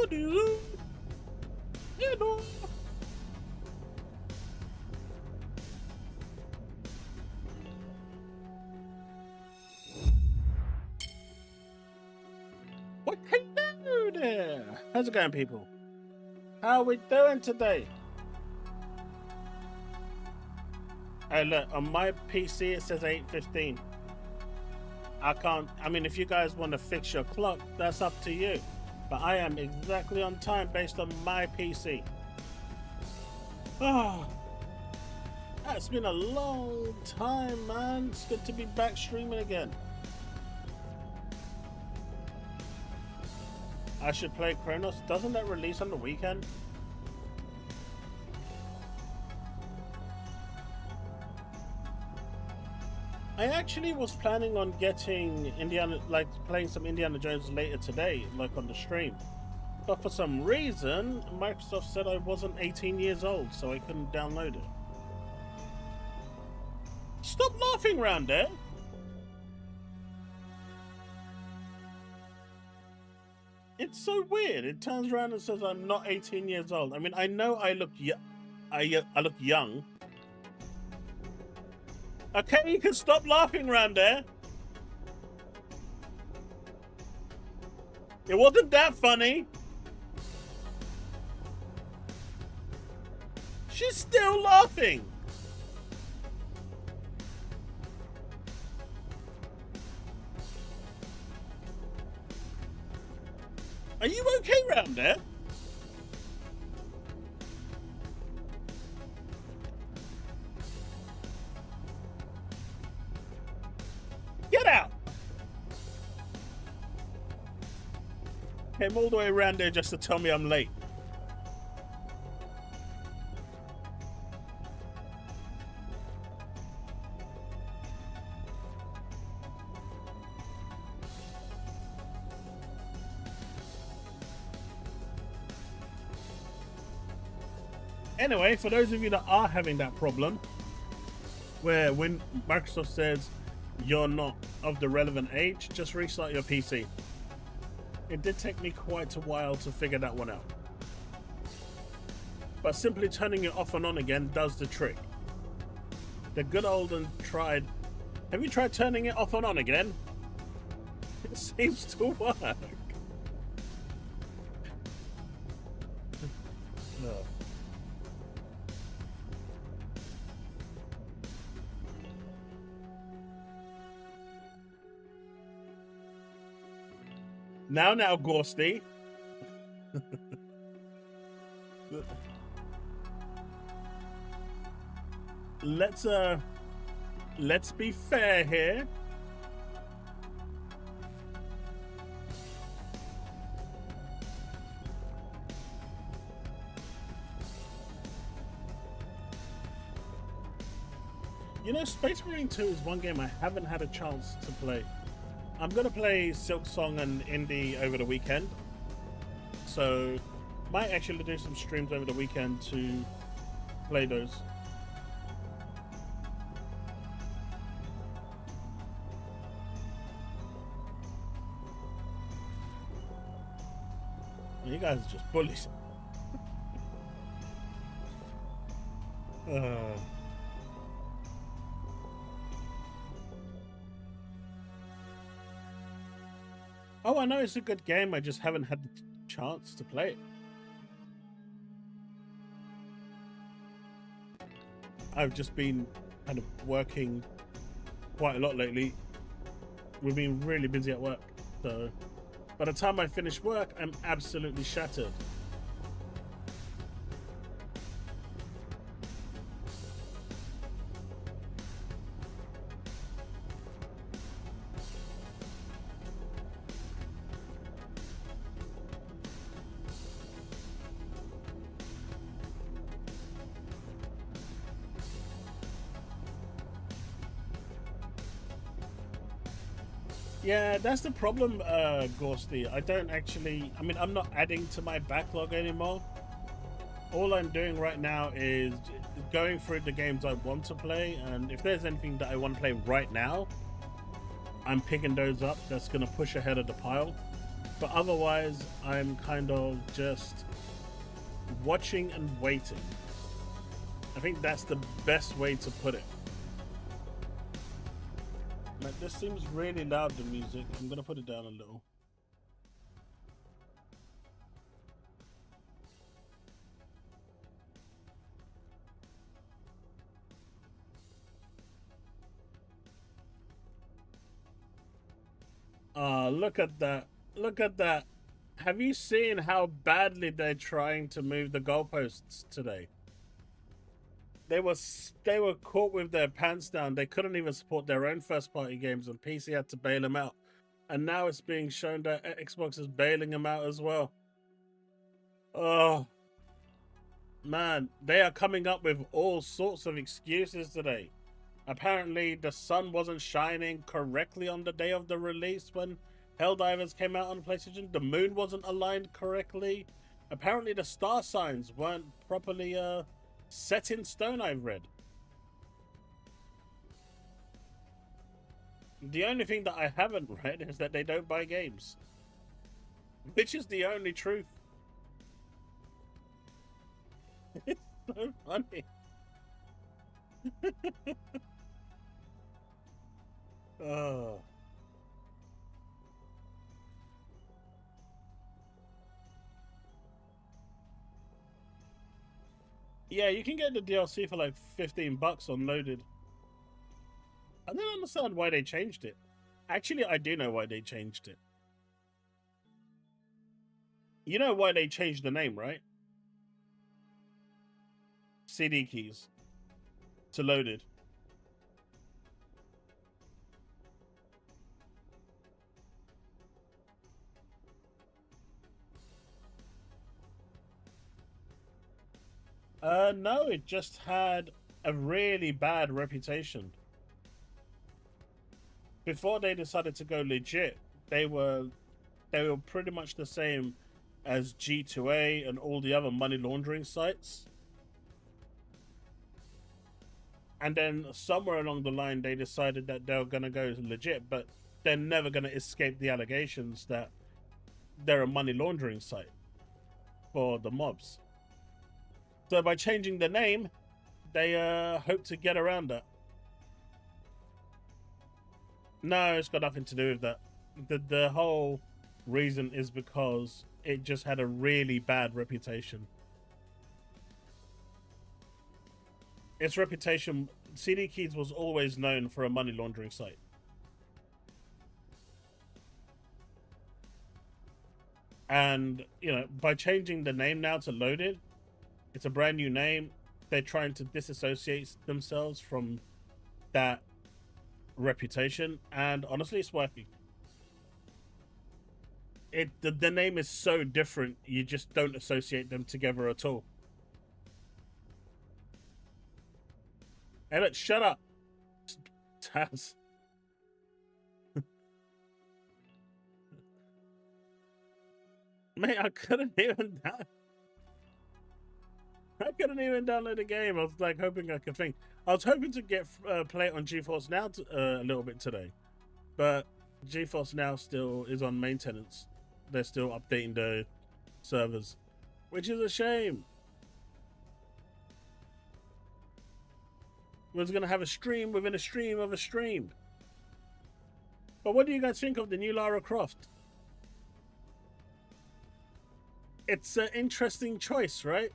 What? Hello there. How's it going, people? How are we doing today? Hey, look, on my PC it says 8:15. I mean, if you guys want to fix your clock, that's up to you. But I am exactly on time based on my PC. Oh, that's been a long time, man. It's good to be back streaming again. I should play Chronos. Doesn't that release on the weekend? I actually was planning on getting playing some Indiana Jones later today, like on the stream. But for some reason, Microsoft said I wasn't 18 years old, so I couldn't download it. Stop laughing around there! It's so weird. It turns around and says I'm not 18 years old. I mean, I know I look I look young. Okay, you can stop laughing around there. It wasn't that funny. She's still laughing. Are you okay around there? Get out! Came all the way around there just to tell me I'm late. Anyway, for those of you that are having that problem, where when Microsoft says you're not of the relevant age, just restart your PC. It did take me quite a while to figure that one out. But simply turning it off and on again does the trick. The good old and tried... Have you tried turning it off and on again? It seems to work. No. Now, Ghosty. Let's be fair here. You know, Space Marine 2 is one game I haven't had a chance to play. I'm going to play Silk Song and Indie over the weekend. So, might actually do some streams over the weekend to play those. You guys are just bullies. Oh, I know it's a good game. I just haven't had the chance to play it. I've just been kind of working quite a lot lately. We've been really busy at work. So by the time I finish work, I'm absolutely shattered. Yeah, that's the problem, Ghosty. I don't actually... I mean, I'm not adding to my backlog anymore. All I'm doing right now is going through the games I want to play, and if there's anything that I want to play right now, I'm picking those up. That's going to push ahead of the pile. But otherwise, I'm kind of just watching and waiting. I think that's the best way to put it. Like, this seems really loud, the music. I'm gonna put it down a little. Look at that. Look at that. Have you seen how badly they're trying to move the goalposts today? They were caught with their pants down. They couldn't even support their own first-party games, and PC had to bail them out. And now it's being shown that Xbox is bailing them out as well. Oh, man. They are coming up with all sorts of excuses today. Apparently, the sun wasn't shining correctly on the day of the release when Helldivers came out on PlayStation. The moon wasn't aligned correctly. Apparently, the star signs weren't properly set in stone, I've read. The only thing that I haven't read is that they don't buy games, which is the only truth. It's so funny. Oh. Yeah, you can get the DLC for like $15 unloaded. I don't understand why they changed it. Actually, I do know why they changed it. You know why they changed the name, right? CD keys to loaded. No, it just had a really bad reputation. Before they decided to go legit, they were pretty much the same as G2A and all the other money laundering sites. And then somewhere along the line, they decided that they were going to go legit, but they're never going to escape the allegations that they're a money laundering site for the mobs. So by changing the name, they hope to get around that. No, it's got nothing to do with that. The whole reason is because it just had a really bad reputation. Its reputation, CD Keys was always known for a money laundering site. And, you know, by changing the name now to Loaded, it's a brand new name. They're trying to disassociate themselves from that reputation, and honestly, it's working. The name is so different, you just don't associate them together at all. Hey, look, shut up, Taz. Mate, I couldn't even download the game. I was like hoping I could think. I was hoping to get play it on GeForce Now a little bit today, but GeForce Now still is on maintenance. They're still updating the servers, which is a shame. We was gonna have a stream within a stream of a stream. But what do you guys think of the new Lara Croft? It's an interesting choice, right?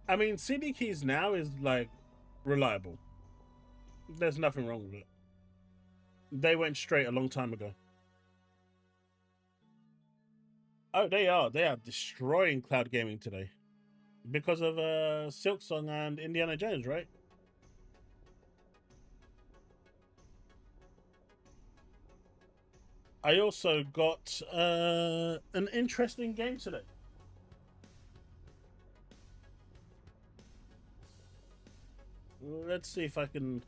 I mean, CD keys now is like reliable. There's nothing wrong with it. They went straight a long time ago. Oh, they are. They are destroying cloud gaming today because of Silksong and Indiana Jones, right? I also got an interesting game today. Let's see if I can,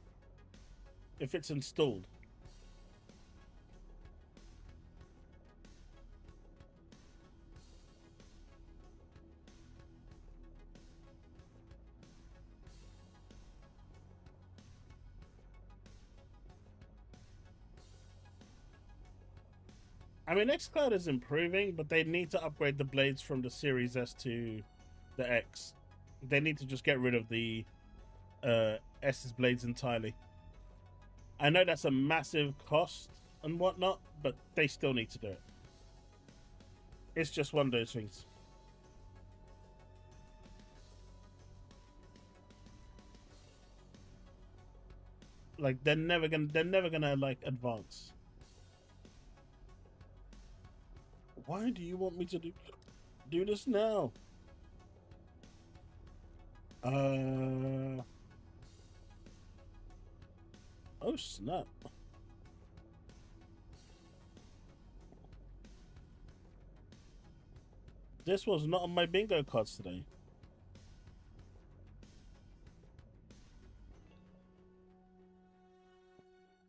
if it's installed. I mean, xCloud is improving, but they need to upgrade the blades from the Series S to the X. They need to just get rid of the S's blades entirely. I know that's a massive cost and whatnot, but they still need to do it. It's just one of those things. Like they're never gonna like advance. Why do you want me to do this now? Oh snap. This was not on my bingo cards today.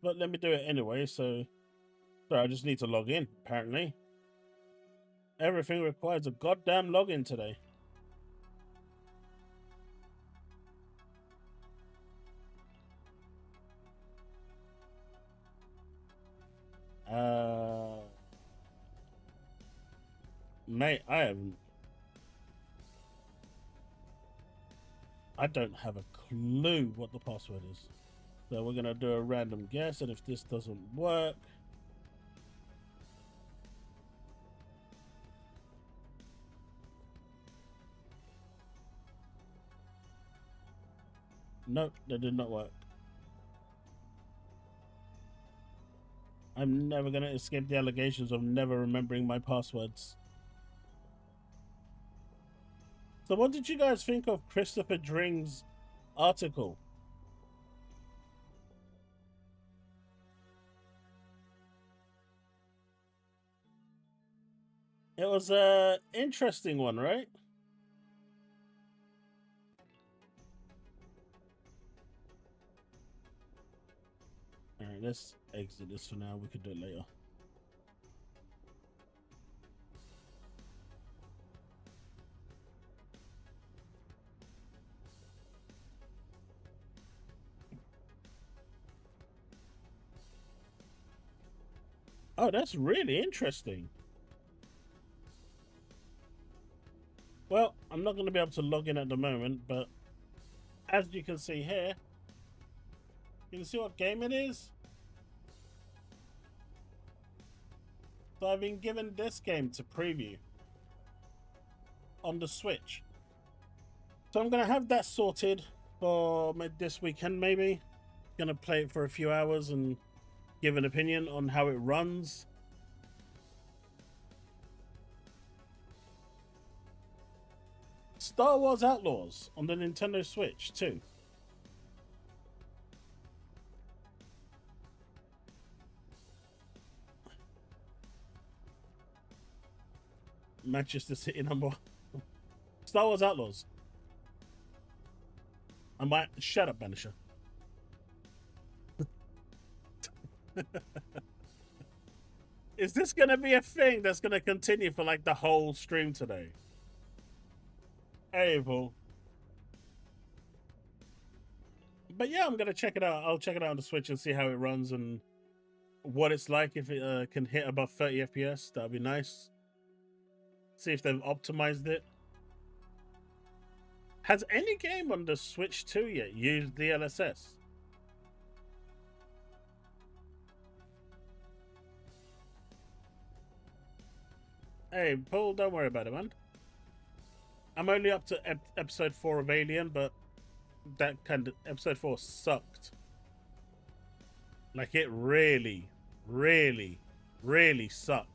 But let me do it anyway, so I just need to log in, apparently. Everything requires a goddamn login today. Mate, I don't have a clue what the password is. So we're gonna do a random guess, and if this doesn't work, nope, that did not work. I'm never gonna escape the allegations of never remembering my passwords. So what did you guys think of Christopher Dring's article? It was a interesting one, right? Alright, let's exit this for now. We could do it later. Oh, that's really interesting. Well, I'm not going to be able to log in at the moment, but as you can see here, you can see what game it is. So I've been given this game to preview on the Switch. So I'm going to have that sorted for this weekend, maybe. Going to play it for a few hours and give an opinion on how it runs. Star Wars Outlaws on the Nintendo Switch too. Manchester City #1. Star Wars Outlaws. I might shut up, Banisher. Is this gonna be a thing that's gonna continue for like the whole stream today? Able. But yeah, I'm gonna check it out. I'll check it out on the Switch and see how it runs and what it's like. If it can hit above 30 FPS, that'd be nice. See if they've optimized it. Has any game on the Switch 2 yet used DLSS? Hey, Paul, don't worry about it, man. I'm only up to episode 4 of Alien, but that kind of episode 4 sucked. Like it really, really, really sucked.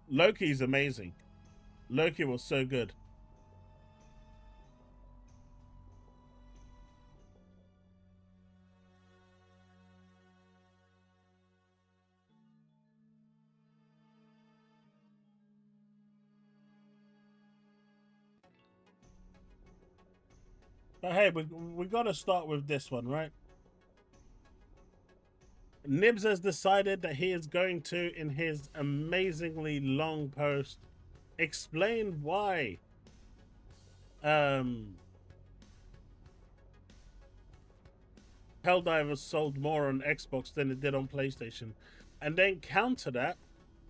Loki's amazing. Loki was so good. But hey, we got to start with this one, right? Nibs has decided that he is going to, in his amazingly long post, explain why Helldivers sold more on Xbox than it did on PlayStation, and then counter that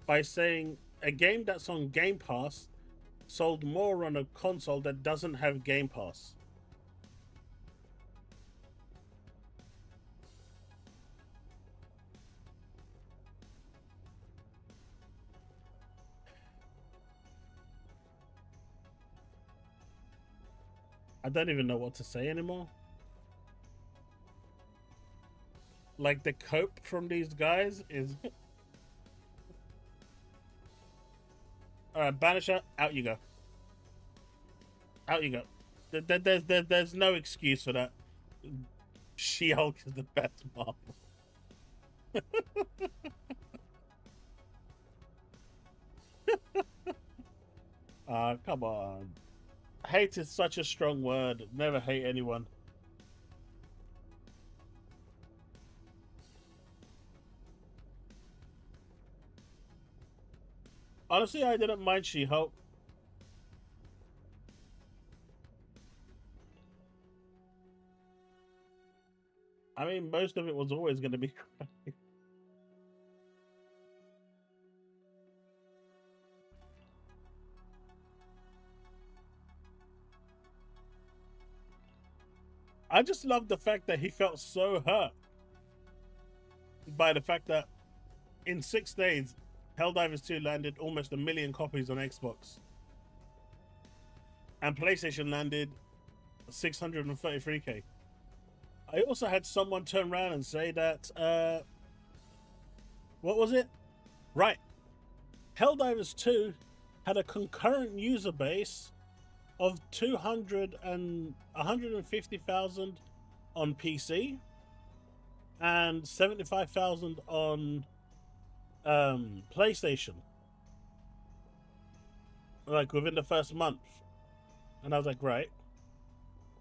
by saying a game that's on Game Pass sold more on a console that doesn't have Game Pass. I don't even know what to say anymore. Like, the cope from these guys is... Alright, Banisher, out you go. Out you go. There's no excuse for that. She-Hulk is the best Marvel. Come on. Hate is such a strong word. Never hate anyone. Honestly, I didn't mind She-Hulk. I mean, most of it was always going to be crappy. I just love the fact that he felt so hurt by the fact that in 6 days, Helldivers 2 landed almost 1 million copies on Xbox. And PlayStation landed 633k. I also had someone turn around and say that, what was it? Right. Helldivers 2 had a concurrent user base of 150,000 on PC and 75,000 on PlayStation, like within the first month. And I was like, right.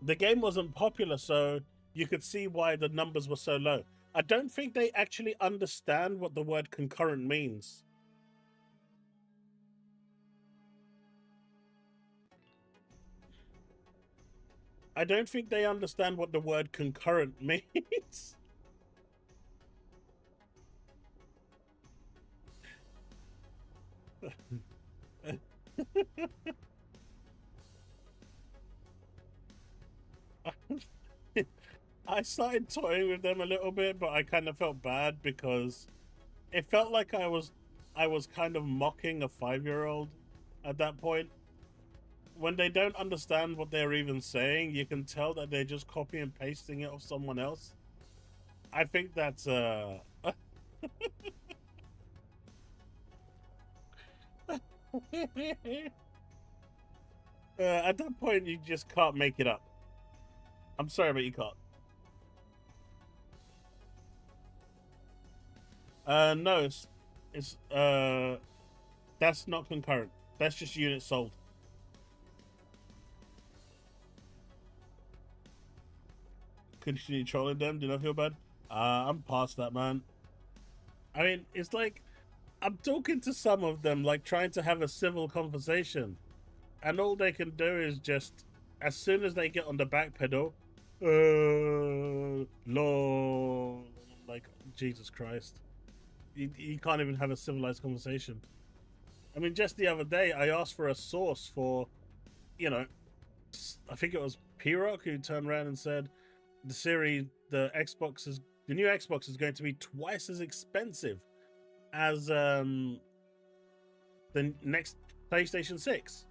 The game wasn't popular, so you could see why the numbers were so low. I don't think they actually understand what the word concurrent means. I don't think they understand what the word concurrent means. I started toying with them a little bit, but I kind of felt bad because it felt like I was kind of mocking a 5-year-old at that point. When they don't understand what they're even saying, you can tell that they're just copy and pasting it off someone else. I think that's at that point you just can't make it up. I'm sorry, but you can't. No, it's that's not concurrent. That's just units sold. Continue trolling them. Do not feel bad. I'm past that, man. I mean, it's like I'm talking to some of them, like trying to have a civil conversation, and all they can do is just, as soon as they get on the back pedal, lol, like Jesus Christ, you can't even have a civilized conversation. I mean, just the other day, I asked for a source for, you know, I think it was P-Rock who turned around and said the new Xbox is going to be twice as expensive as the next PlayStation 6.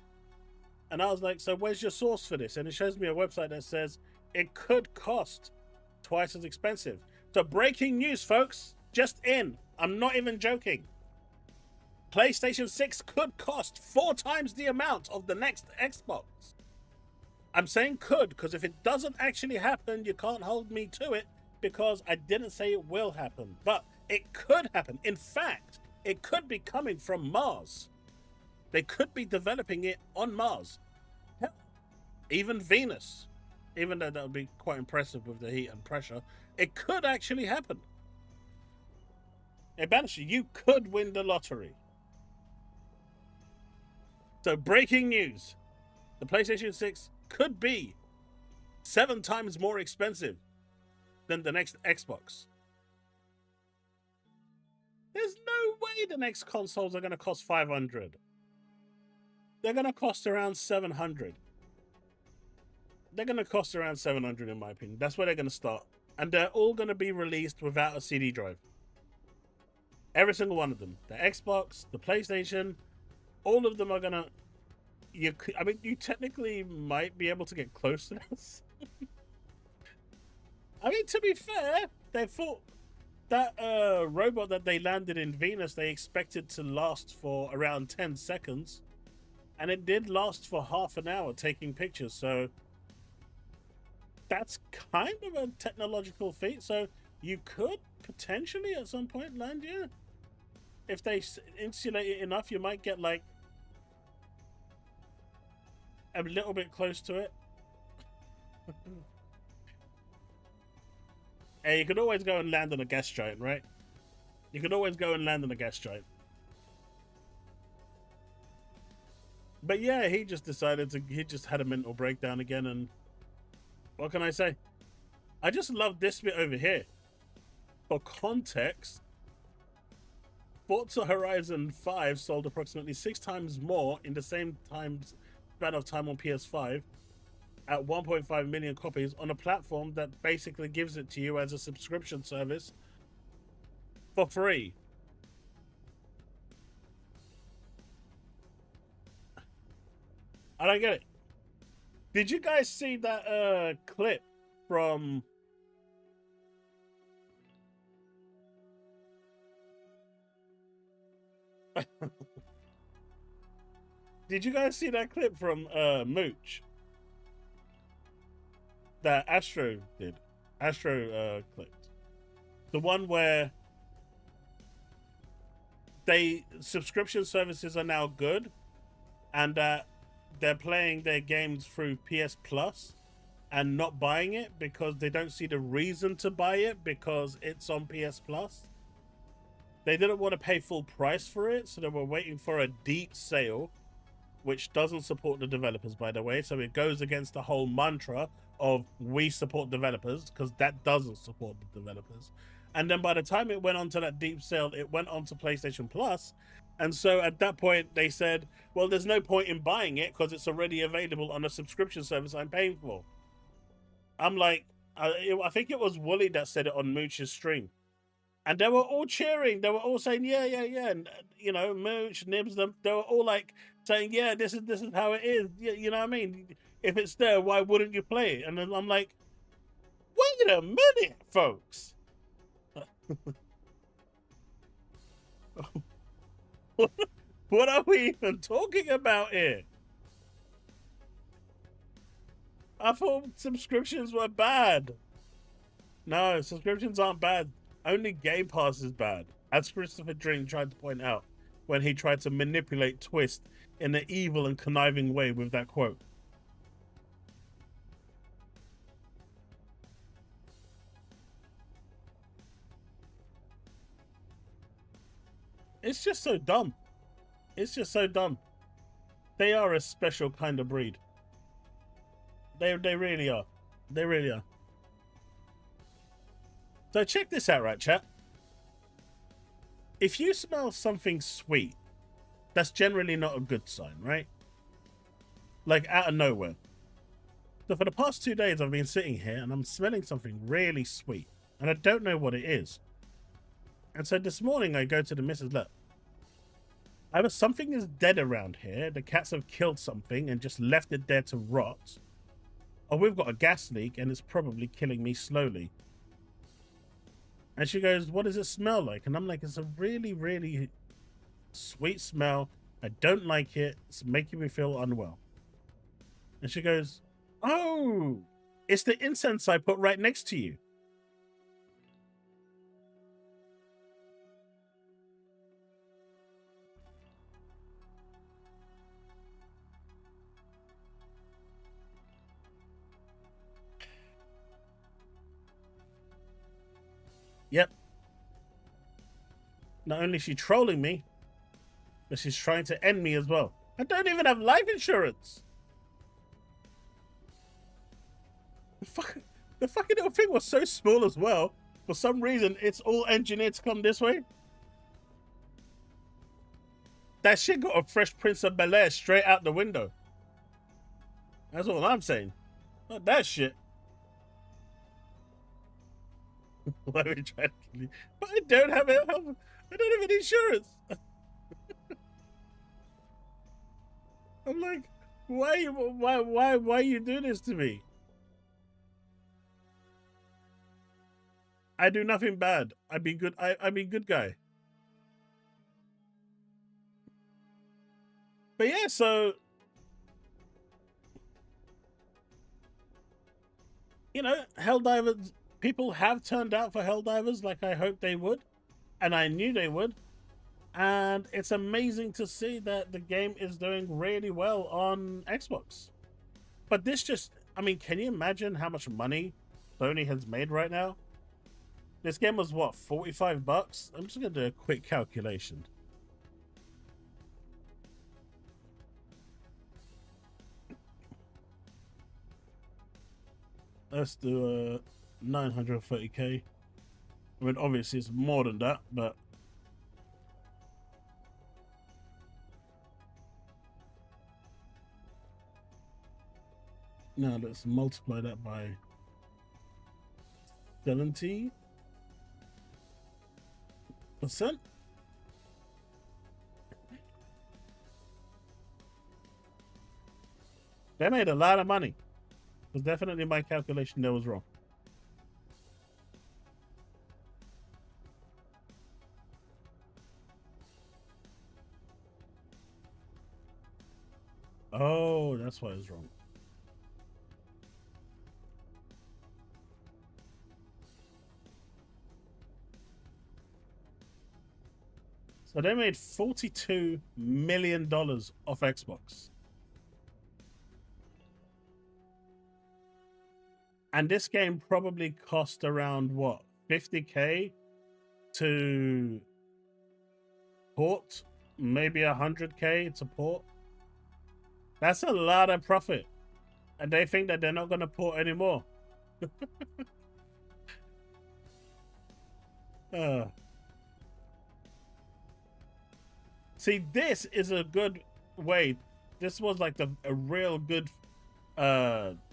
And I was like, so where's your source for this? And it shows me a website that says it could cost twice as expensive. So breaking news, folks, just in. I'm not even joking. PlayStation 6 could cost 4 times the amount of the next Xbox. I'm saying could, because if it doesn't actually happen, you can't hold me to it, because I didn't say it will happen. But it could happen. In fact, it could be coming from Mars. They could be developing it on Mars. Hell, even Venus. Even though that would be quite impressive with the heat and pressure. It could actually happen. Hey, Banshee, you could win the lottery. So, breaking news. The PlayStation 6 could be 7 times more expensive than the next Xbox. There's no way the next consoles are going to cost 500. They're going to cost around 700. They're going to cost around 700 in my opinion. That's where they're going to start. And they're all going to be released without a CD drive. Every single one of them. The Xbox, the PlayStation, all of them are going to... I mean, you technically might be able to get close to this. I mean, to be fair, they thought that robot that they landed in Venus, they expected to last for around 10 seconds. And it did last for half an hour taking pictures. So that's kind of a technological feat. So you could potentially at some point land here. If they insulate it enough, you might get like a little bit close to it. Hey, you could always go and land on a gas giant, right? You could always go and land on a gas giant. But yeah, he just decided to... He just had a mental breakdown again, and... What can I say? I just love this bit over here. For context, Forza Horizon 5 sold approximately 6 times more in the same span of time on PS5 at 1.5 million copies on a platform that basically gives it to you as a subscription service for free. I don't get it. Did you guys see that clip from... Did you guys see that clip from Mooch? That Astro did. Astro clipped. The one where subscription services are now good, and that they're playing their games through PS Plus and not buying it because they don't see the reason to buy it because it's on PS Plus. They didn't want to pay full price for it, so they were waiting for a deep sale, which doesn't support the developers, by the way. So it goes against the whole mantra of we support developers, because that doesn't support the developers. And then by the time it went on to that deep sale, it went on to PlayStation Plus. And so at that point, they said, well, there's no point in buying it because it's already available on a subscription service I'm paying for. I'm like, I think it was Wooly that said it on Mooch's stream. And they were all cheering. They were all saying, yeah. And, you know, Mooch, Nibs, them, they were all like saying, yeah, this is how it is. You know what I mean? If it's there, why wouldn't you play it? And then I'm like, wait a minute, folks. What are we even talking about here? I thought subscriptions were bad. No, subscriptions aren't bad. Only Game Pass is bad, as Christopher Drink tried to point out when he tried to manipulate Twist in an evil and conniving way with that quote. It's just so dumb. It's just so dumb. They are a special kind of breed. They really are. They really are. So check this out, right, chat? If you smell something sweet, that's generally not a good sign, right? Like out of nowhere. So for the past 2 days, I've been sitting here and I'm smelling something really sweet. And I don't know what it is. And so this morning I go to the missus, look. Either something is dead around here, the cats have killed something and just left it there to rot. Or we've got a gas leak and it's probably killing me slowly. And she goes, what does it smell like? And I'm like, it's a really, really sweet smell. I don't like it. It's making me feel unwell. And she goes, oh, it's the incense I put right next to you. Yep. Not only is she trolling me, but she's trying to end me as well. I don't even have life insurance. The fucking little thing was so small as well. For some reason, it's all engineered to come this way. That shit got a Fresh Prince of Bel-Air straight out the window. That's all I'm saying. Not that shit. Why are we trying to kill you? But I don't have it. I don't have any insurance. I'm like, why you do this to me? I do nothing bad. I be good. I be good guy. But yeah, so you know, Helldivers, people have turned out for Helldivers like I hoped they would, and I knew they would. And it's amazing to see that the game is doing really well on Xbox. But this just, I mean, can you imagine how much money Sony has made right now? This game was what, $45? I'm just gonna do a quick calculation. Let's do 930k. I mean, obviously it's more than that, but now let's multiply that by 70%. They made a lot of money. Because definitely my calculation there was wrong. Oh, that's why it was wrong. So they made $42 million off Xbox. And this game probably cost around, what, 50k to port? Maybe 100k to port? That's a lot of profit. And they think that they're not going to port anymore. See, this is a good way. This was like a real good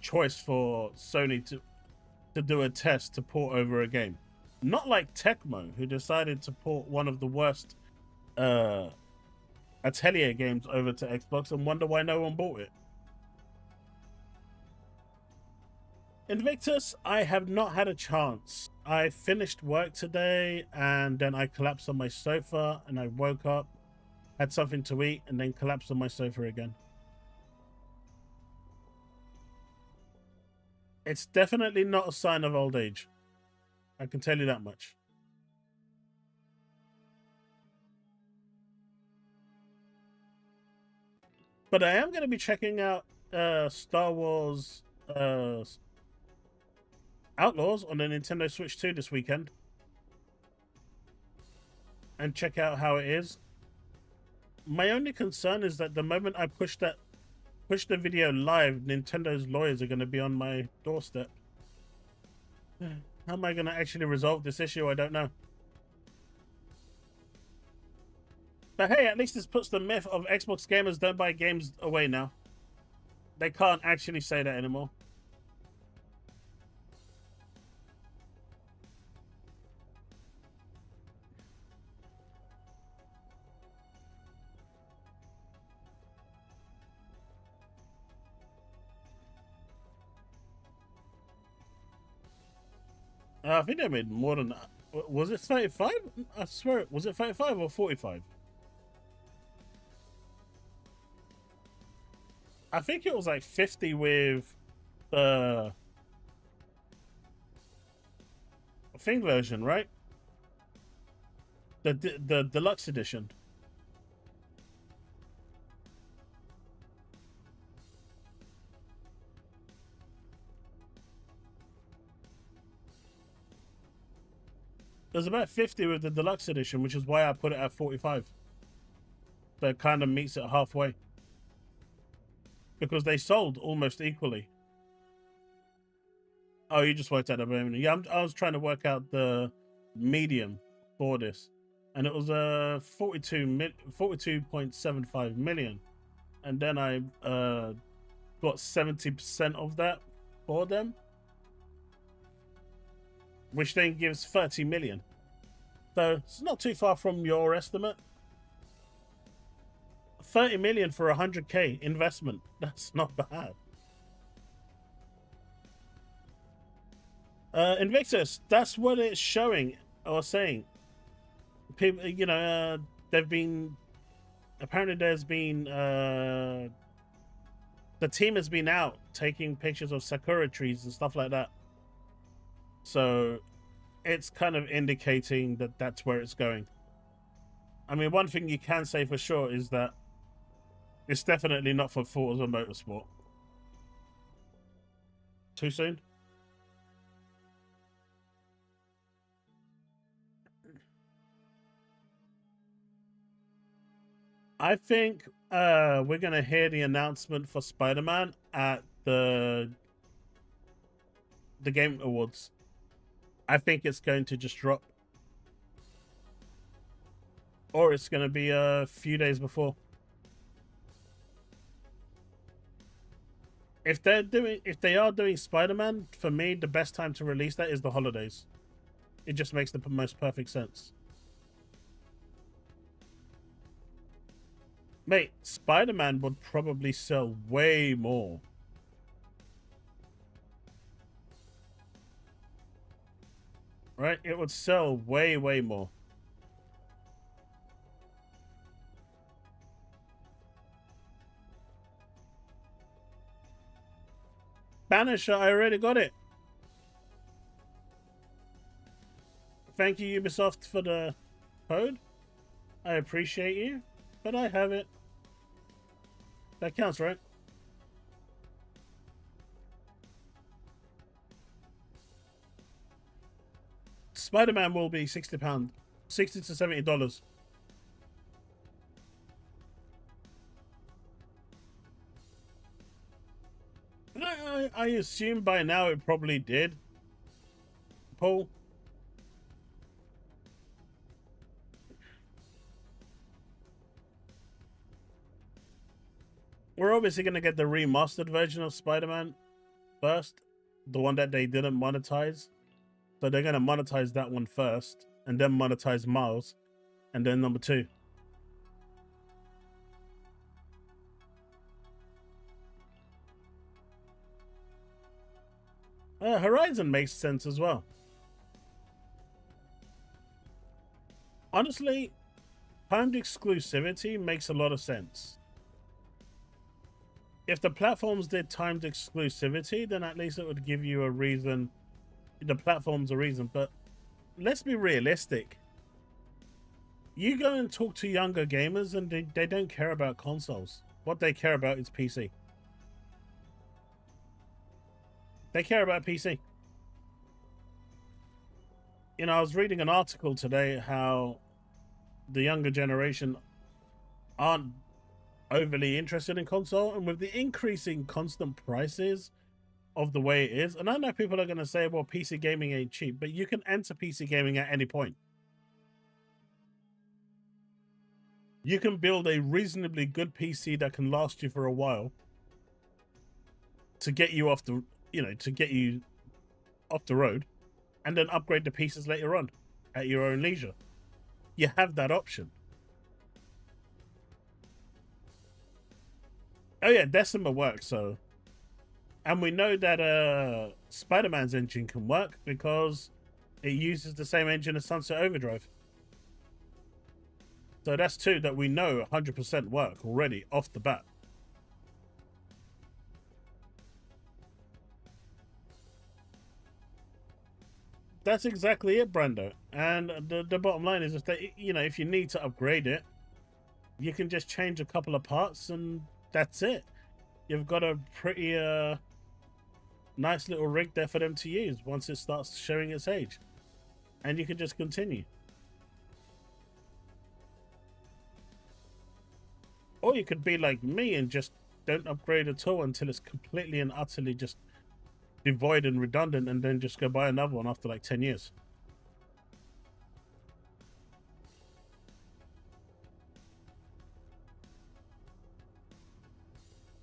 choice for Sony to do a test to port over a game. Not like Tecmo, who decided to port one of the worst Atelier games over to Xbox and wonder why no one bought it. Invictus, I have not had a chance. I finished work today and then I collapsed on my sofa and I woke up, had something to eat, and then collapsed on my sofa again. It's definitely not a sign of old age. I can tell you that much. But I am going to be checking out Star Wars Outlaws on the Nintendo Switch 2 this weekend. And check out how it is. My only concern is that the moment I push the video live, Nintendo's lawyers are going to be on my doorstep. How am I going to actually resolve this issue? I don't know. But hey, at least this puts the myth of Xbox gamers don't buy games away now. They can't actually say that anymore. I think they made more than that. Was it 35? I swear, was it 35 or 45? I think it was like 50 with the thing version, right? The deluxe edition. There's about 50 with the deluxe edition, which is why I put it at 45. That kind of meets it halfway. Because they sold almost equally. Oh, you just worked out the moment. Yeah, I was trying to work out the medium for this. And it was 42.75 million. And then I got 70% of that for them. Which then gives 30 million. So it's not too far from your estimate. 30 million for 100k investment. That's not bad. Invictus, that's what it's showing or saying. People, you know, they've been, apparently there's been, the team has been out taking pictures of sakura trees and stuff like that. So it's kind of indicating that that's where it's going. I mean, one thing you can say for sure is that it's definitely not for Forza Motorsport. Too soon? I think we're going to hear the announcement for Spider-Man at the Game Awards. I think it's going to just drop. Or it's going to be a few days before. If they are doing Spider-Man, for me, the best time to release that is the holidays. It just makes the most perfect sense. Mate, Spider-Man would probably sell way more. Right? It would sell way, way more. Banisher, I already got it. Thank you, Ubisoft, for the code. I appreciate you, but I have it. That counts, right? Spider-Man will be £60, $60 to $70. I assume by now it probably did. Paul? We're obviously going to get the remastered version of Spider-Man first. The one that they didn't monetize. So they're going to monetize that one first. And then monetize Miles. And then number 2. Horizon makes sense as well. Honestly, timed exclusivity makes a lot of sense. If the platforms did timed exclusivity, then at least it would give you a reason. The platform's a reason, but let's be realistic. You go and talk to younger gamers and they don't care about consoles. What they care about is PC. They care about PC. You know, I was reading an article today how the younger generation aren't overly interested in console, and with the increasing constant prices of the way it is, and I know people are going to say, well, PC gaming ain't cheap, but you can enter PC gaming at any point. You can build a reasonably good PC that can last you for a while to get you off the, to get you off the road, and then upgrade the pieces later on at your own leisure. You have that option. Oh yeah, Decima works, so. And we know that Spider-Man's engine can work because it uses the same engine as Sunset Overdrive. So that's 2 that we know 100% work already off the bat. That's exactly it, Brando. And the bottom line is that, if you need to upgrade it, you can just change a couple of parts and that's it. You've got a pretty nice little rig there for them to use once it starts showing its age. and you can just continue. Or you could be like me and just don't upgrade at all until it's completely and utterly just devoid and redundant, and then just go buy another one after like 10 years.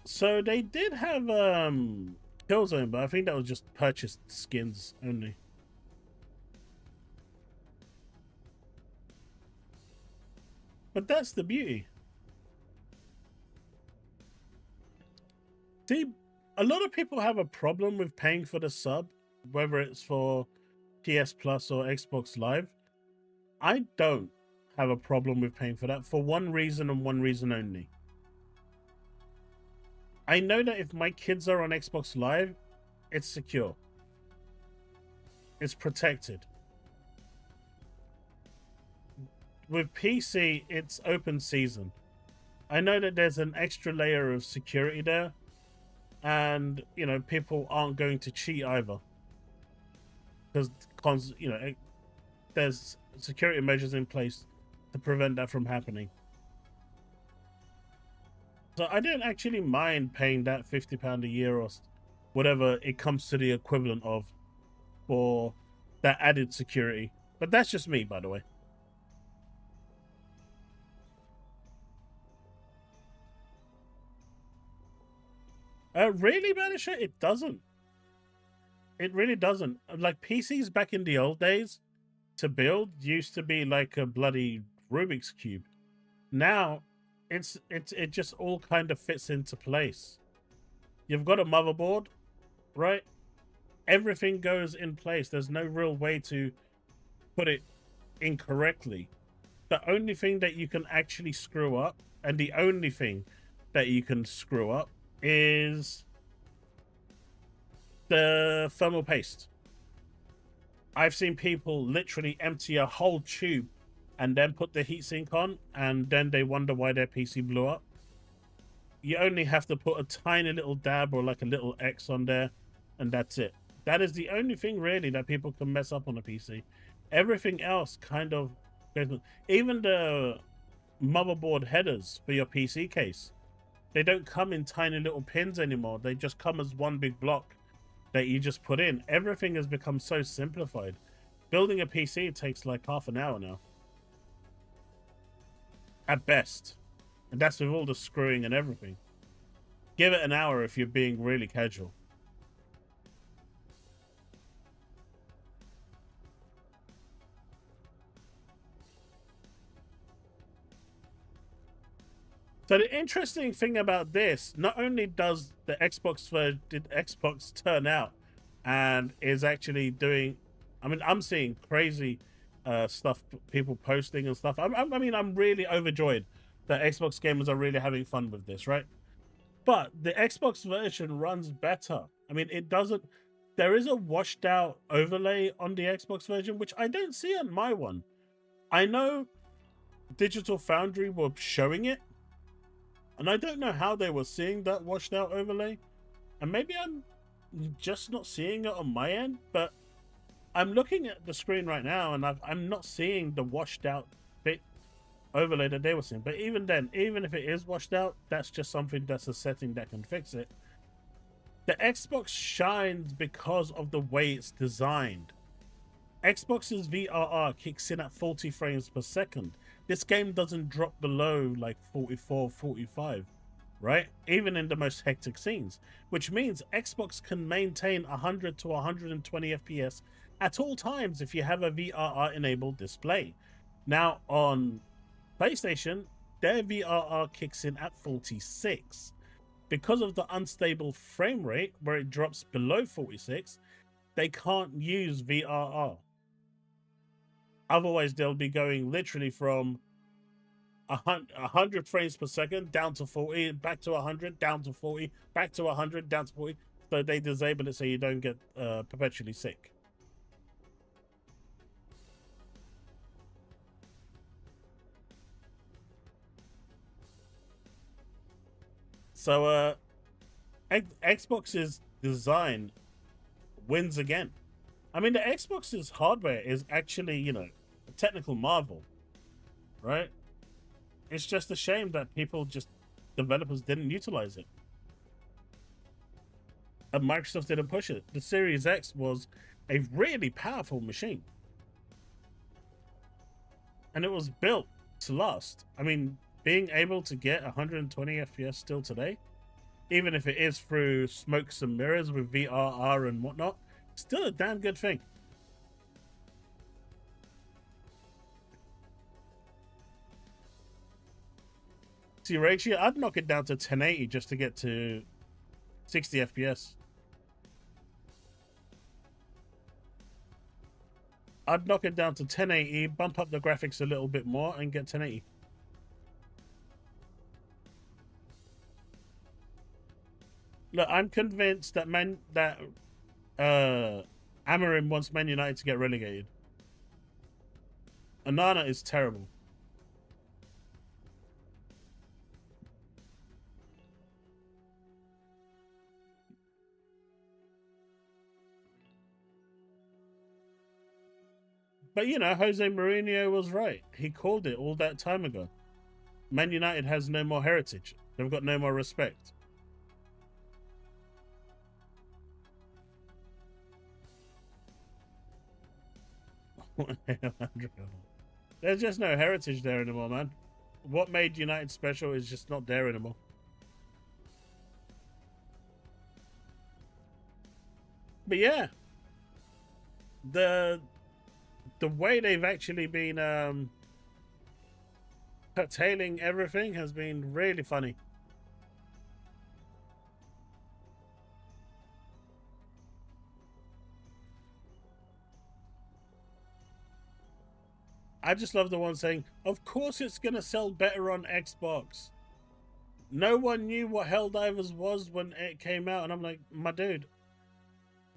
So they did have Killzone, but I think that was just purchased skins only. But that's the beauty. See, a lot of people have a problem with paying for the sub, whether it's for PS Plus or Xbox Live. I don't have a problem with paying for that for one reason and one reason only. I know that if my kids are on Xbox Live, it's secure. It's protected. With PC, it's open season. I know that there's an extra layer of security there, and you know, people aren't going to cheat either, because you know, there's security measures in place to prevent that from happening. So I don't actually mind paying that £50 a year or whatever it comes to the equivalent of for that added security. But that's just me, by the way. Really, Banisher? It doesn't. It really doesn't. Like, PCs back in the old days to build used to be like a bloody Rubik's Cube. Now, it just all kind of fits into place. You've got a motherboard, right? Everything goes in place. There's no real way to put it incorrectly. The only thing that you can actually screw up, and the only thing that you can screw up, is the thermal paste. I've seen people literally empty a whole tube and then put the heatsink on, and then they wonder why their PC blew up. You only have to put a tiny little dab or like a little X on there, and that's it. That is the only thing really that people can mess up on a PC. Everything else kind of, even the motherboard headers for your PC case, they don't come in tiny little pins anymore. They just come as one big block that you just put in. Everything has become so simplified. Building a PC takes like half an hour now, at best, and that's with all the screwing and everything. Give it an hour if you're being really casual. So the interesting thing about this, not only does the did Xbox turn out and is actually doing, I mean, I'm seeing crazy stuff, people posting and stuff. I mean, I'm really overjoyed that Xbox gamers are really having fun with this, right? But the Xbox version runs better. I mean, it doesn't, there is a washed out overlay on the Xbox version, which I don't see on my one. I know Digital Foundry were showing it, and I don't know how they were seeing that washed out overlay. And maybe I'm just not seeing it on my end, but I'm looking at the screen right now and I'm not seeing the washed out bit overlay that they were seeing. But even then, even if it is washed out, that's just something that's a setting that can fix it. The Xbox shines because of the way it's designed. Xbox's VRR kicks in at 40 frames per second. This game doesn't drop below like 44, 45, right? Even in the most hectic scenes, which means Xbox can maintain 100 to 120 FPS at all times if you have a VRR enabled display. Now on PlayStation, their VRR kicks in at 46. Because of the unstable frame rate where it drops below 46, they can't use VRR. Otherwise, they'll be going literally from 100 frames per second down to 40, back to 100, down to 40, back to 100, down to 40. So they disable it so you don't get perpetually sick. So Xbox's design wins again. I mean, the Xbox's hardware is actually, you know, a technical marvel, right? It's just a shame that developers didn't utilize it. And Microsoft didn't push it. The Series X was a really powerful machine. And it was built to last. I mean, being able to get 120 FPS still today, even if it is through smokes and mirrors with VRR and whatnot, still a damn good thing. See, ratio, I'd knock it down to 1080 just to get to 60 FPS. I'd knock it down to 1080, bump up the graphics a little bit more, and get 1080. Look, I'm convinced that Amarim wants Man United to get relegated. Anana is terrible. But, you know, Jose Mourinho was right. He called it all that time ago. Man United has no more heritage. They've got no more respect. There's just no heritage there anymore, man. What made United special is just not there anymore. But yeah, the way they've actually been curtailing everything has been really funny. I just love the one saying, of course it's going to sell better on Xbox. No one knew what Helldivers was when it came out. And I'm like, my dude,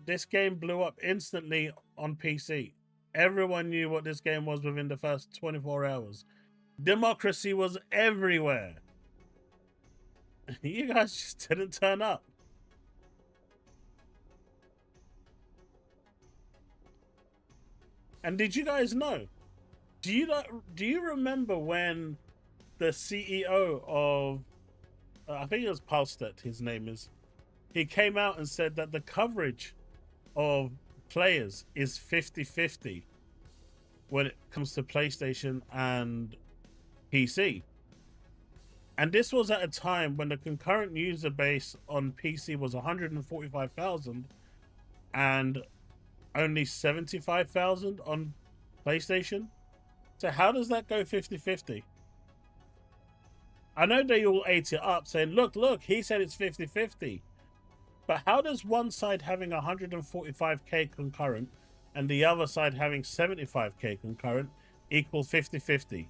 this game blew up instantly on PC. Everyone knew what this game was within the first 24 hours. Democracy was everywhere. You guys just didn't turn up. And did you guys know? Do you remember when the CEO of I think it was Palstedt, his name is, he came out and said that the coverage of players is 50-50 when it comes to PlayStation and PC. And this was at a time when the concurrent user base on PC was 145,000 and only 75,000 on PlayStation. So how does that go 50-50? I know they all ate it up saying, look, he said it's 50-50. But how does one side having 145k concurrent and the other side having 75k concurrent equal 50-50?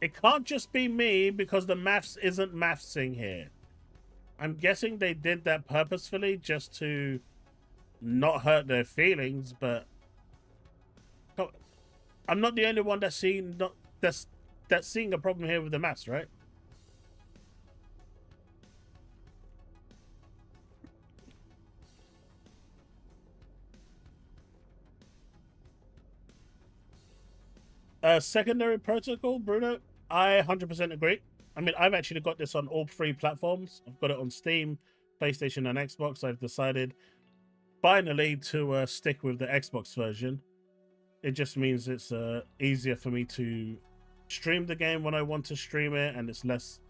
It can't just be me because the maths isn't mathsing here. I'm guessing they did that purposefully just to not hurt their feelings, but I'm not the only one that's seeing a problem here with the maths, right? Secondary protocol, Bruno, I 100% agree. I mean, I've actually got this on all three platforms. I've got it on Steam, PlayStation, and Xbox. I've decided finally to stick with the Xbox version. It just means it's easier for me to stream the game when I want to stream it, and it's less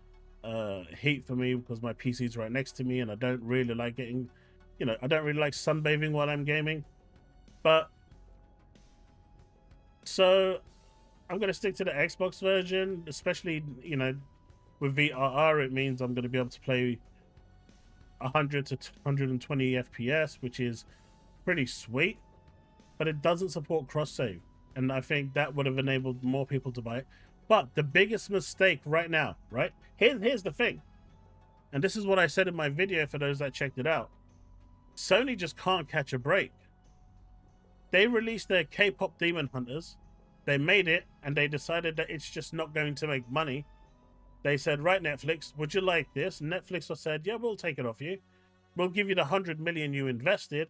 heat for me because my PC's right next to me, and I don't really like getting, I don't really like sunbathing while I'm gaming. But so I'm going to stick to the Xbox version, especially, with VRR, it means I'm going to be able to play 100 to 120 FPS, which is pretty sweet, but it doesn't support cross-save. And I think that would have enabled more people to buy it. But the biggest mistake right now, right? Here's the thing. And this is what I said in my video for those that checked it out. Sony just can't catch a break. They released their K-pop Demon Hunters. They made it, and they decided that it's just not going to make money. They said, right, Netflix, would you like this? And Netflix said, yeah, we'll take it off you. We'll give you the 100 million you invested,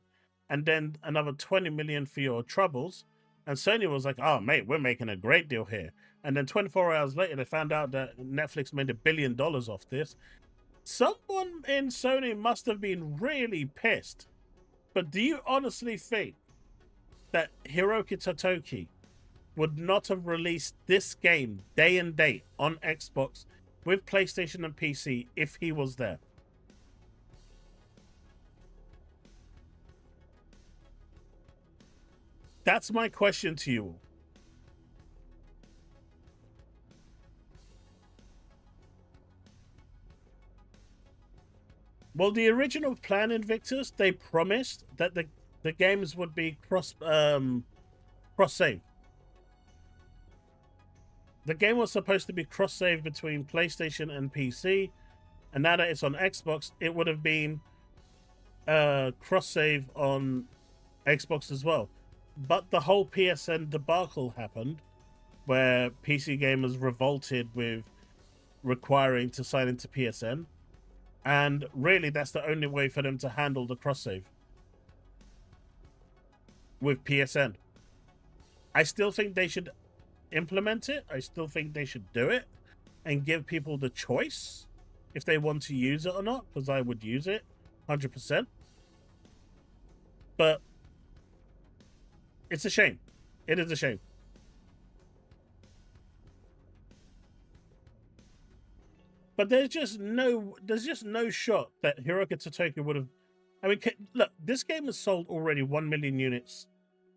and then another 20 million for your troubles. And Sony was like, oh, mate, we're making a great deal here. And then 24 hours later, they found out that Netflix made $1 billion off this. Someone in Sony must have been really pissed. But do you honestly think that Hiroki Totoki would not have released this game day and date on Xbox with PlayStation and PC if he was there? That's my question to you all. Well, the original plan, Invictus, they promised that the games would be cross save. The game was supposed to be cross save between PlayStation and PC, and now that it's on Xbox, it would have been cross save on Xbox as well. But the whole PSN debacle happened, where PC gamers revolted with requiring to sign into PSN. And really, that's the only way for them to handle the cross-save with PSN. I still think they should implement it. I still think they should do it and give people the choice if they want to use it or not, because I would use it 100%. But it's a shame. It is a shame. But there's just no shot that Hiroki Totoki would have. I mean, look, this game has sold already 1 million units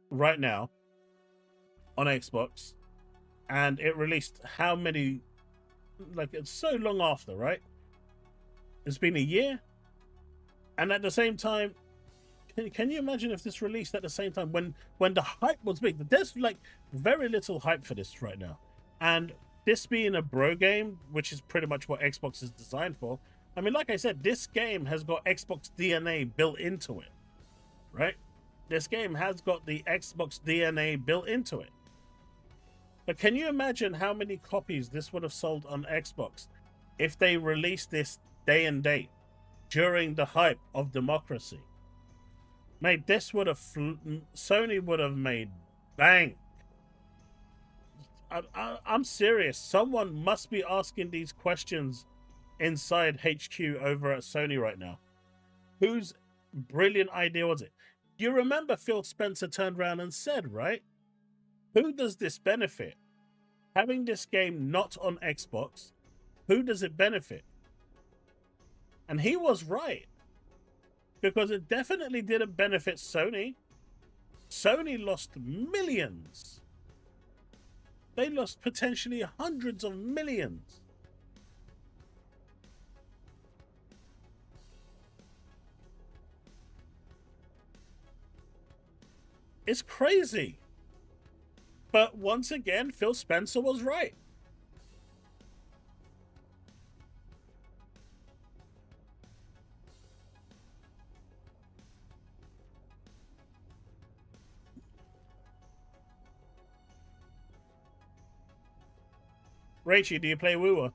right now on Xbox, and it released how many? Like, it's so long after, right? It's been a year, and at the same time, can you imagine if this released at the same time when the hype was big? There's like very little hype for this right now, and this being a bro game, which is pretty much what Xbox is designed for. I mean, like I said, this game has got Xbox DNA built into it, right? This game has got the Xbox DNA built into it. But can you imagine how many copies this would have sold on Xbox if they released this day and date during the hype of democracy? Mate, this would have... Sony would have made bang. I'm serious. Someone must be asking these questions inside HQ over at Sony right now. Whose brilliant idea was it? You remember Phil Spencer turned around and said, right? Who does this benefit? Having this game not on Xbox, who does it benefit? And he was right. Because it definitely didn't benefit Sony. Sony lost millions. They lost potentially hundreds of millions. It's crazy. But once again, Phil Spencer was right. Rachie, do you play Woowa?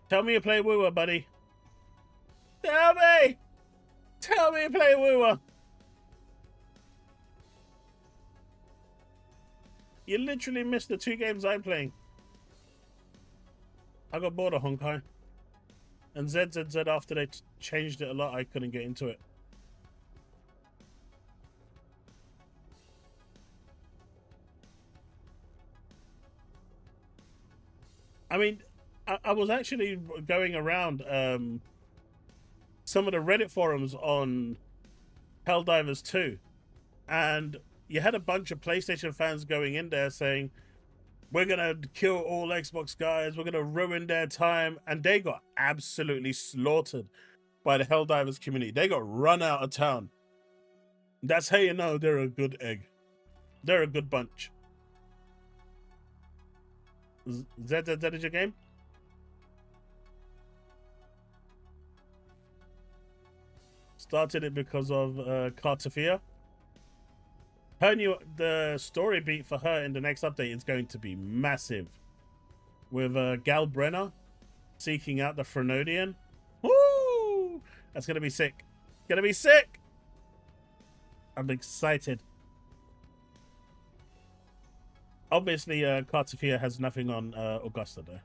Tell me you play Woowa, buddy. Tell me! Tell me you play Woowa! You literally missed the 2 games I'm playing. I got bored of Honkai. And ZZZ, after they changed it a lot, I couldn't get into it. I mean, I was actually going around some of the Reddit forums on Helldivers 2, and you had a bunch of PlayStation fans going in there saying, we're going to kill all Xbox guys, we're going to ruin their time, and they got absolutely slaughtered by the Helldivers community. They got run out of town. That's how you know they're a good egg. They're a good bunch. ZZZ is your game? Started it because of Cartafia. The story beat for her in the next update is going to be massive. With Gal Brenner seeking out the Frenodian. Woo! That's going to be sick. Gonna be sick! I'm excited. Obviously, Cartafia has nothing on Augusta, though.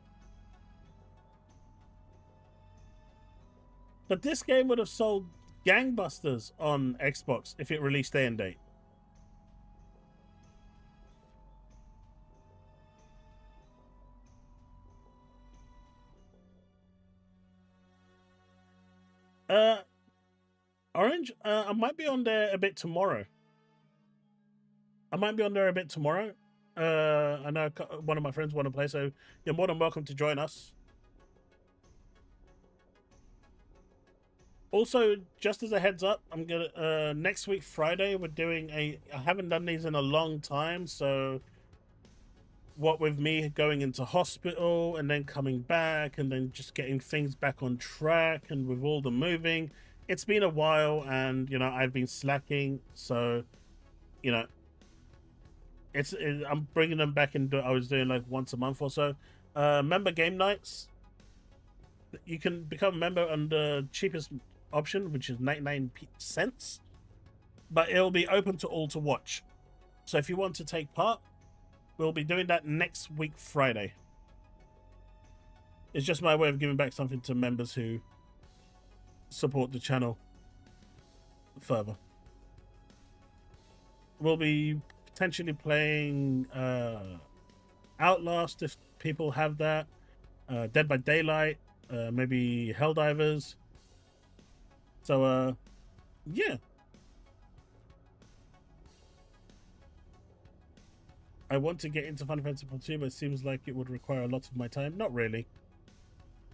But this game would have sold gangbusters on Xbox if it released day and date. Orange, I might be on there a bit tomorrow. I know one of my friends want to play, so you're more than welcome to join us. Also, just as a heads up, I'm gonna next week Friday we're doing I haven't done these in a long time, so what with me going into hospital and then coming back and then just getting things back on track and with all the moving, it's been a while, and I've been slacking, so I'm bringing them back into. I was doing like once a month or so. Member game nights. You can become a member on the cheapest option, which is 99 cents, but it'll be open to all to watch. So if you want to take part, we'll be doing that next week Friday. It's just my way of giving back something to members who support the channel further. We'll be potentially playing Outlast if people have that, Dead by Daylight, maybe Helldivers. So yeah, I want to get into Final Fantasy 14, but it seems like it would require a lot of my time. Not really.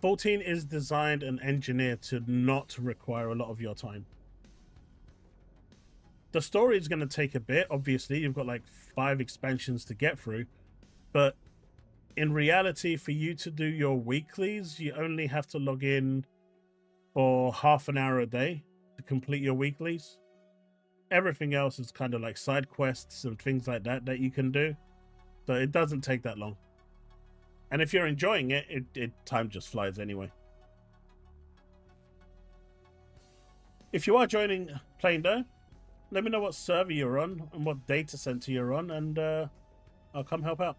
14 is designed and engineered to not require a lot of your time. The story is going to take a bit. Obviously, you've got like 5 expansions to get through, but in reality, for you to do your weeklies, you only have to log in for half an hour a day to complete your weeklies. Everything else is kind of like side quests and things like that you can do, so it doesn't take that long. And if you're enjoying it, time just flies anyway. If you are playing though, let me know what server you're on and what data center you're on, and I'll come help out.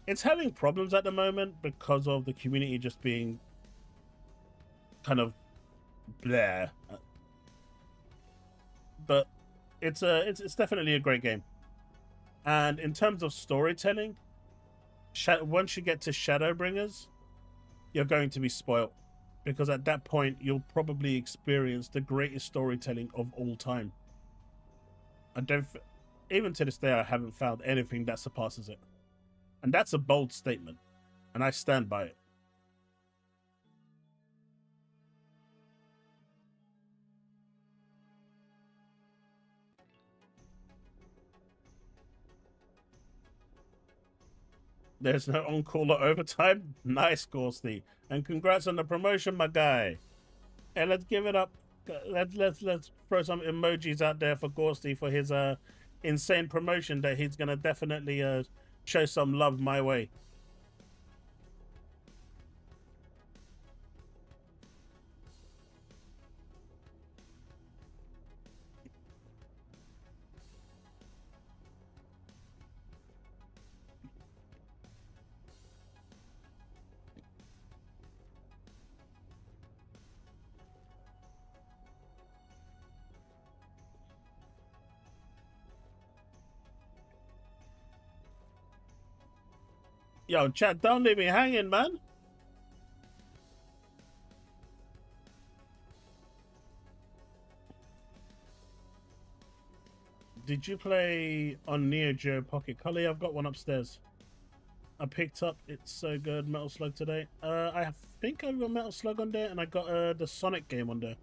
It's having problems at the moment because of the community just being kind of bleh. But it's definitely a great game. And in terms of storytelling, once you get to Shadowbringers, you're going to be spoiled, because at that point you'll probably experience the greatest storytelling of all time. Even to this day, I haven't found anything that surpasses it. And that's a bold statement, and I stand by it. There's no on-call or overtime. Nice, Gorsty. And congrats on the promotion, my guy. And let's give it up. Let's throw some emojis out there for Gorsty for his insane promotion that he's gonna definitely show some love my way. Yo, chat, don't leave me hanging, man. Did you play on Neo Geo Pocket Color? I've got one upstairs. I picked up. It's so good. Metal Slug today. I think I've got Metal Slug on there, and I got the Sonic game on there.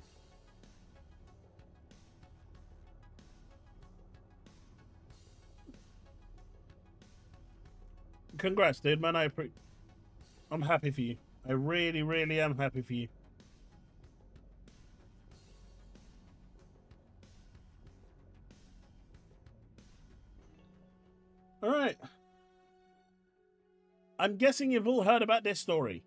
Congrats, dude, man. I'm happy for you. I really, really am happy for you. All right. I'm guessing you've all heard about this story.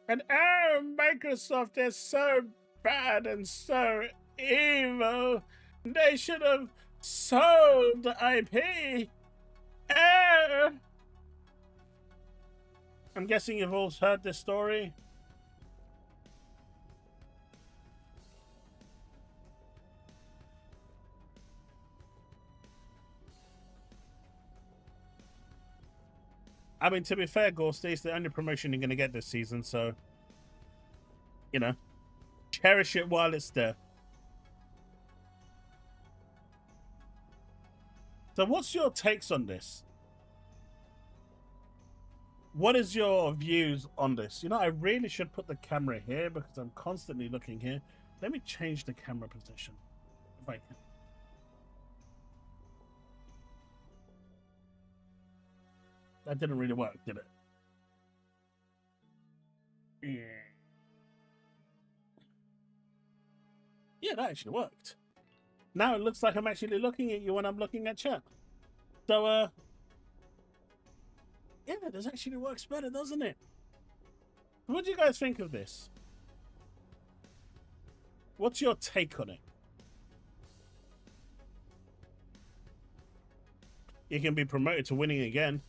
And oh, Microsoft is so bad and so evil. They should have sold the IP. Oh. I'm guessing you've all heard this story. I mean, to be fair, Ghosty, it's the only promotion you're going to get this season, so, you know, cherish it while it's there. So what's your takes on this? What is your views on this? You know, I really should put the camera here because I'm constantly looking here. Let me change the camera position if I can. That didn't really work, did it? Yeah. Yeah, that actually worked. Now it looks like I'm actually looking at you when I'm looking at chat. So, yeah, this actually works better, doesn't it? What do you guys think of this? What's your take on it? You can be promoted to winning again.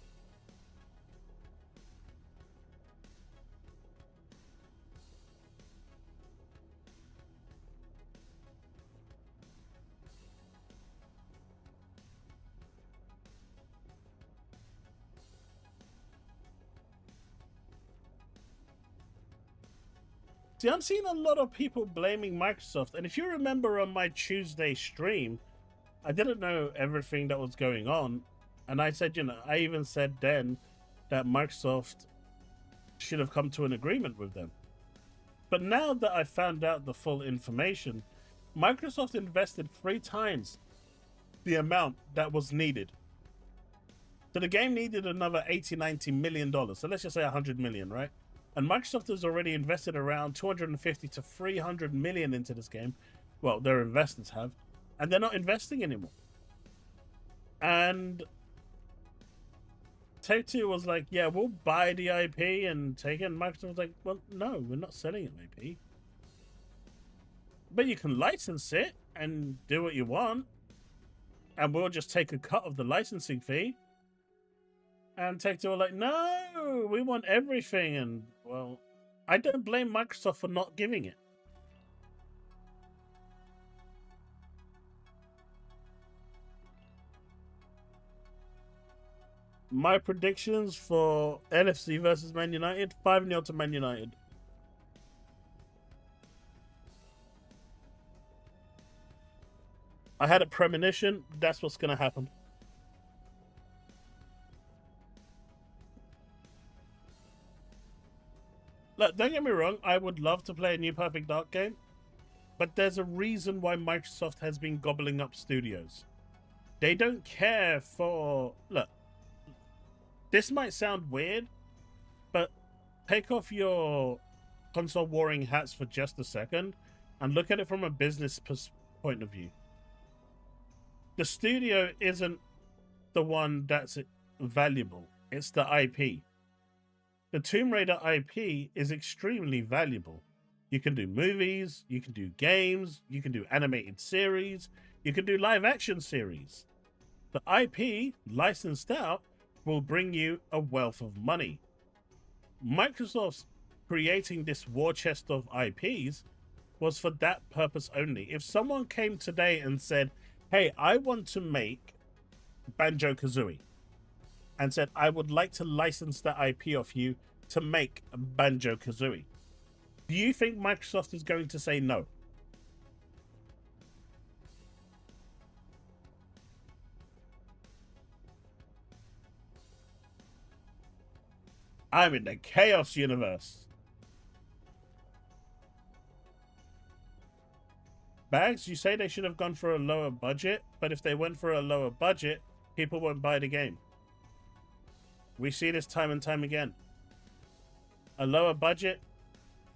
See, I'm seeing a lot of people blaming Microsoft. And if you remember on my Tuesday stream, I didn't know everything that was going on. And I said, you know, I even said then that Microsoft should have come to an agreement with them. But now that I found out the full information, Microsoft invested 3 times the amount that was needed. So the game needed another $80-90 million. So let's just say 100 million, right? And Microsoft has already invested around 250 to 300 million into this game. Well, their investors have, and they're not investing anymore. And Take-Two was like, yeah, we'll buy the IP and take it. And Microsoft was like, well, no, we're not selling an IP. But you can license it and do what you want. And we'll just take a cut of the licensing fee. And Take-Two were like, no, we want everything. And, well, I don't blame Microsoft for not giving it. My predictions for LFC versus Man United, 5-0 to Man United. I had a premonition. That's what's going to happen. Look, don't get me wrong. I would love to play a new Perfect Dark game. But there's a reason why Microsoft has been gobbling up studios. They don't care for... Look, this might sound weird, but take off your console warring hats for just a second and look at it from a business point of view. The studio isn't the one that's valuable. It's the IP. The Tomb Raider IP is extremely valuable. You can do movies, you can do games, you can do animated series, you can do live action series. The IP licensed out will bring you a wealth of money. Microsoft's creating this war chest of IPs was for that purpose only. If someone came today and said, hey, I want to make Banjo-Kazooie, and said, I would like to license that IP off you to make Banjo-Kazooie, do you think Microsoft is going to say no? I'm in the Chaos universe. Bags, you say they should have gone for a lower budget, but if they went for a lower budget, people won't buy the game. We see this time and time again. A lower budget,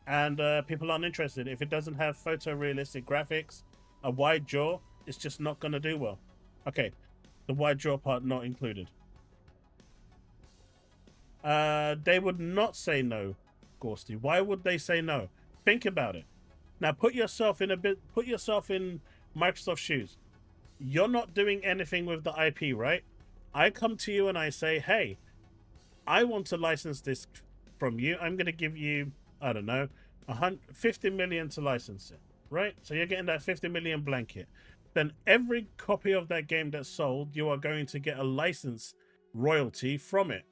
and people aren't interested. If it doesn't have photorealistic graphics, a wide jaw, it's just not going to do well. Okay, the wide jaw part not included. They would not say no, Gorsty? Why would they say no? Think about it. Now put yourself in Microsoft's shoes. You're not doing anything with the IP, right? I come to you and I say, hey, I want to license this from you. I'm going to give you, I don't know, 50 million to license it, right? So you're getting that 50 million blanket. Then every copy of that game that's sold, you are going to get a license royalty from it.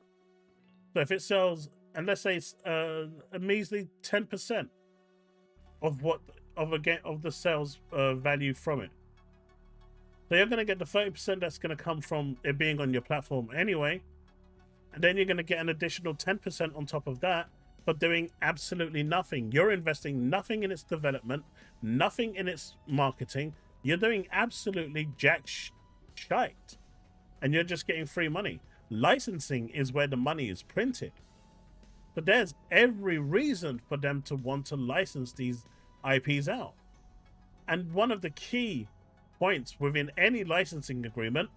So if it sells, and let's say it's a measly 10% of the sales value from it. So you're going to get the 30% that's going to come from it being on your platform anyway. And then you're going to get an additional 10% on top of that for doing absolutely nothing. You're investing nothing in its development, nothing in its marketing. You're doing absolutely jack shite. And you're just getting free money. Licensing is where the money is printed. But there's every reason for them to want to license these IPs out. And one of the key points within any licensing agreement,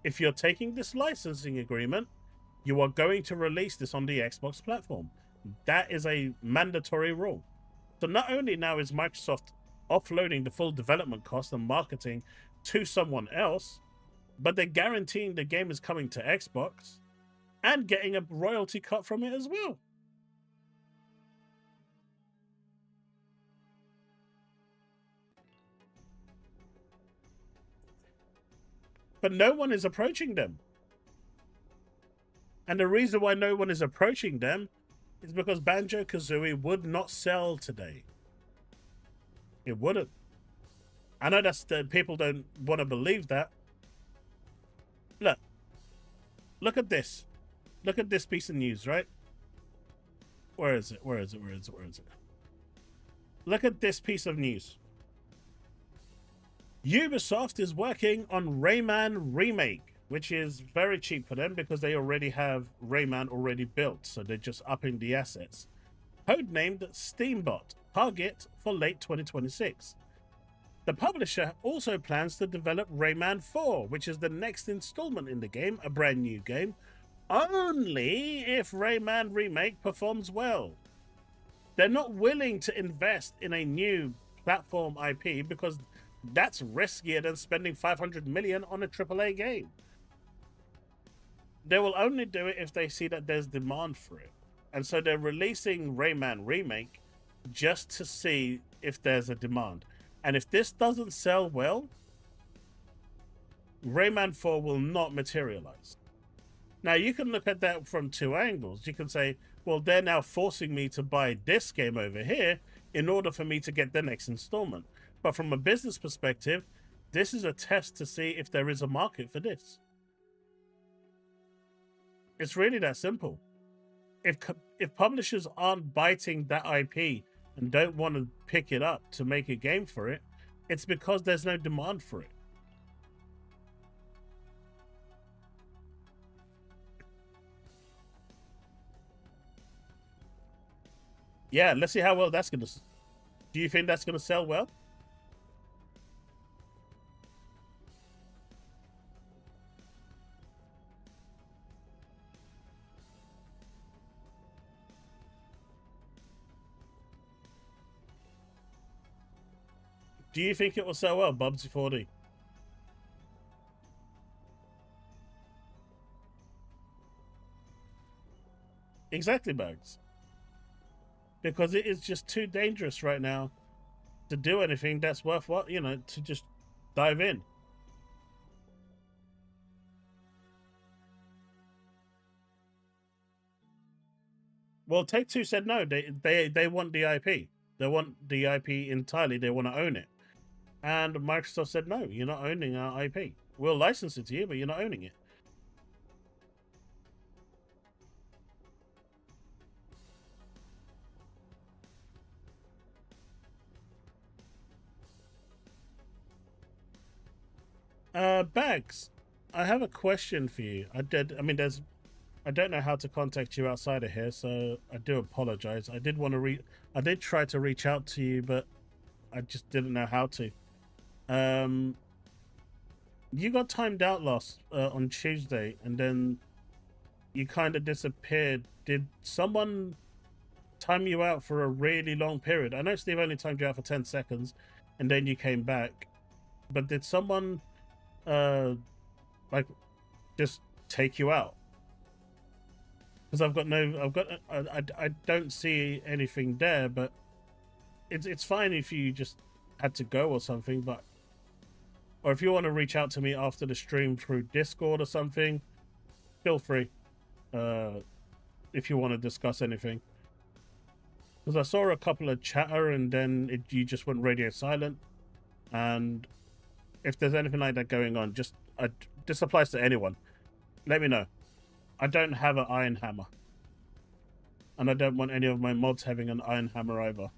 if you're taking this licensing agreement, you are going to release this on the Xbox platform. That is a mandatory rule. So not only now is Microsoft offloading the full development cost and marketing to someone else, but they're guaranteeing the game is coming to Xbox and getting a royalty cut from it as well. But no one is approaching them. And the reason why no one is approaching them is because Banjo-Kazooie would not sell today. It wouldn't. I know that people don't want to believe that. Look at this. Look at this piece of news, right? Where is it? Look at this piece of news. Ubisoft is working on Rayman Remake, which is very cheap for them because they already have Rayman already built, so they're just upping the assets. Codenamed Steambot, target for late 2026. The publisher also plans to develop Rayman 4, which is the next installment in the game, a brand new game, only if Rayman Remake performs well. They're not willing to invest in a new platform IP because that's riskier than spending 500 million on a AAA game. They will only do it if they see that there's demand for it. And so they're releasing Rayman Remake just to see if there's a demand. And if this doesn't sell well, Rayman 4 will not materialize. Now, you can look at that from two angles. You can say, well, they're now forcing me to buy this game over here in order for me to get the next installment. But from a business perspective, this is a test to see if there is a market for this. It's really that simple. If publishers aren't biting that IP and don't want to pick it up to make a game for it, it's because there's no demand for it. Yeah, let's see how well that's going to... Do you think that's going to sell well? Do you think it will sell well, Bubsy40? Exactly, Bugs. Because it is just too dangerous right now to do anything that's worthwhile, you know, to just dive in. Well, Take-Two said no. They want the IP. They want the IP entirely. They want to own it. And Microsoft said, no, you're not owning our IP. We'll license it to you, but you're not owning it. Bags, I have a question for you. I don't know how to contact you outside of here, so I do apologize. I did try to reach out to you, but I just didn't know how to. You got timed out on Tuesday, and then you kind of disappeared. Did someone time you out for a really long period? I know Steve only timed you out for 10 seconds and then you came back. But did someone, like, just take you out? Because I don't see anything there, but it's fine if you just had to go or something, but, or if you want to reach out to me after the stream through Discord or something, feel free, if you want to discuss anything. Because I saw a couple of chatter and then you just went radio silent, and if there's anything like that going on, just this applies to anyone, let me know. I don't have an iron hammer, and I don't want any of my mods having an iron hammer either.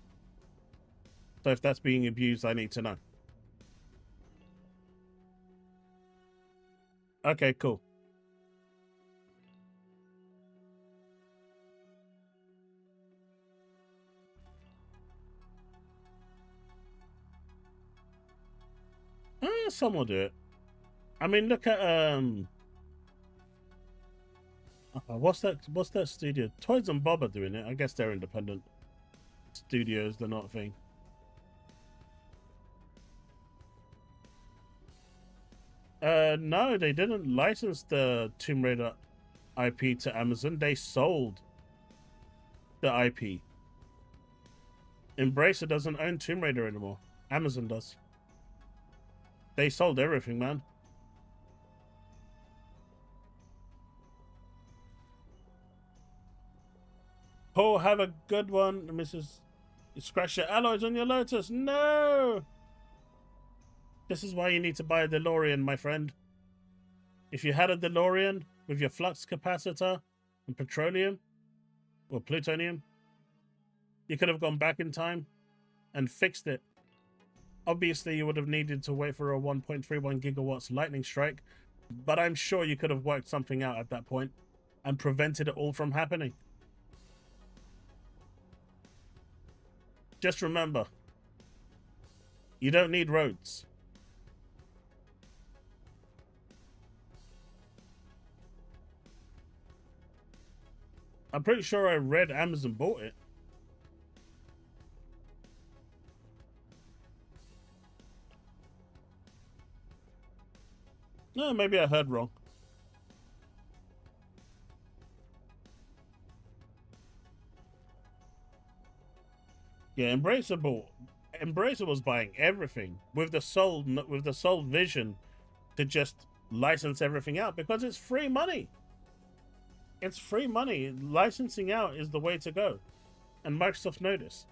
So if that's being abused, I need to know. Okay, cool. Some will do it. I mean, look at what's that studio? Toys and Bob are doing it. I guess they're independent studios. They're not a thing. No, they didn't license the Tomb Raider IP to Amazon. They sold the IP. Embracer doesn't own Tomb Raider anymore. Amazon does. They sold everything, man. Oh, have a good one, Mrs. You scratch your alloys on your Lotus. No! This is why you need to buy a DeLorean, my friend. If you had a DeLorean with your flux capacitor and petroleum or plutonium, you could have gone back in time and fixed it. Obviously, you would have needed to wait for a 1.31 gigawatts lightning strike, but I'm sure you could have worked something out at that point and prevented it all from happening. Just remember, you don't need roads. I'm pretty sure I read Amazon bought it. No, maybe I heard wrong. Yeah, Embracer was buying everything with the sole vision to just license everything out because it's free money. It's free money. Licensing out is the way to go, and Microsoft noticed.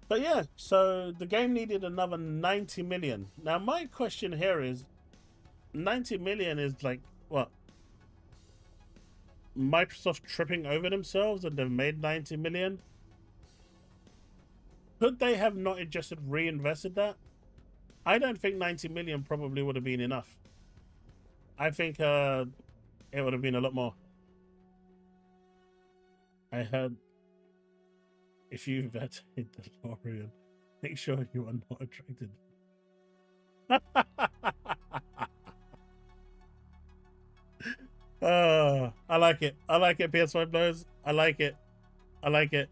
But yeah, so the game needed another 90 million. Now my question here is, 90 million is like, what? Microsoft tripping over themselves and they've made 90 million? Could they have not just reinvested that? I don't think 90 million probably would have been enough. I think it would have been a lot more. I heard if you vetted the DeLorean, make sure you are not attracted. I like it. I like it, PS5 blows. I like it. I like it.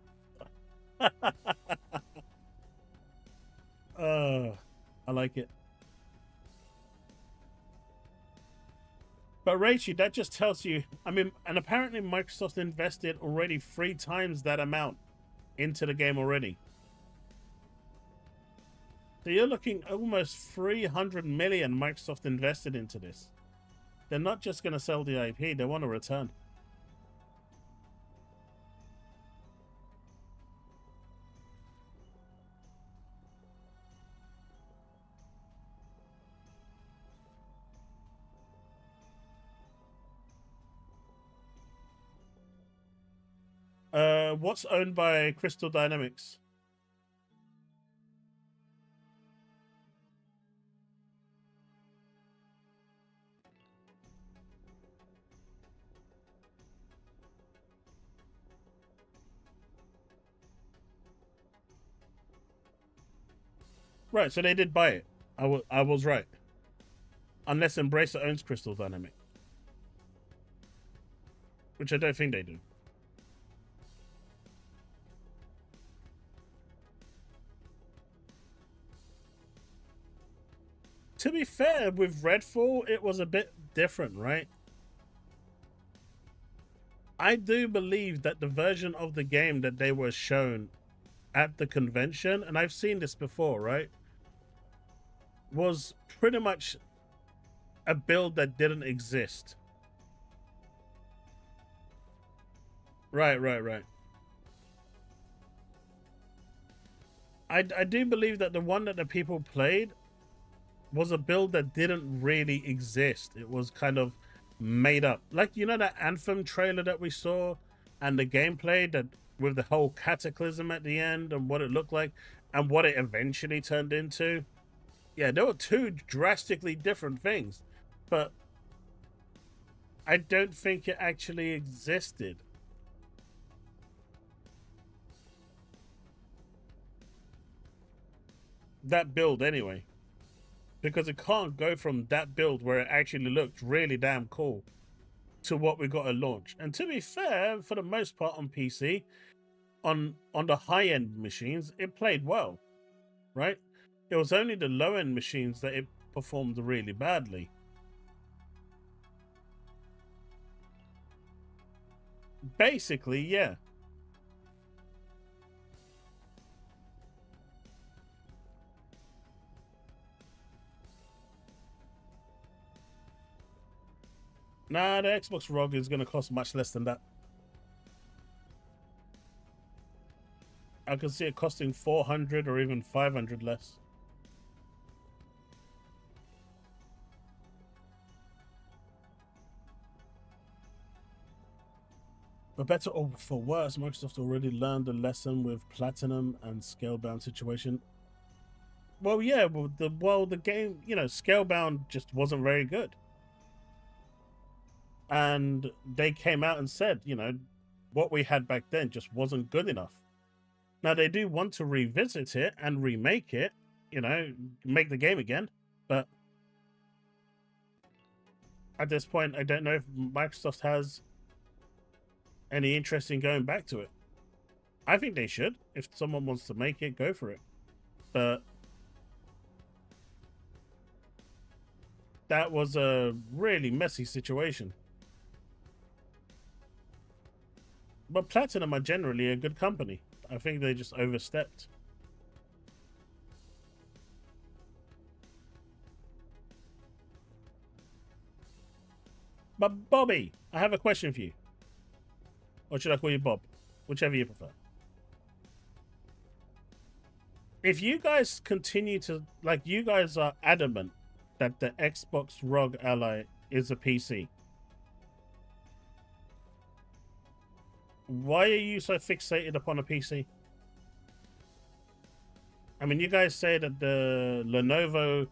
I like it. But Rachie, that just tells you, I mean, and apparently Microsoft invested already 3 times that amount into the game already. So you're looking almost 300 million Microsoft invested into this. They're not just going to sell the IP, they want a return. What's owned by Crystal Dynamics? Right, so they did buy it. I was right. Unless Embracer owns Crystal Dynamics, which I don't think they do. To be fair, with Redfall, it was a bit different, right? I do believe that the version of the game that they were shown at the convention, and I've seen this before, right, was pretty much a build that didn't exist. Right. I do believe that the one that the people played was a build that didn't really exist. It was kind of made up. Like, you know, that Anthem trailer that we saw and the gameplay that with the whole cataclysm at the end and what it looked like and what it eventually turned into. Yeah, there were two drastically different things, but I don't think it actually existed. That build anyway, because it can't go from that build where it actually looked really damn cool to what we got at launch. And to be fair, for the most part on PC, on the high-end machines, it played well, right? It was only the low-end machines that it performed really badly. Basically, yeah. Nah, the Xbox ROG is going to cost much less than that. I could see it costing 400 or even 500 less. For better or for worse, Microsoft already learned a lesson with Platinum and Scalebound situation. Well, yeah, the game, you know, Scalebound just wasn't very good. And they came out and said, you know, what we had back then just wasn't good enough. Now, they do want to revisit it and remake it, you know, make the game again. But at this point, I don't know if Microsoft has any interest in going back to it. I think they should. If someone wants to make it, go for it. But that was a really messy situation. But Platinum are generally a good company. I think they just overstepped. But Bobby, I have a question for you. Or should I call you Bob? Whichever you prefer. If you guys continue to, like, you guys are adamant that the Xbox ROG Ally is a PC, why are you so fixated upon a PC? I mean, you guys say that the Lenovo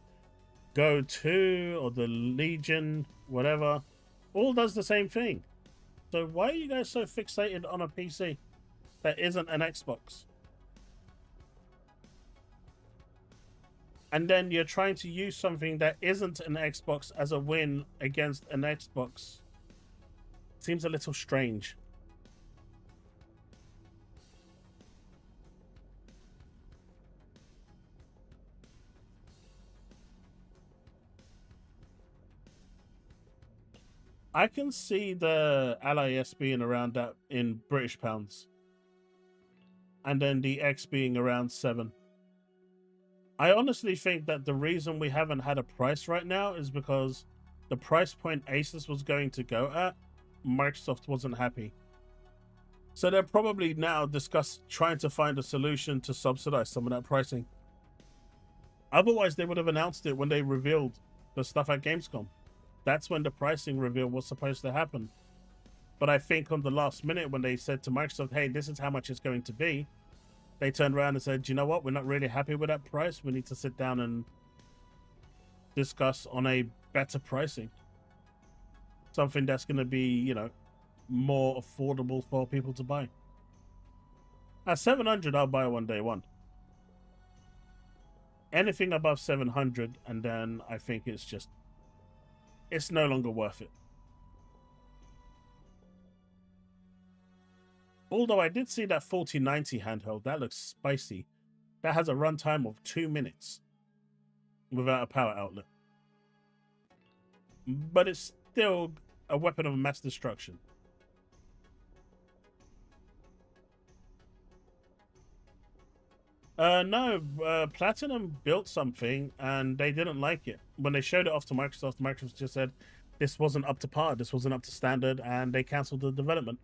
Go 2 or the Legion, whatever, all does the same thing. So why are you guys so fixated on a PC that isn't an Xbox? And then you're trying to use something that isn't an Xbox as a win against an Xbox. Seems a little strange. I can see the Ally S being around that in British pounds. And then the X being around 7. I honestly think that the reason we haven't had a price right now is because the price point Asus was going to go at, Microsoft wasn't happy. So they're probably now trying to find a solution to subsidize some of that pricing. Otherwise, they would have announced it when they revealed the stuff at Gamescom. That's when the pricing reveal was supposed to happen. But I think on the last minute when they said to Microsoft, hey, this is how much it's going to be, they turned around and said, you know what, we're not really happy with that price. We need to sit down and discuss on a better pricing. Something that's going to be, you know, more affordable for people to buy. At 700, I'll buy one day one. Anything above 700, and then I think it's no longer worth it. Although I did see that 4090 handheld, that looks spicy. That has a runtime of 2 minutes without a power outlet. But it's still a weapon of mass destruction. No, Platinum built something and they didn't like it. When they showed it off to Microsoft, Microsoft just said this wasn't up to par, this wasn't up to standard, and they cancelled the development.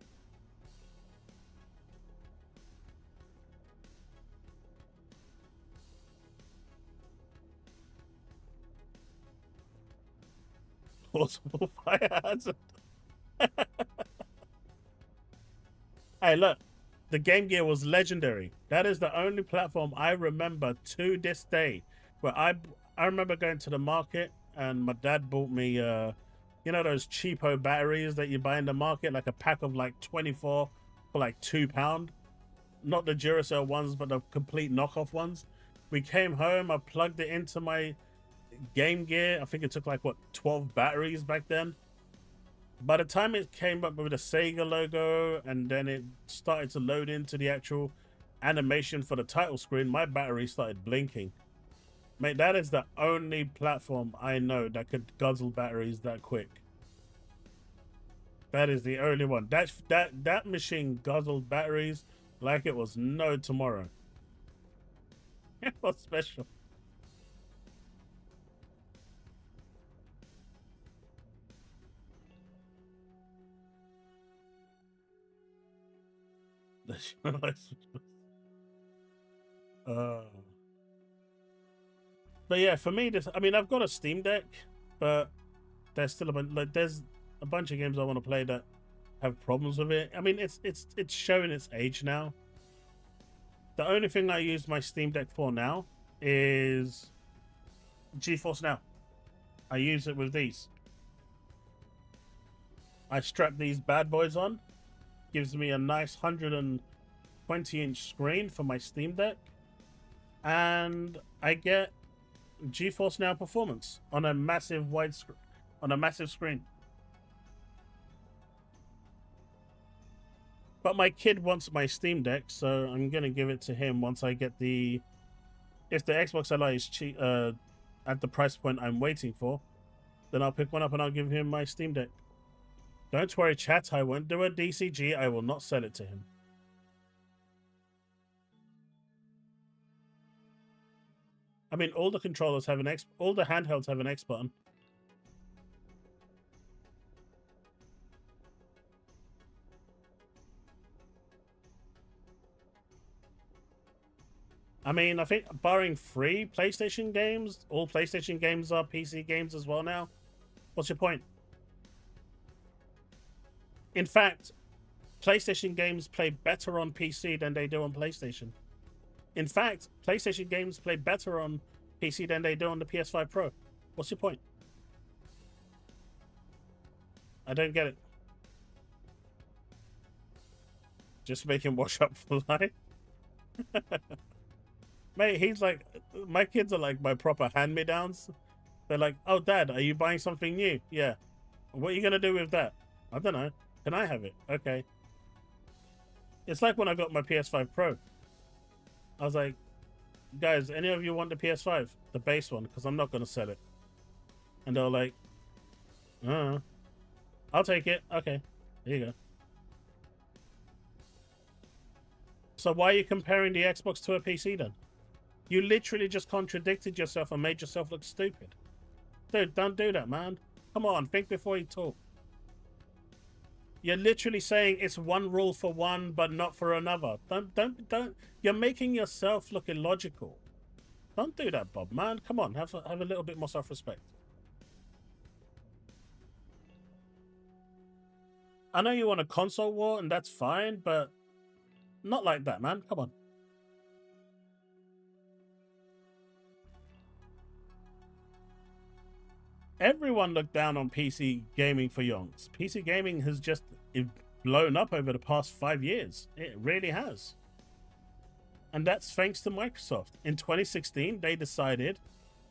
Plausible fire hazard. Hey, look, the Game Gear was legendary. That is the only platform I remember to this day where I remember going to the market and my dad bought me you know those cheapo batteries that you buy in the market, like a pack of like 24 for like £2. Not the Duracell ones, but the complete knockoff ones. We came home, I plugged it into my Game Gear. I think it took like what, 12 batteries back then. By the time it came up with the Sega logo and then it started to load into the actual animation for the title screen, my battery started blinking. Mate, that is the only platform I know that could guzzle batteries that quick. That is the only one. That machine guzzled batteries like it was no tomorrow. It was special. But yeah, for me, I mean, I've got a Steam Deck, but there's still there's a bunch of games I want to play that have problems with it. I mean, it's showing its age now. The only thing I use my Steam Deck for now is GeForce Now. I use it with these. I strap these bad boys on. Gives me a nice 120-inch screen for my Steam Deck. And I get GeForce Now performance on a massive screen. But my kid wants my Steam Deck, so I'm gonna give it to him once I get the. If the Xbox Li is cheap, at the price point I'm waiting for, then I'll pick one up and I'll give him my Steam Deck. Don't worry, chat. I won't do a DCG. I will not sell it to him. I mean, all the controllers have an X. All the handhelds have an X button. I mean, I think barring free PlayStation games, all PlayStation games are PC games as well now. What's your point? In fact, PlayStation games play better on PC than they do on PlayStation. In fact, PlayStation games play better on PC than they do on the PS5 Pro. What's your point? I don't get it. Just make him wash up for life. Mate, he's like, my kids are like my proper hand-me-downs. They're like, oh, Dad, are you buying something new? Yeah. What are you going to do with that? I don't know. Can I have it? Okay. It's like when I got my PS5 Pro. I was like, guys, any of you want the PS5? The base one, because I'm not going to sell it. And they were like, I'll take it. Okay, there you go. So why are you comparing the Xbox to a PC then? You literally just contradicted yourself and made yourself look stupid. Dude, don't do that, man. Come on, think before you talk. You're literally saying it's one rule for one, but not for another. Don't. You're making yourself look illogical. Don't do that, Bob, man. Come on, have a little bit more self-respect. I know you want a console war, and that's fine, but not like that, man. Come on. Everyone looked down on PC gaming for yonks. PC gaming has just blown up over the past 5 years. It really has. And that's thanks to Microsoft. In 2016, they decided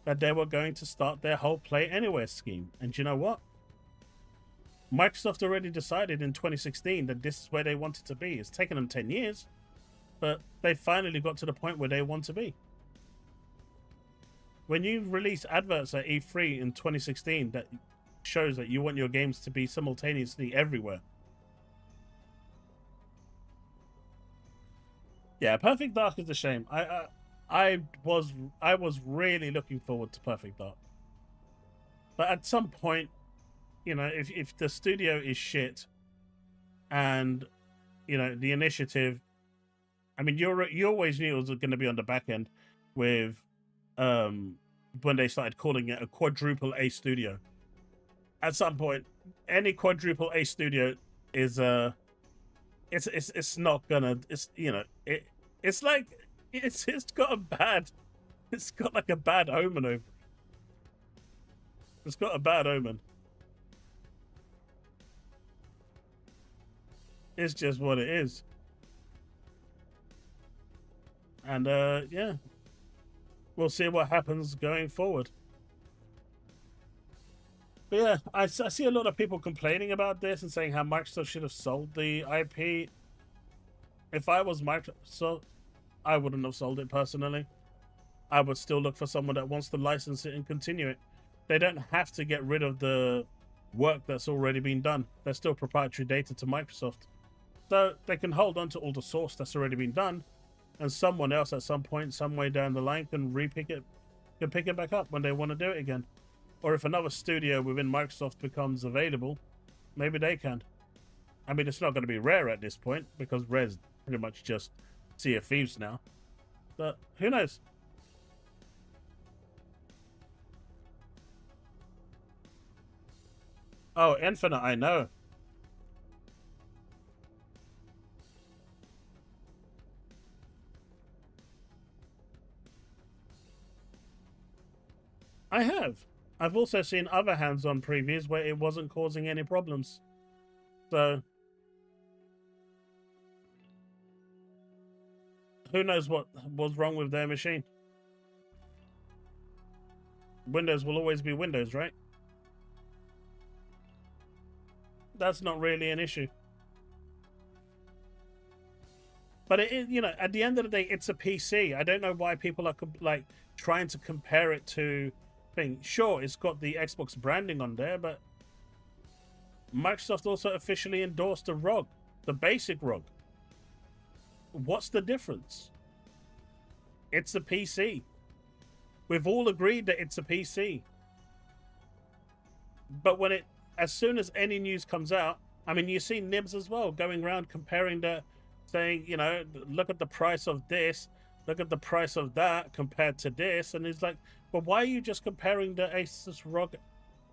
that they were going to start their whole Play Anywhere scheme. And you know what? Microsoft already decided in 2016 that this is where they wanted to be. It's taken them 10 years, but they finally got to the point where they want to be. When you release adverts at E3 in 2016 that shows that you want your games to be simultaneously everywhere. Yeah, Perfect Dark is a shame. I was really looking forward to Perfect Dark. But at some point, you know, if the studio is shit and, you know, the initiative, I mean, you always knew it was going to be on the back end with when they started calling it a quadruple A studio. At some point, any quadruple A studio is it's not gonna, it's, you know, it's like it's got like a bad omen over it. It's got a bad omen. It's just what it is. And yeah, we'll see what happens going forward. But yeah, I see a lot of people complaining about this and saying how Microsoft should have sold the IP. If I was Microsoft, I wouldn't have sold it personally. I would still look for someone that wants to license it and continue it. They don't have to get rid of the work that's already been done. They're still proprietary data to Microsoft. So they can hold on to all the source that's already been done, and someone else at some point, some way down the line, can pick it back up when they want to do it again. Or if another studio within Microsoft becomes available, maybe they can. I mean, it's not going to be Rare at this point, because Rare's pretty much just Sea of Thieves now. But who knows? Oh, Infinite, I know. I have. I've also seen other hands-on previews where it wasn't causing any problems. So who knows what was wrong with their machine? Windows will always be Windows, right? That's not really an issue. But it is, you know, at the end of the day, it's a PC. I don't know why people are like trying to compare it to thing. Sure, it's got the Xbox branding on there, but Microsoft also officially endorsed the ROG, the basic ROG. What's the difference? It's a PC. We've all agreed that it's a PC. But when as soon as any news comes out, I mean, you see Nibs as well going around comparing saying, you know, look at the price of this, look at the price of that compared to this, and it's like, well, why are you just comparing the Asus ROG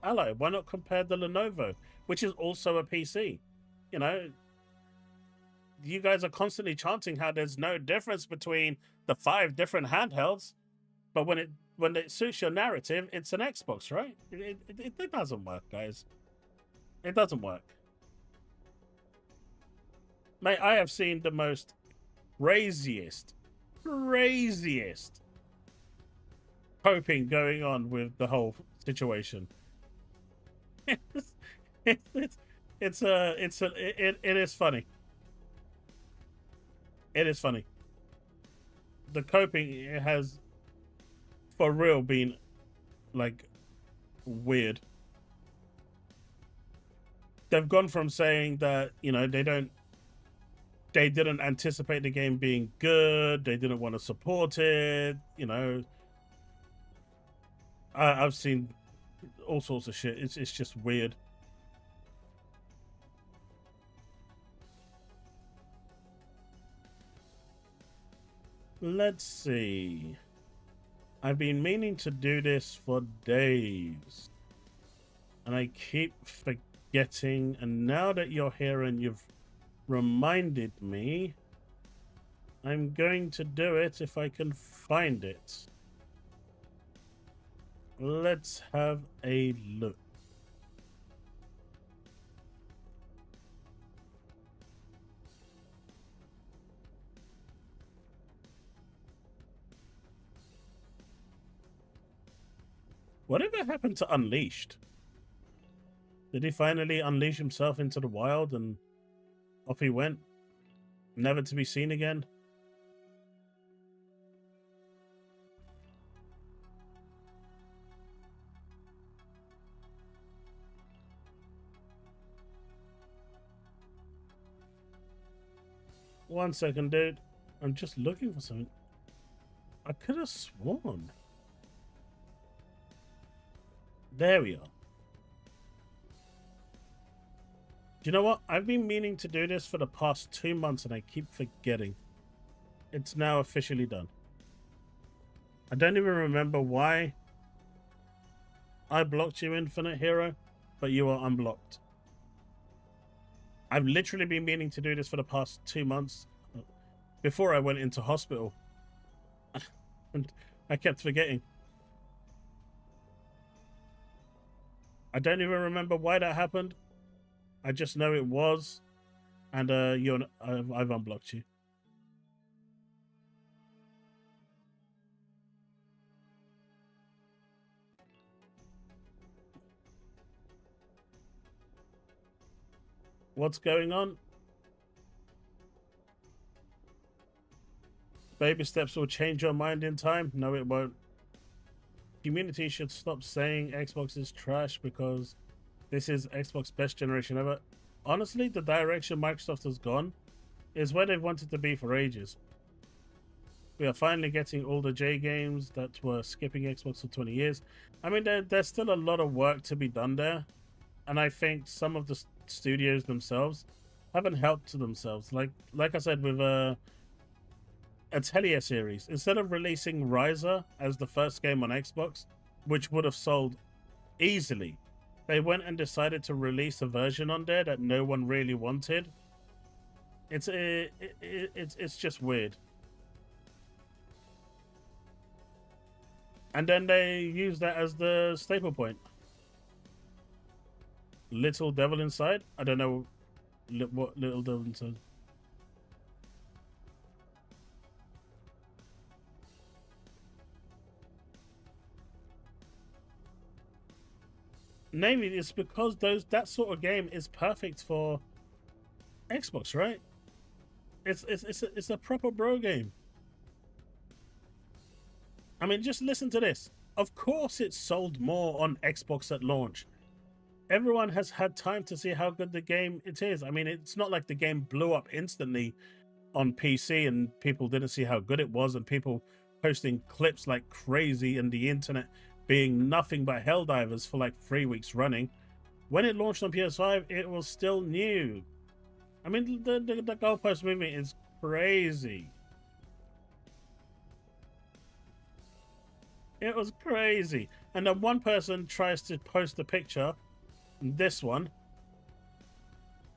Ally? Why not compare the Lenovo, which is also a PC? You know, you guys are constantly chanting how there's no difference between the 5 different handhelds, but when it suits your narrative, it's an Xbox, right? It doesn't work, guys. It doesn't work. Mate, I have seen the most craziest coping going on with the whole situation. It is funny. It is funny. The coping has for real been like weird. They've gone from saying that, you know, they didn't anticipate the game being good, they didn't want to support it, you know. I've seen all sorts of shit. It's just weird. Let's see. I've been meaning to do this for days, and I keep forgetting, and now that you're here and you've reminded me, I'm going to do it if I can find it. Let's have a look. Whatever happened to Unleashed? Did he finally unleash himself into the wild and off he went, never to be seen again? One second, dude. I'm just looking for something. I could have sworn. There we are. Do you know what? I've been meaning to do this for the past 2 months and I keep forgetting. It's now officially done. I don't even remember why I blocked you, Infinite Hero, but you are unblocked. I've literally been meaning to do this for the past 2 months before I went into hospital. And I kept forgetting. I don't even remember why that happened. I just know it was. And I've unblocked you. What's going on? Baby steps will change your mind in time. No, it won't. Community should stop saying Xbox is trash because this is Xbox best generation ever. Honestly, the direction Microsoft has gone is where they've wanted to be for ages. We are finally getting all the J games that were skipping Xbox for 20 years. I mean, there's still a lot of work to be done there. And I think some of the studios themselves haven't helped themselves. Like I said, with Atelier series, instead of releasing Ryza as the first game on Xbox, which would have sold easily, they went and decided to release a version on there that no one really wanted. It's just weird. And then they use that as the staple point. Little Devil Inside? I don't know what Little Devil Inside. Maybe it's because that sort of game is perfect for Xbox, right? It's a proper bro game. I mean, just listen to this. Of course it sold more on Xbox at launch. Everyone has had time to see how good the game it is. I mean, it's not like the game blew up instantly on PC and people didn't see how good it was and people posting clips like crazy and the internet being nothing but Helldivers for like 3 weeks running. When it launched on PS5, it was still new. I mean, the goalpost movement is crazy. It was crazy. And then one person tries to post a picture, this one,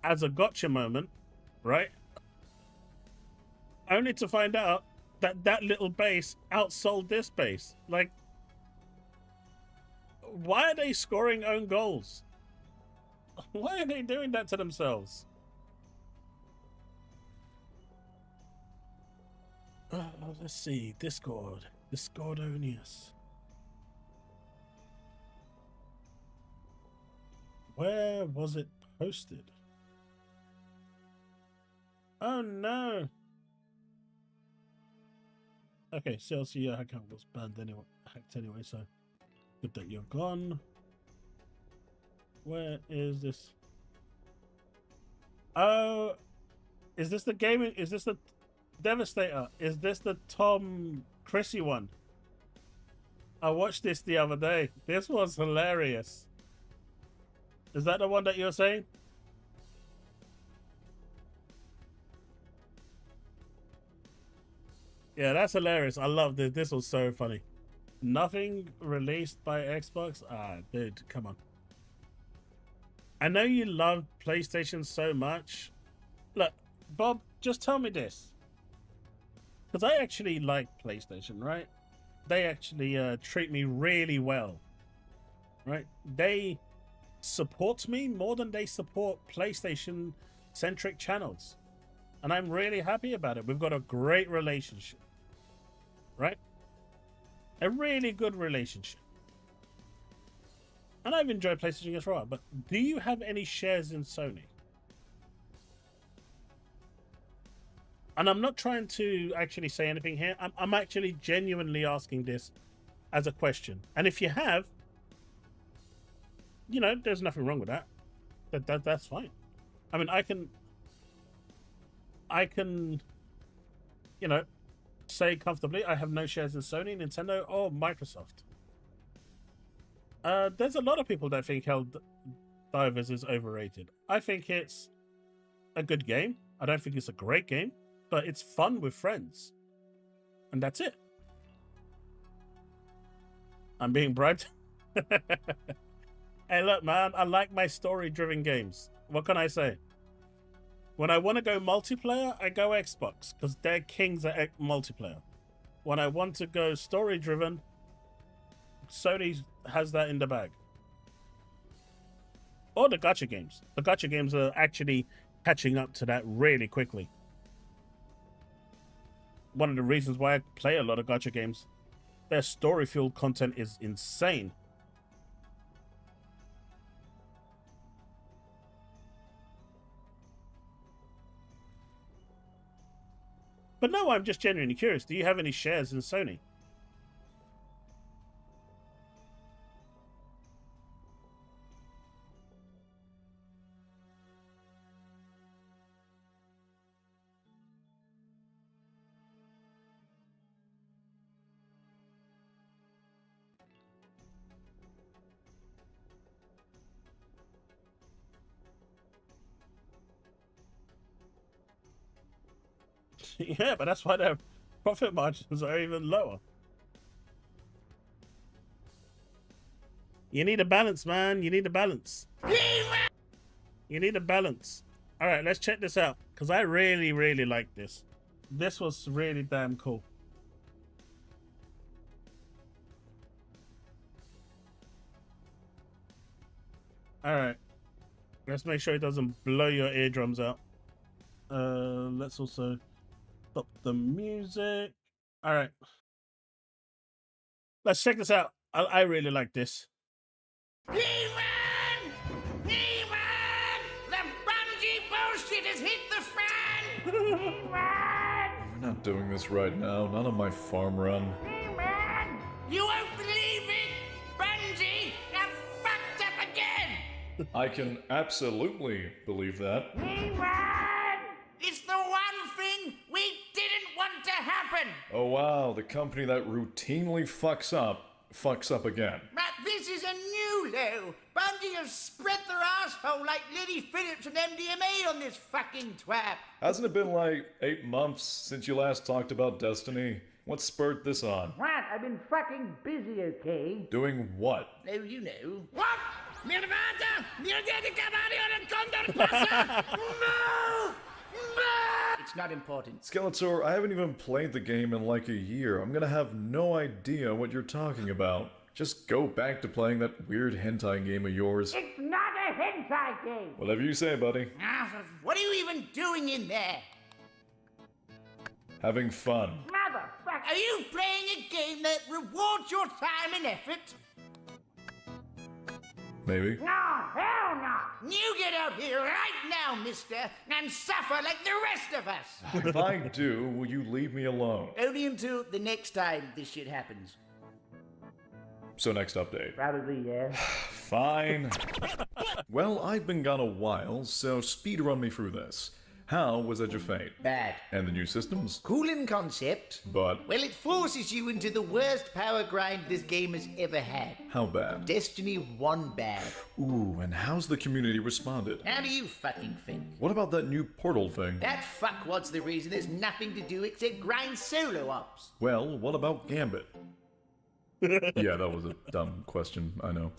as a gotcha moment, right? Only to find out that that little base outsold this base. Like, why are they scoring own goals? Why are they doing that to themselves? Let's see. Discord. Discordonius. Where was it posted? Oh no. Okay, CLC your account was banned anyway, hacked anyway, so good that you're gone. Where is this? Oh, is this the gaming? Is this the Devastator? Is this the Tom Chrissy one? I watched this the other day. This was hilarious. Is that the one that you're saying? Yeah, that's hilarious. I love this. This was so funny. Nothing released by Xbox? Ah, dude, come on. I know you love PlayStation so much. Look, Bob, just tell me this. Because I actually like PlayStation, right? They actually treat me really well. Right? They support me more than they support PlayStation-centric channels. And I'm really happy about it. We've got a great relationship. Right? A really good relationship. and I've enjoyed PlayStation games for a while, but do you have any shares in Sony? And I'm not trying to actually say anything here. I'm actually genuinely asking this as a question. And if you have, you know, there's nothing wrong with that. That's fine. I mean, I can, you know, say comfortably I have no shares in Sony, Nintendo, or Microsoft. There's a lot of people that think Helldivers is overrated. I think it's a good game. I don't think it's a great game, but it's fun with friends. And that's it. I'm being bribed. Hey, look, man, I like my story-driven games. What can I say? When I want to go multiplayer, I go Xbox, because they're kings at multiplayer. When I want to go story-driven, Sony has that in the bag. Or the gacha games. The gacha games are actually catching up to that really quickly. One of the reasons why I play a lot of gacha games, their story-filled content is insane. But no, I'm just genuinely curious. Do you have any shares in Sony? Yeah, but that's why their profit margins are even lower. You need a balance, man. You need a balance. You need a balance. All right, let's check this out, because I really, really like this. This was really damn cool. All right. Let's make sure it doesn't blow your eardrums out. Let's also stop the music. All right. Let's check this out. I really like this. He-Man! He-Man! The Bungie bullshit has hit the fan! He-Man! We're not doing this right now, not on my farm run. He-Man! You won't believe it! Bungie have fucked up again! I can absolutely believe that. He-Man! It's the one thing we didn't want to happen! Oh wow, the company that routinely fucks up again. But this is a new low. Bungie has spread their asshole like Liddy Phillips and MDMA on this fucking twat. Hasn't it been like 8 months since you last talked about Destiny? What spurred this on? What? I've been fucking busy, okay? Doing what? Oh, you know. What? Mirvata! Move! Move! It's not important. Skeletor, I haven't even played the game in like a year. I'm gonna have no idea what you're talking about. Just go back to playing that weird hentai game of yours. It's not a hentai game! Whatever you say, buddy. What are you even doing in there? Having fun. Motherfucker! Are you playing a game that rewards your time and effort? Maybe. No, hell no! You get out here right now, mister, and suffer like the rest of us! If I do, will you leave me alone? Only until the next time this shit happens. So next update. Probably, yeah. Fine. Well, I've been gone a while, so speedrun me through this. How was Edge of Fate? Bad. And the new systems? Cool in concept. But Well, it forces you into the worst power grind this game has ever had. how bad? Destiny 1 bad. Ooh, and how's the community responded? How do you fucking think? What about that new portal thing? That fuckwhat's the reason there's nothing to do except grind solo ops. Well, what about Gambit? Yeah, that was a dumb question, I know.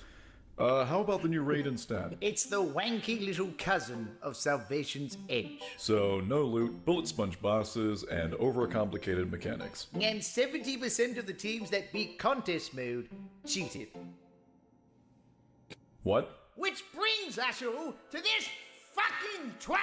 How about the new raid instead? It's the wanky little cousin of Salvation's Edge. So, no loot, bullet sponge bosses, and overcomplicated mechanics. And 70% of the teams that beat contest mode cheated. What? Which brings us all to this fucking twat!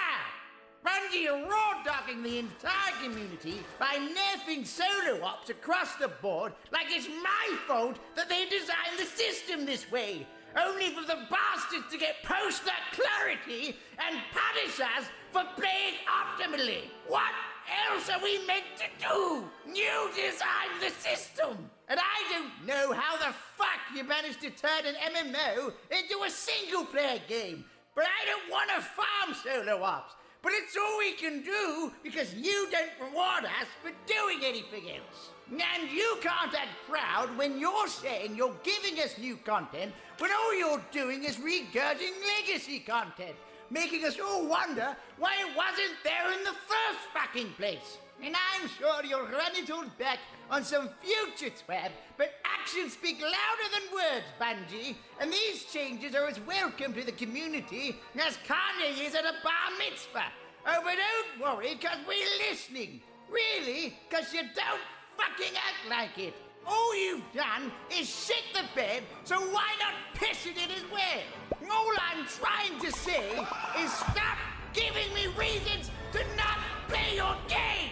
Bungie are raw-dogging the entire community by nerfing solo ops across the board like it's my fault that they designed the system this way. only for the bastards to get post-nut clarity and punish us for playing optimally. What else are we meant to do? You designed the system, and I don't know how the fuck you managed to turn an MMO into a single-player game, but I don't want to farm solo ops. But it's all we can do because you don't reward us for doing anything else. And you can't act proud when you're saying you're giving us new content when all you're doing is regurging legacy content, making us all wonder why it wasn't there in the first fucking place. And I'm sure you'll run it all back on some future twab, but actions speak louder than words, Bungie, and these changes are as welcome to the community as Kanye is at a bar mitzvah. Oh, but don't worry, because we're listening. Really, because you don't fucking act like it. All you've done is shit the bed, so why not piss in it as well? All I'm trying to say is stop giving me reasons to not play your game!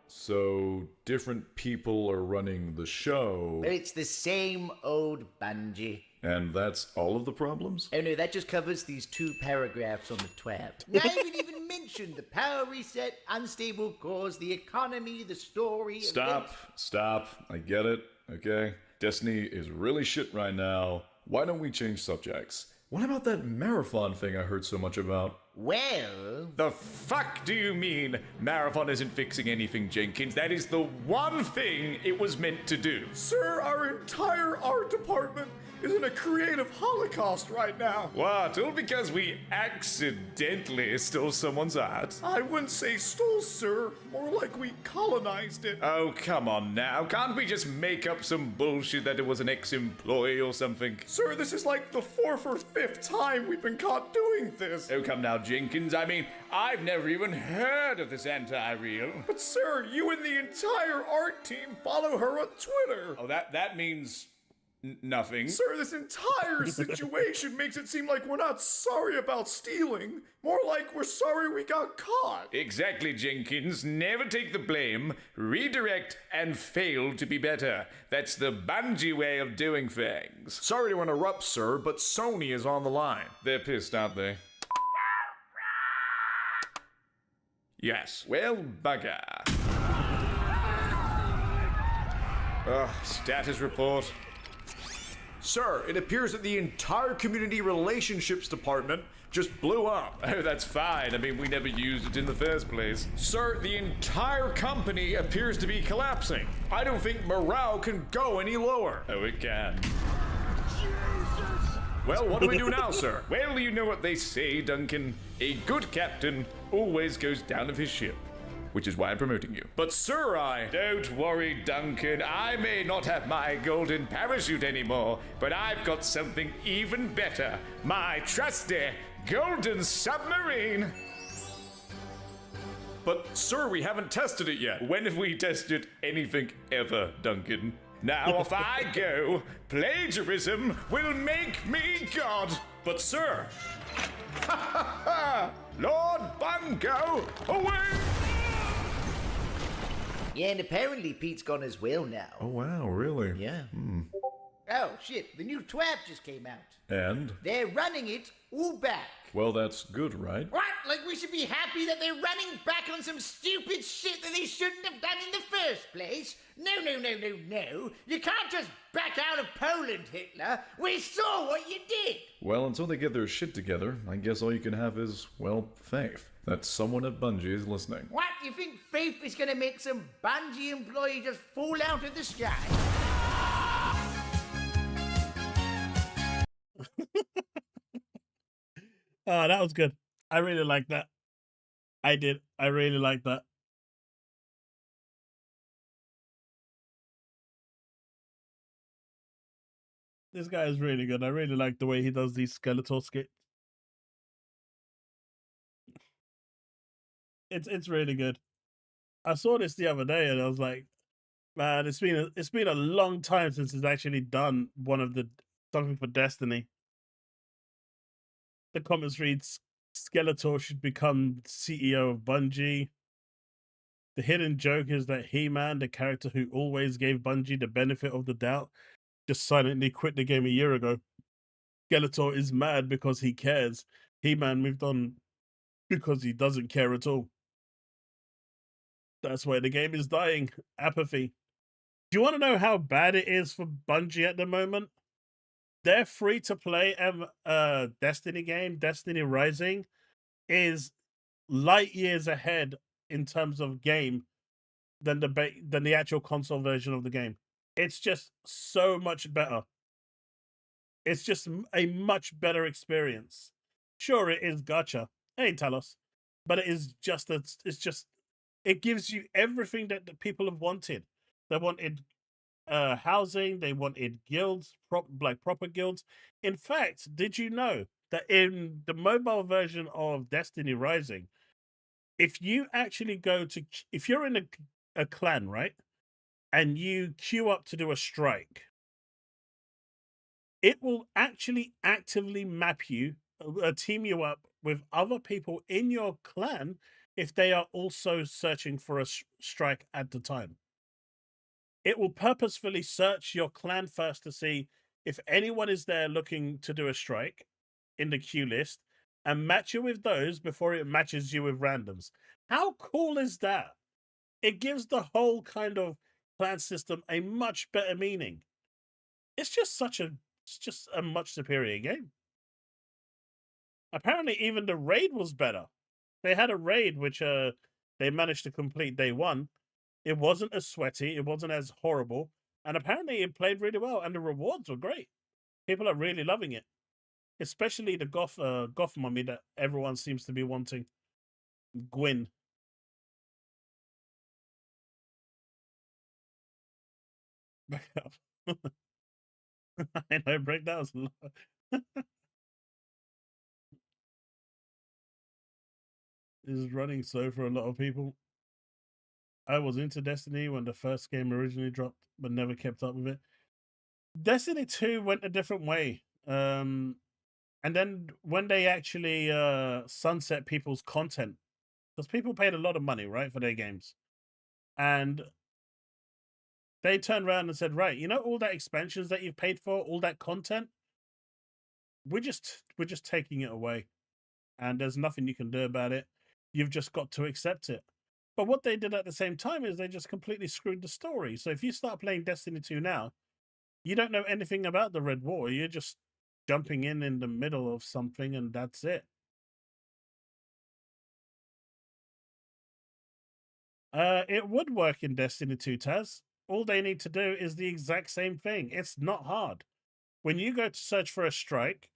So, different people are running the show. But it's the same old Bungie. And that's all of the problems? Oh no, that just covers these 2 paragraphs on the twab. I haven't even mentioned the power reset, unstable cores, the economy, the story... Stop. I get it, okay? Destiny is really shit right now. Why don't we change subjects? What about that marathon thing I heard so much about? Well... The fuck do you mean Marathon isn't fixing anything, Jenkins? That is the one thing it was meant to do. Sir, our entire art department is in a creative holocaust right now. What? All because we accidentally stole someone's art? I wouldn't say stole, sir. More like we colonized it. Oh, come on now. Can't we just make up some bullshit that it was an ex-employee or something? Sir, this is like the 4th or 5th time we've been caught doing this. Oh, come now, Jenkins. I mean, I've never even heard of this anti-real. But sir, you and the entire art team follow her on Twitter. Oh, that means... nothing. Sir, this entire situation makes it seem like we're not sorry about stealing. More like we're sorry we got caught. Exactly, Jenkins. Never take the blame, redirect, and fail to be better. That's the Bungie way of doing things. Sorry to interrupt, sir, but Sony is on the line. They're pissed, aren't they? Yes. Well, bugger. Status report. Sir, it appears that the entire community relationships department just blew up. Oh, that's fine. I mean, we never used it in the first place. Sir, the entire company appears to be collapsing. I don't think morale can go any lower. Oh, it can. Well, what do we do now, sir? Well, you know what they say, Duncan. A good captain always goes down of his ship. Which is why I'm promoting you. But sir, Don't worry, Duncan. I may not have my golden parachute anymore, but I've got something even better. My trusty golden submarine. But sir, we haven't tested it yet. When have we tested anything ever, Duncan? Now, if I go, plagiarism will make me God. But sir... Lord Bungo, away! Yeah, and apparently Pete's gone as well now. Oh wow, really? Yeah. Oh, shit, the new twab just came out. And? They're running it all back. Well, that's good, right? What? Like we should be happy that they're running back on some stupid shit that they shouldn't have done in the first place? No. You can't just back out of Poland, Hitler. We saw what you did. Well, until they get their shit together, I guess all you can have is, well, faith that someone at Bungie is listening. What? You think faith is gonna make some Bungie employee just fall out of the sky? Oh, that was good. I really like that. I did. I really like that. This guy is really good. I really like the way he does these Skeletor skits. It's really good. I saw this the other day and I was like, man, it's been a long time since he's actually done one of the something for Destiny. The comments reads, Skeletor should become CEO of Bungie. The hidden joke is that He-Man, the character who always gave Bungie the benefit of the doubt, just silently quit the game a year ago. Skeletor is mad because he cares. He-Man moved on because he doesn't care at all. That's why the game is dying. Apathy. Do you want to know how bad it is for Bungie at the moment? Their free-to-play Destiny game, Destiny Rising, is light years ahead in terms of game than the actual console version of the game. It's just so much better. It's just a much better experience. Sure, it is gacha. Hey, Talos, but it is just it gives you everything that the people have wanted. They wanted housing. They wanted guilds, proper guilds. In fact, did you know that in the mobile version of Destiny Rising, if you actually if you're in a clan, right, and you queue up to do a strike, it will actually actively map you, team you up with other people in your clan if they are also searching for a strike at the time. It will purposefully search your clan first to see if anyone is there looking to do a strike in the queue list and match you with those before it matches you with randoms. How cool is that? It gives the whole kind of clan system a much better meaning. It's just a much superior game. Apparently, even the raid was better. They had a raid which they managed to complete day one. It wasn't as sweaty, it wasn't as horrible, and apparently it played really well, and the rewards were great. People are really loving it, especially the goth mummy that everyone seems to be wanting, Gwyn. I know breakdowns is running so for a lot of people. I was into Destiny when the first game originally dropped, but never kept up with it. Destiny 2 went a different way. And then when they actually sunset people's content, because people paid a lot of money, right, for their games. And they turned around and said, right, you know, all that expansions that you've paid for, all that content, we're just taking it away. And there's nothing you can do about it. You've just got to accept it. But what they did at the same time is they just completely screwed the story. So if you start playing Destiny 2 now, you don't know anything about the Red War. You're just jumping in the middle of something, and that's it. It would work in Destiny 2, Taz. All they need to do is the exact same thing. It's not hard. When you go to search for a strike,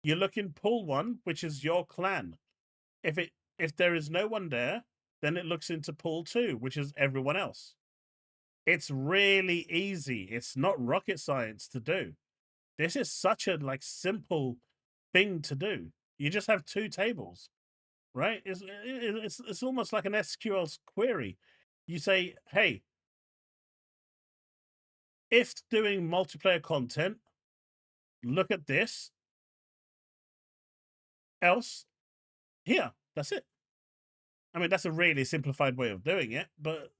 you look in pool 1, which is your clan. If there is no one there, then it looks into pool 2, which is everyone else. It's really easy. It's not rocket science to do. This is such a simple thing to do. You just have 2 tables, right? It's almost like an SQL query. You say, hey, if doing multiplayer content, look at this. Else, here. That's it. I mean, that's a really simplified way of doing it, but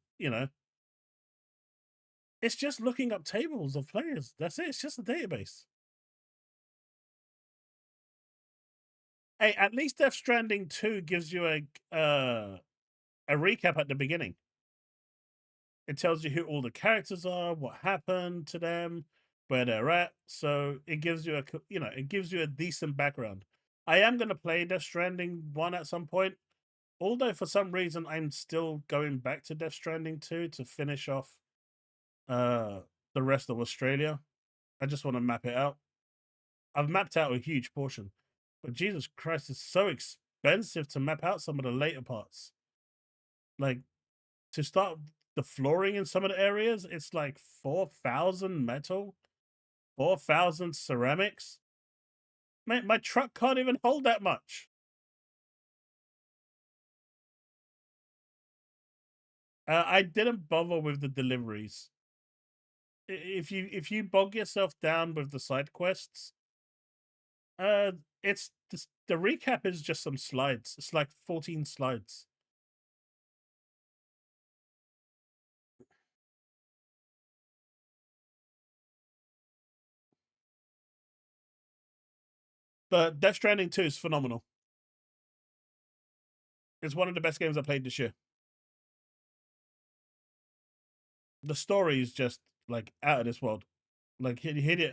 it's just looking up tables of players. That's it. It's just a database. Hey, at least Death Stranding 2 gives you a recap at the beginning. It tells you who all the characters are, what happened to them, where they're at. So it gives you a decent background. I am going to play Death Stranding 1 at some point. Although for some reason I'm still going back to Death Stranding 2 to finish off the rest of Australia. I just want to map it out. I've mapped out a huge portion. But Jesus Christ, it's so expensive to map out some of the later parts. Like, to start the flooring in some of the areas, it's like 4,000 metal, 4,000 ceramics. Man, my truck can't even hold that much. I didn't bother with the deliveries. If you bog yourself down with the side quests, it's the recap is just some slides. It's like 14 slides. But Death Stranding 2 is phenomenal. It's one of the best games I played this year. The story is just like out of this world. Like Hideo.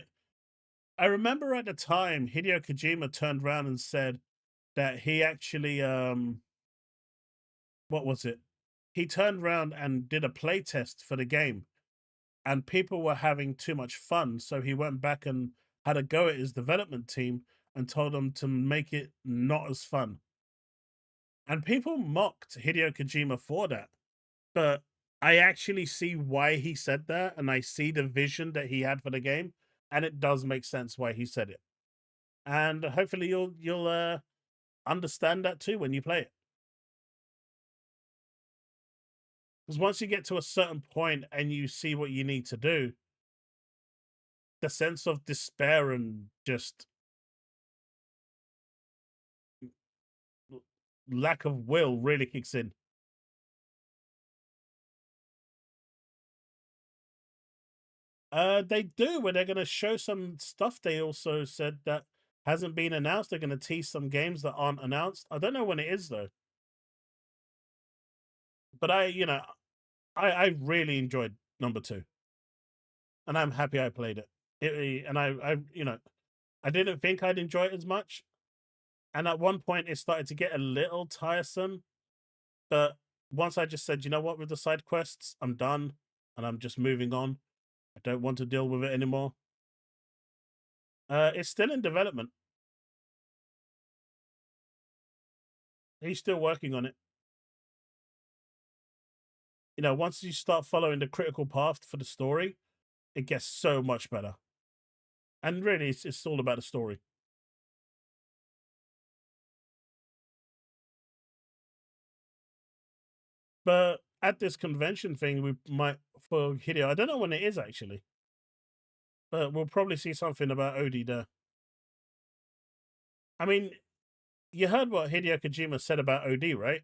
I remember at the time Hideo Kojima turned around and said that he actually what was it? He turned around and did a play test for the game, and people were having too much fun, so he went back and had a go at his development team and told them to make it not as fun. And people mocked Hideo Kojima for that. But I actually see why he said that, and I see the vision that he had for the game, and it does make sense why he said it. And hopefully you'll understand that too when you play it. Because once you get to a certain point and you see what you need to do, the sense of despair and just lack of will really kicks in. They do, where they're going to show some stuff. They also said that hasn't been announced. They're going to tease some games that aren't announced. I don't know when it is though. But I really enjoyed number 2, and I'm happy I played it. And I didn't think I'd enjoy it as much, and at one point it started to get a little tiresome. But once I just said, you know what, with the side quests, I'm done, and I'm just moving on. I don't want to deal with it anymore. It's still in development. He's still working on it. Once you start following the critical path for the story, it gets so much better. And really, it's all about the story. But at this convention thing, we might, for Hideo, I don't know when it is actually, but we'll probably see something about Odie there. I mean, you heard what Hideo Kojima said about OD, right?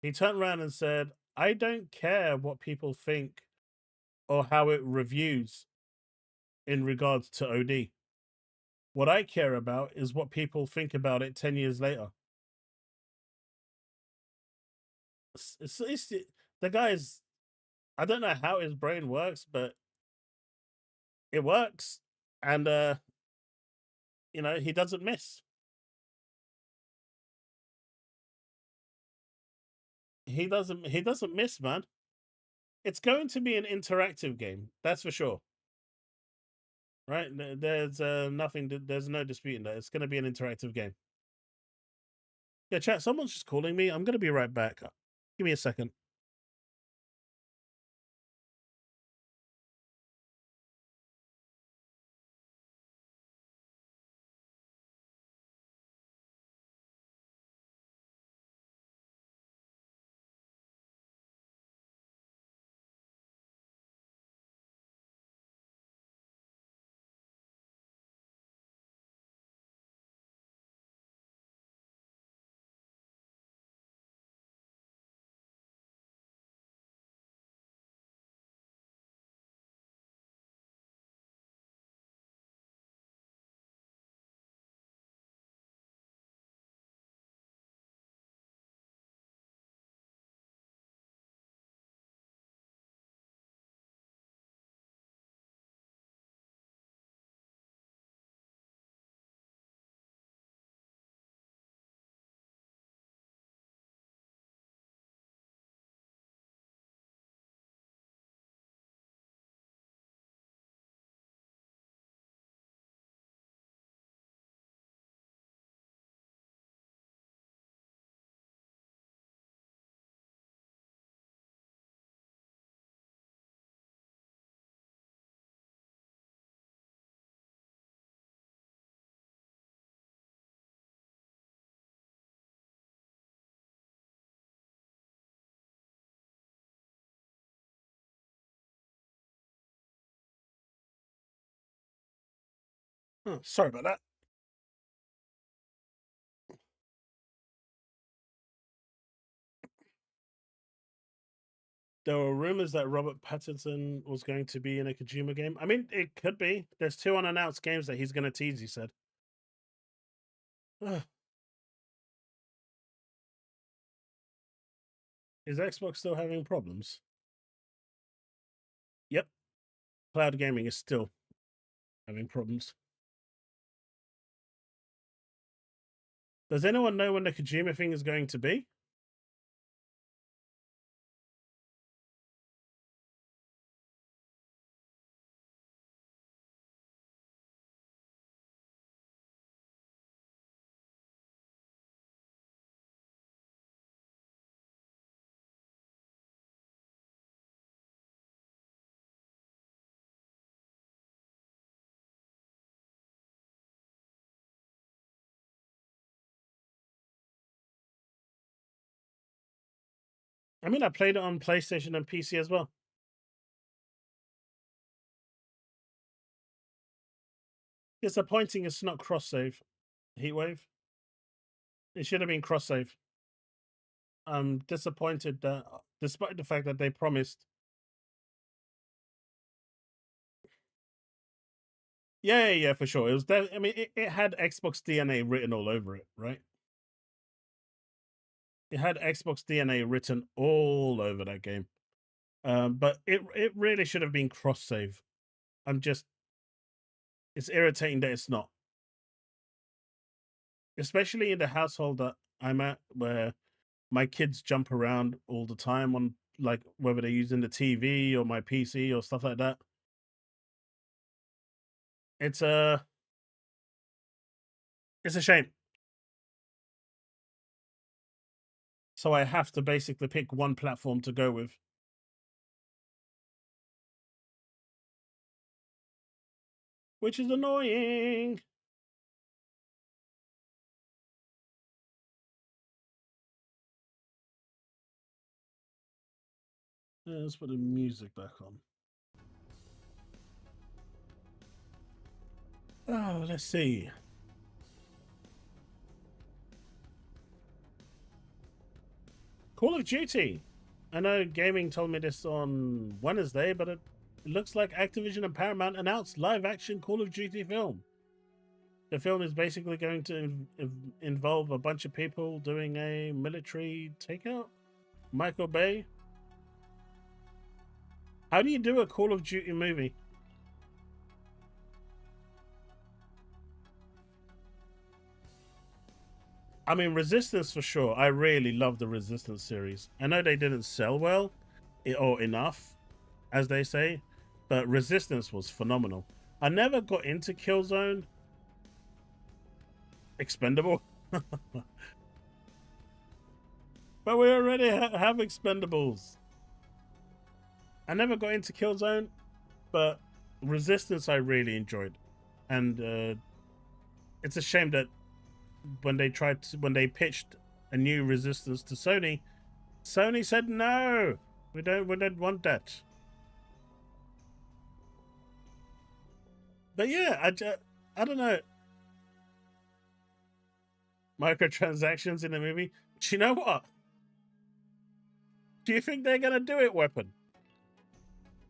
He turned around and said, I don't care what people think or how it reviews in regards to OD. What I care about is what people think about it 10 years later. The guy's, I don't know how his brain works, but it works. And, he doesn't miss. He doesn't miss, man. It's going to be an interactive game, that's for sure. Right? There's there's no disputing that. It's going to be an interactive game. Yeah, chat, someone's just calling me. I'm going to be right back. Give me a second. Oh, sorry about that. There were rumors that Robert Pattinson was going to be in a Kojima game. I mean, it could be. There's 2 unannounced games that he's going to tease, he said. Ugh. Is Xbox still having problems? Yep. Cloud gaming is still having problems. Does anyone know when the Kojima thing is going to be? I mean, I played it on PlayStation and PC as well. Disappointing it's not cross-save. Heatwave. It should have been cross-save. I'm disappointed that, despite the fact that they promised. Yeah, for sure. It was. I mean, it had Xbox DNA written all over it, right? It had Xbox DNA written all over that game. But it really should have been cross-save. It's irritating that it's not. Especially in the household that I'm at, where my kids jump around all the time on, like, whether they're using the TV or my PC or stuff like that. It's a shame. So I have to basically pick one platform to go with. Which is annoying. Let's put the music back on. Oh, let's see. Call of Duty. I know gaming told me this on Wednesday, but it looks like Activision and Paramount announced live-action Call of Duty film. The film is basically going to involve a bunch of people doing a military takeout. Michael Bay. How do you do a Call of Duty movie? I mean, Resistance for sure. I really love the Resistance series. I know they didn't sell well, or enough, as they say, but Resistance was phenomenal. I never got into Killzone. Expendable. But we already have Expendables. I never got into Killzone, but Resistance I really enjoyed. And it's a shame that when they pitched a new Resistance to Sony said no, we don't want that. But yeah, I don't know. Microtransactions in the movie. Do you know what? Do you think they're gonna do it, Weapon?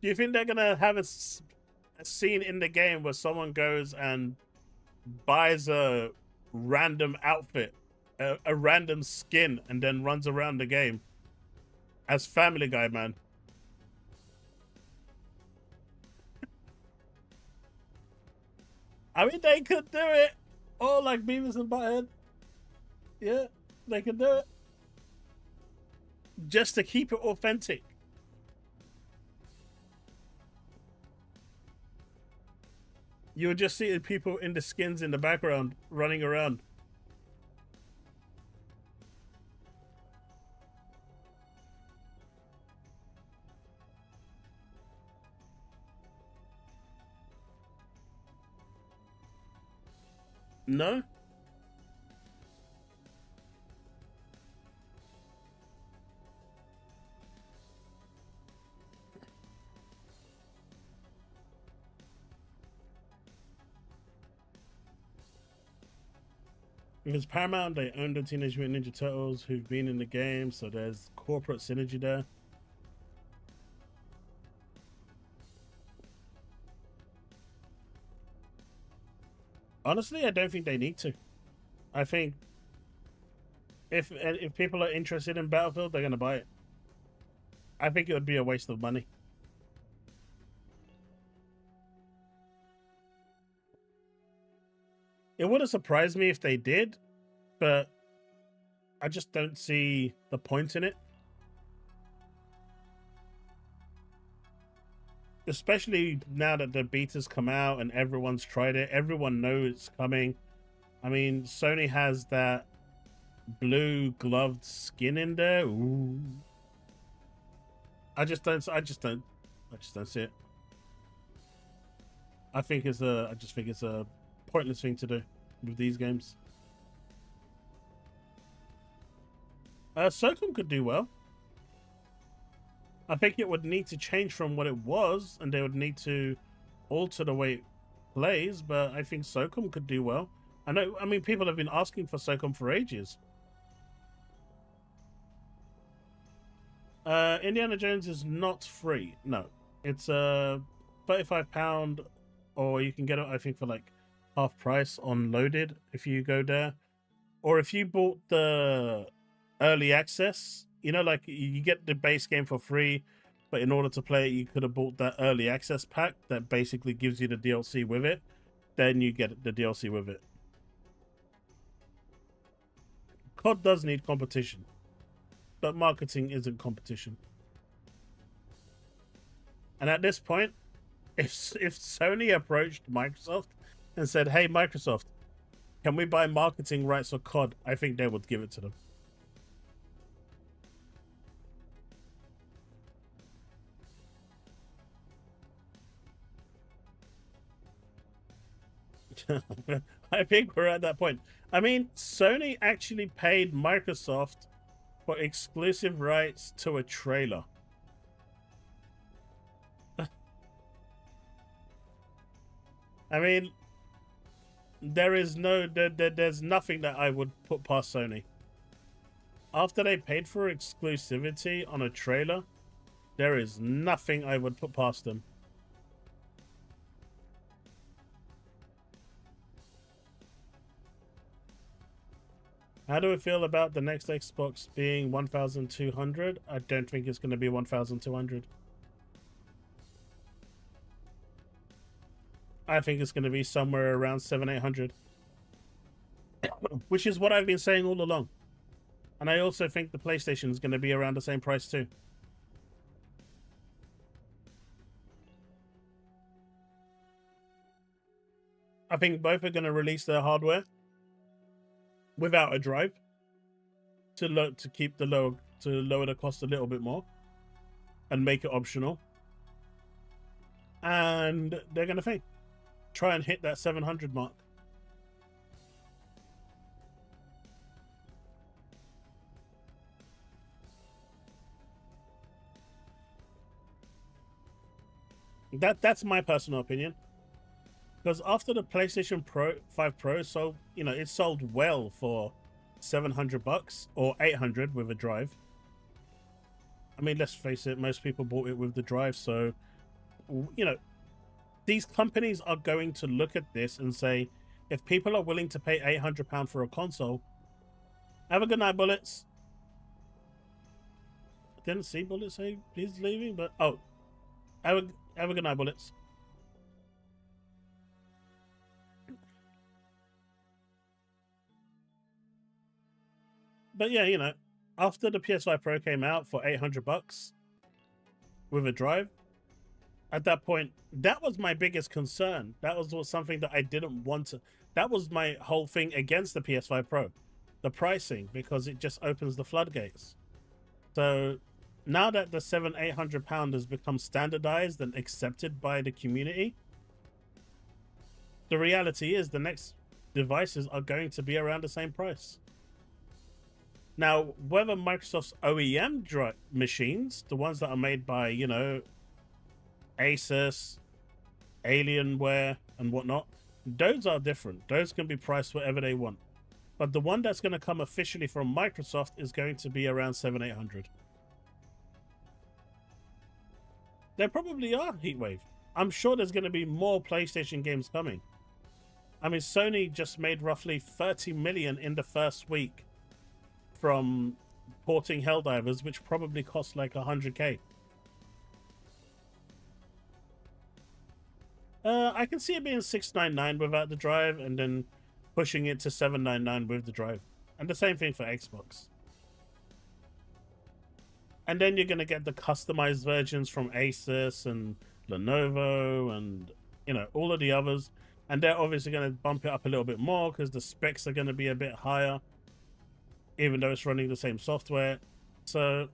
Do you think they're gonna have a scene in the game where someone goes and buys a random outfit, a random skin, and then runs around the game as Family Guy man? I mean, they could do it. Or like Beavis and Butthead. Yeah, they could do it. Just to keep it authentic. You would just see people in the skins in the background running around. No? Because Paramount, they own the Teenage Mutant Ninja Turtles who've been in the game, so there's corporate synergy there. Honestly, I don't think they need to. I think if people are interested in Battlefield, they're going to buy it. I think it would be a waste of money. It wouldn't surprise me if they did, but I just don't see the point in it. Especially now that the beta's come out and everyone's tried it. Everyone knows it's coming. I mean, Sony has that blue gloved skin in there. Ooh. I just don't see it. I just think it's a pointless thing to do with these games. SOCOM could do well. I think it would need to change from what it was, and they would need to alter the way it plays, but I think SOCOM could do well. I mean, people have been asking for SOCOM for ages. Indiana Jones is not free. No. It's £35, or you can get it, I think, for like half price on Loaded if you go there. Or if you bought the early access, you know, like you get the base game for free, but in order to play it, you could have bought that early access pack that basically gives you the DLC with it. Then you get the DLC with it. COD does need competition, but marketing isn't competition. And at this point, if Sony approached Microsoft and said, "Hey, Microsoft, can we buy marketing rights for COD?" I think they would give it to them. I think we're at that point. I mean, Sony actually paid Microsoft for exclusive rights to a trailer. I mean, there's nothing that I would put past Sony. After they paid for exclusivity on a trailer, there is nothing I would put past them. How do we feel about the next Xbox being 1,200? I don't think it's going to be 1,200. I think it's going to be somewhere around 700-800, which is what I've been saying all along. And I also think the PlayStation is going to be around the same price too. I think both are going to release their hardware without a drive to lower the cost a little bit more and make it optional. And they're going to try and hit that 700 mark. That's my personal opinion. Because after the PlayStation 5 Pro sold, you know, it sold well for $700 or $800 with a drive. I mean, let's face it, most people bought it with the drive. So, you know, these companies are going to look at this and say, if people are willing to pay £800 for a console, have a good night, Bullets. I didn't see Bullets say he's leaving, but oh, have a good night, Bullets. But yeah, you know, after the PS5 Pro came out for $800 with a drive, at that point, that was my biggest concern. That was something that I didn't want to. That was my whole thing against the PS5 Pro, the pricing, because it just opens the floodgates. So now that the £700-800 has become standardized and accepted by the community, the reality is the next devices are going to be around the same price. Now, whether Microsoft's OEM machines, the ones that are made by, you know, Asus, Alienware, and whatnot, those are different. Those can be priced whatever they want. But the one that's going to come officially from Microsoft is going to be around $700-800. There probably are, Heatwave. I'm sure there's going to be more PlayStation games coming. I mean, Sony just made roughly 30 million in the first week from porting Helldivers, which probably cost like 100k. I can see it being 699 without the drive, and then pushing it to 799 with the drive, and the same thing for Xbox. And then you're going to get the customized versions from Asus and Lenovo and, you know, all of the others. And they're obviously going to bump it up a little bit more because the specs are going to be a bit higher, even though it's running the same software. So,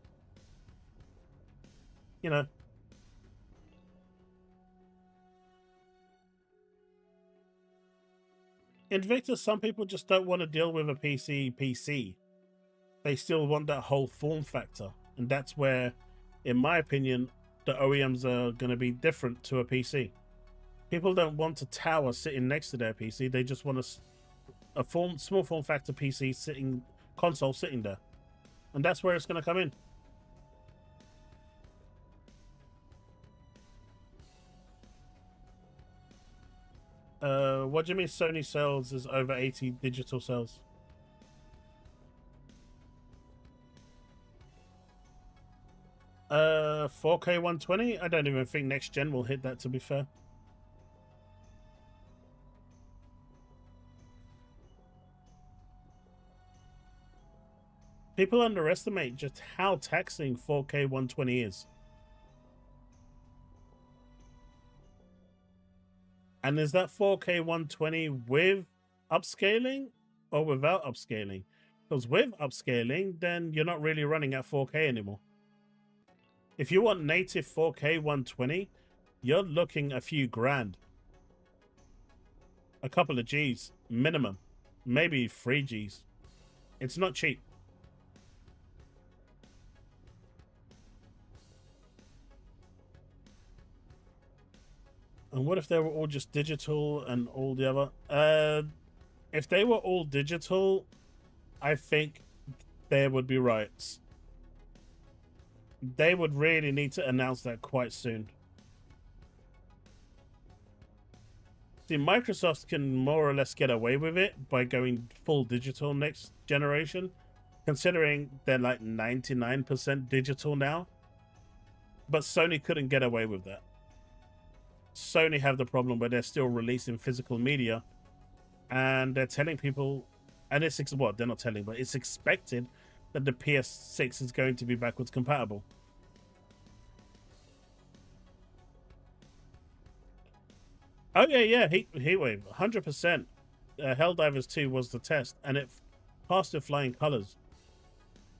you know. Invictus, some people just don't want to deal with a PC. They still want that whole form factor. And that's where, in my opinion, the OEMs are going to be different to a PC. People don't want a tower sitting next to their PC. They just want a small form factor PC console sitting there. And that's where it's going to come in. What do you mean Sony sales is over 80 digital sales? 4K 120? I don't even think next gen will hit that, to be fair. People underestimate just how taxing 4K 120 is. And is that 4K 120 with upscaling or without upscaling? Because with upscaling, then you're not really running at 4K anymore. If you want native 4K 120, you're looking a few grand. A couple of G's, minimum. Maybe 3 G's. It's not cheap. And what if they were all just digital and all the other? If they were all digital, I think there would be riots. They would really need to announce that quite soon. See, Microsoft can more or less get away with it by going full digital next generation, considering they're like 99% digital now. But Sony couldn't get away with that. Sony have the problem where they're still releasing physical media, and they're telling people, and it's what they're not telling, but it's expected that the PS6 is going to be backwards compatible. Oh yeah, Heatwave, 100%. Helldivers 2 was the test, and it passed with flying colors.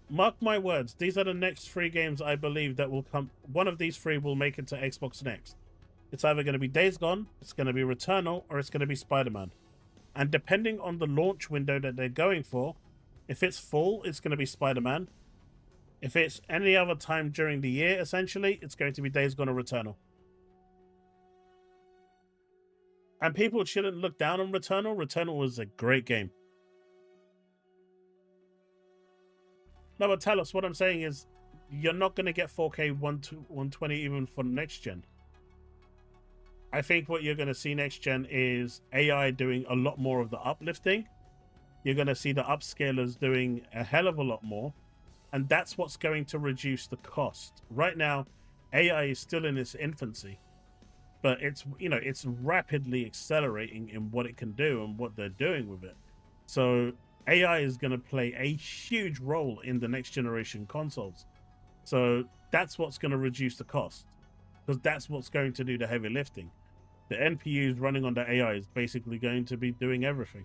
Mark my words, these are the next 3 games I believe that will come. One of these 3 will make it to Xbox Next. It's either going to be Days Gone, it's going to be Returnal, or it's going to be Spider-Man. And depending on the launch window that they're going for, if it's full, it's going to be Spider-Man. If it's any other time during the year, essentially, it's going to be Days Gone or Returnal. And people shouldn't look down on Returnal. Returnal was a great game. No, but tell us, what I'm saying is, you're not going to get 4K 120 even for next gen. I think what you're going to see next gen is AI doing a lot more of the uplifting. You're going to see the upscalers doing a hell of a lot more. And that's what's going to reduce the cost. Right now, AI is still in its infancy. But it's, you know, it's rapidly accelerating in what it can do and what they're doing with it. So AI is going to play a huge role in the next generation consoles. So that's what's going to reduce the cost. Because that's what's going to do the heavy lifting. The NPUs running on the AI is basically going to be doing everything.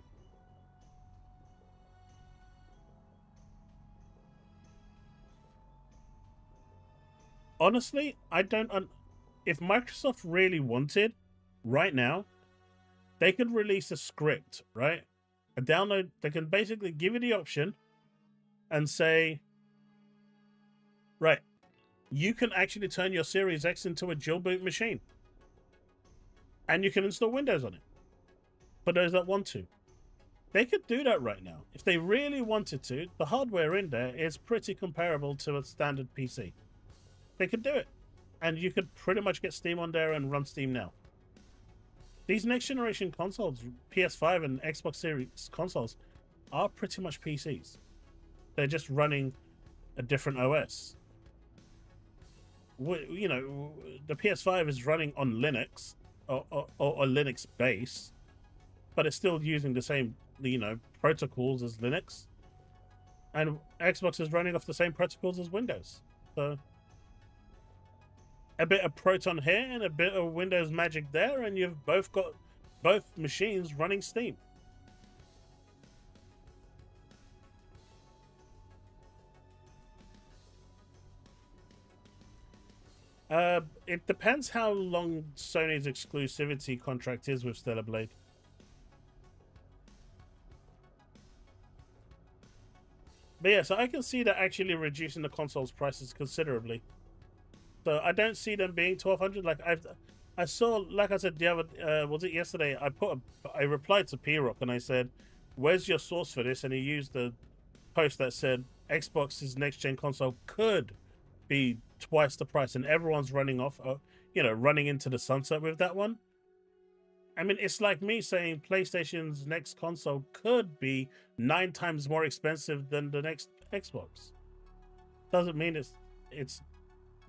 Honestly, I don't... If Microsoft really wanted, right now, they could release a script, right? A download, they can basically give you the option and say, right, you can actually turn your Series X into a dual boot machine. And you can install Windows on it. For those that want to. They could do that right now. If they really wanted to, the hardware in there is pretty comparable to a standard PC. They could do it. And you could pretty much get Steam on there and run Steam now. These next generation consoles, PS5 and Xbox Series consoles, are pretty much PCs. They're just running a different OS. You know, the PS5 is running on Linux or Linux base, but it's still using the same, you know, protocols as Linux. And Xbox is running off the same protocols as Windows. So a bit of Proton here and a bit of Windows magic there, and you've both got both machines running Steam. It depends how long Sony's exclusivity contract is with Stellar Blade. But yeah, so I can see that actually reducing the console's prices considerably. So I don't see them being 1,200. Like I saw, like I said the other, was it yesterday? I replied to P-Rock and I said, "Where's your source for this?" And he used the post that said Xbox's next gen console could be twice the price, and everyone's running off, you know, running into the sunset with that one. I mean, it's like me saying PlayStation's next console could be 9 times more expensive than the next Xbox. Doesn't mean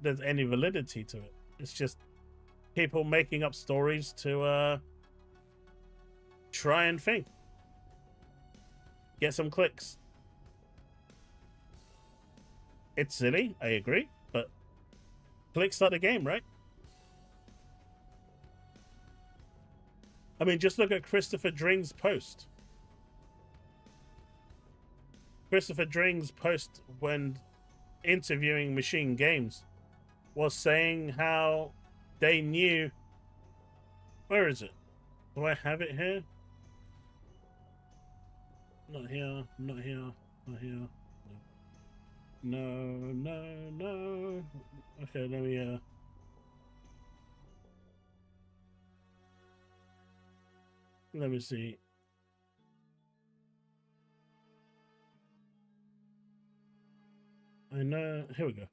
there's any validity to it. It's just people making up stories to try and think, get some clicks. It's silly, I agree, but clicks are the game, right? I mean, just look at Christopher Dring's post. Christopher Dring's post when interviewing Machine Games was saying how they knew... Where is it? Do I have it here? Not here, not here, not here. No. Okay, let me... Let me see. I know. Here we go.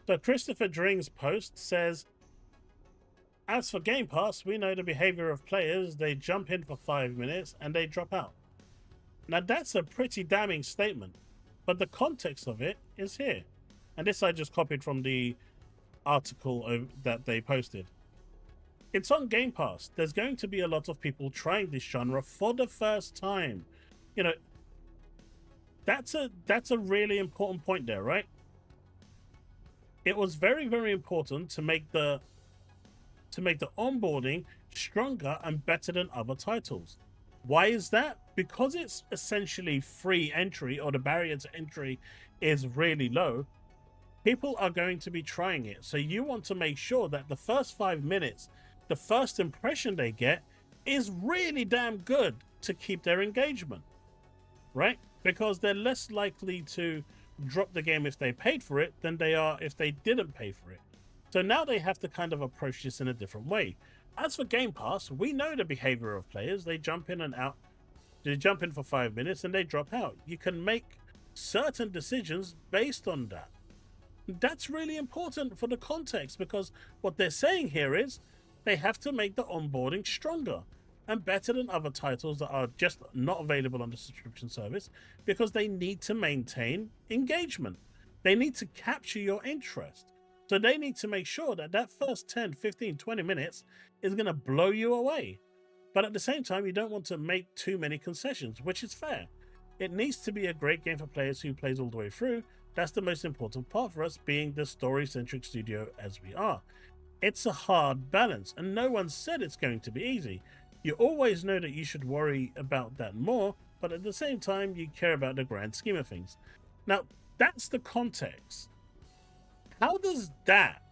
So Christopher Dring's post says, "As for Game Pass, we know the behavior of players. They jump in for 5 minutes and they drop out." Now that's a pretty damning statement, but the context of it is here. And this I just copied from the article that they posted. It's on Game Pass. There's going to be a lot of people trying this genre for the first time. You know, that's a really important point there, right? It was very, very important to make the onboarding stronger and better than other titles. Why is that? Because it's essentially free entry, or the barrier to entry is really low. People are going to be trying it. So you want to make sure that the first 5 minutes, the first impression they get, is really damn good to keep their engagement, right? Because they're less likely to drop the game if they paid for it than they are if they didn't pay for it. So now they have to kind of approach this in a different way. As for Game Pass, we know the behavior of players. They jump in and out. They jump in for 5 minutes and they drop out. You can make certain decisions based on that. That's really important for the context, because what they're saying here is they have to make the onboarding stronger and better than other titles that are just not available on the subscription service, because they need to maintain engagement. They need to capture your interest. So they need to make sure that that first 10, 15, 20 minutes is going to blow you away. But at the same time, you don't want to make too many concessions, which is fair. It needs to be a great game for players who plays all the way through. That's the most important part for us, being the story-centric studio as we are. It's a hard balance, and no one said it's going to be easy. You always know that you should worry about that more, but at the same time, you care about the grand scheme of things. Now, that's the context. How does that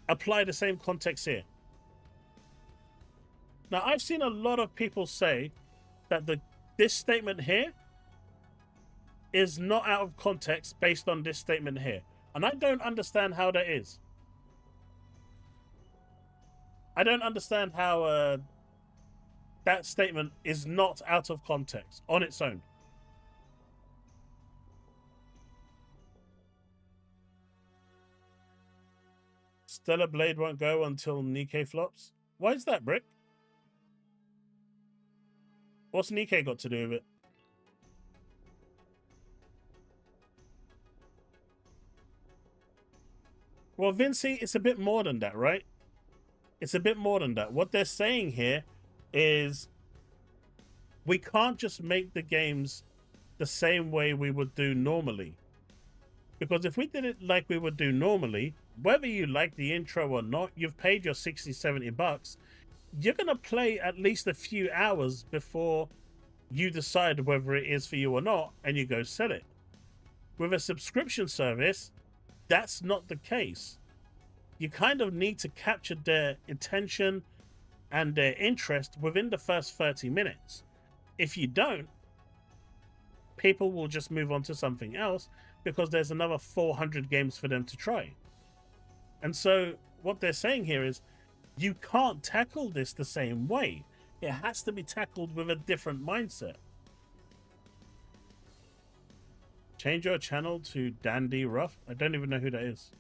apply the same context here? Now, I've seen a lot of people say that this statement here is not out of context based on this statement here. And I don't understand how that is. I don't understand how that statement is not out of context on its own. Stellar Blade won't go until Nikkei flops. Why is that, Brick? What's Nikkei got to do with it? Well, Vinci, it's a bit more than that, right? It's a bit more than that. What they're saying here is we can't just make the games the same way we would do normally. Because if we did it like we would do normally, whether you like the intro or not, you've paid your 60, 70 bucks. You're going to play at least a few hours before you decide whether it is for you or not, and you go sell it. With a subscription service, that's not the case. You kind of need to capture their attention and their interest within the first 30 minutes. If you don't, people will just move on to something else because there's another 400 games for them to try. And so what they're saying here is you can't tackle this the same way. It has to be tackled with a different mindset. Change your channel to Dandy Rough. I don't even know who that is.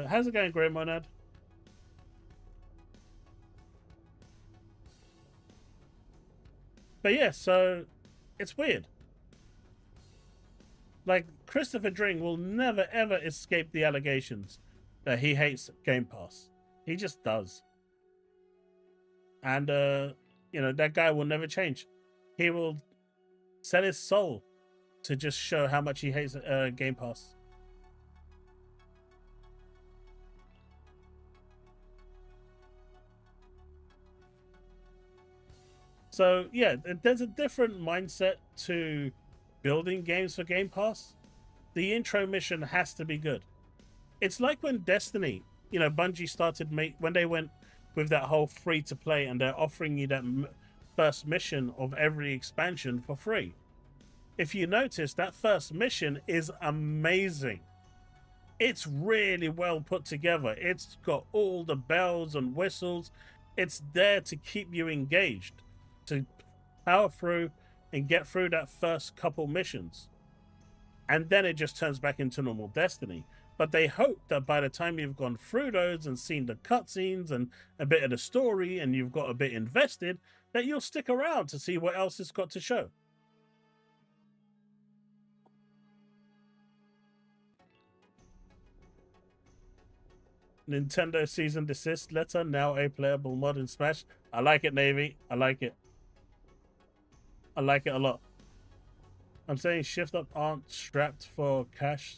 How's it going, Grey Monad? But yeah, so it's weird. Like, Christopher Dring will never ever escape the allegations that he hates Game Pass. He just does. And, you know, that guy will never change. He will sell his soul to just show how much he hates Game Pass. So, yeah, there's a different mindset to building games for Game Pass. The intro mission has to be good. It's like when Destiny, you know, Bungie started when they went with that whole free to play and they're offering you that first mission of every expansion for free. If you notice, that first mission is amazing. It's really well put together. It's got all the bells and whistles. It's there to keep you engaged, to power through and get through that first couple missions. And then it just turns back into normal Destiny. But they hope that by the time you've gone through those and seen the cutscenes and a bit of the story and you've got a bit invested, that you'll stick around to see what else it's got to show. Nintendo cease and desist letter, now a playable mod in Smash. I like it, Navy. I like it. I like it a lot. I'm saying shift up aren't strapped for cash.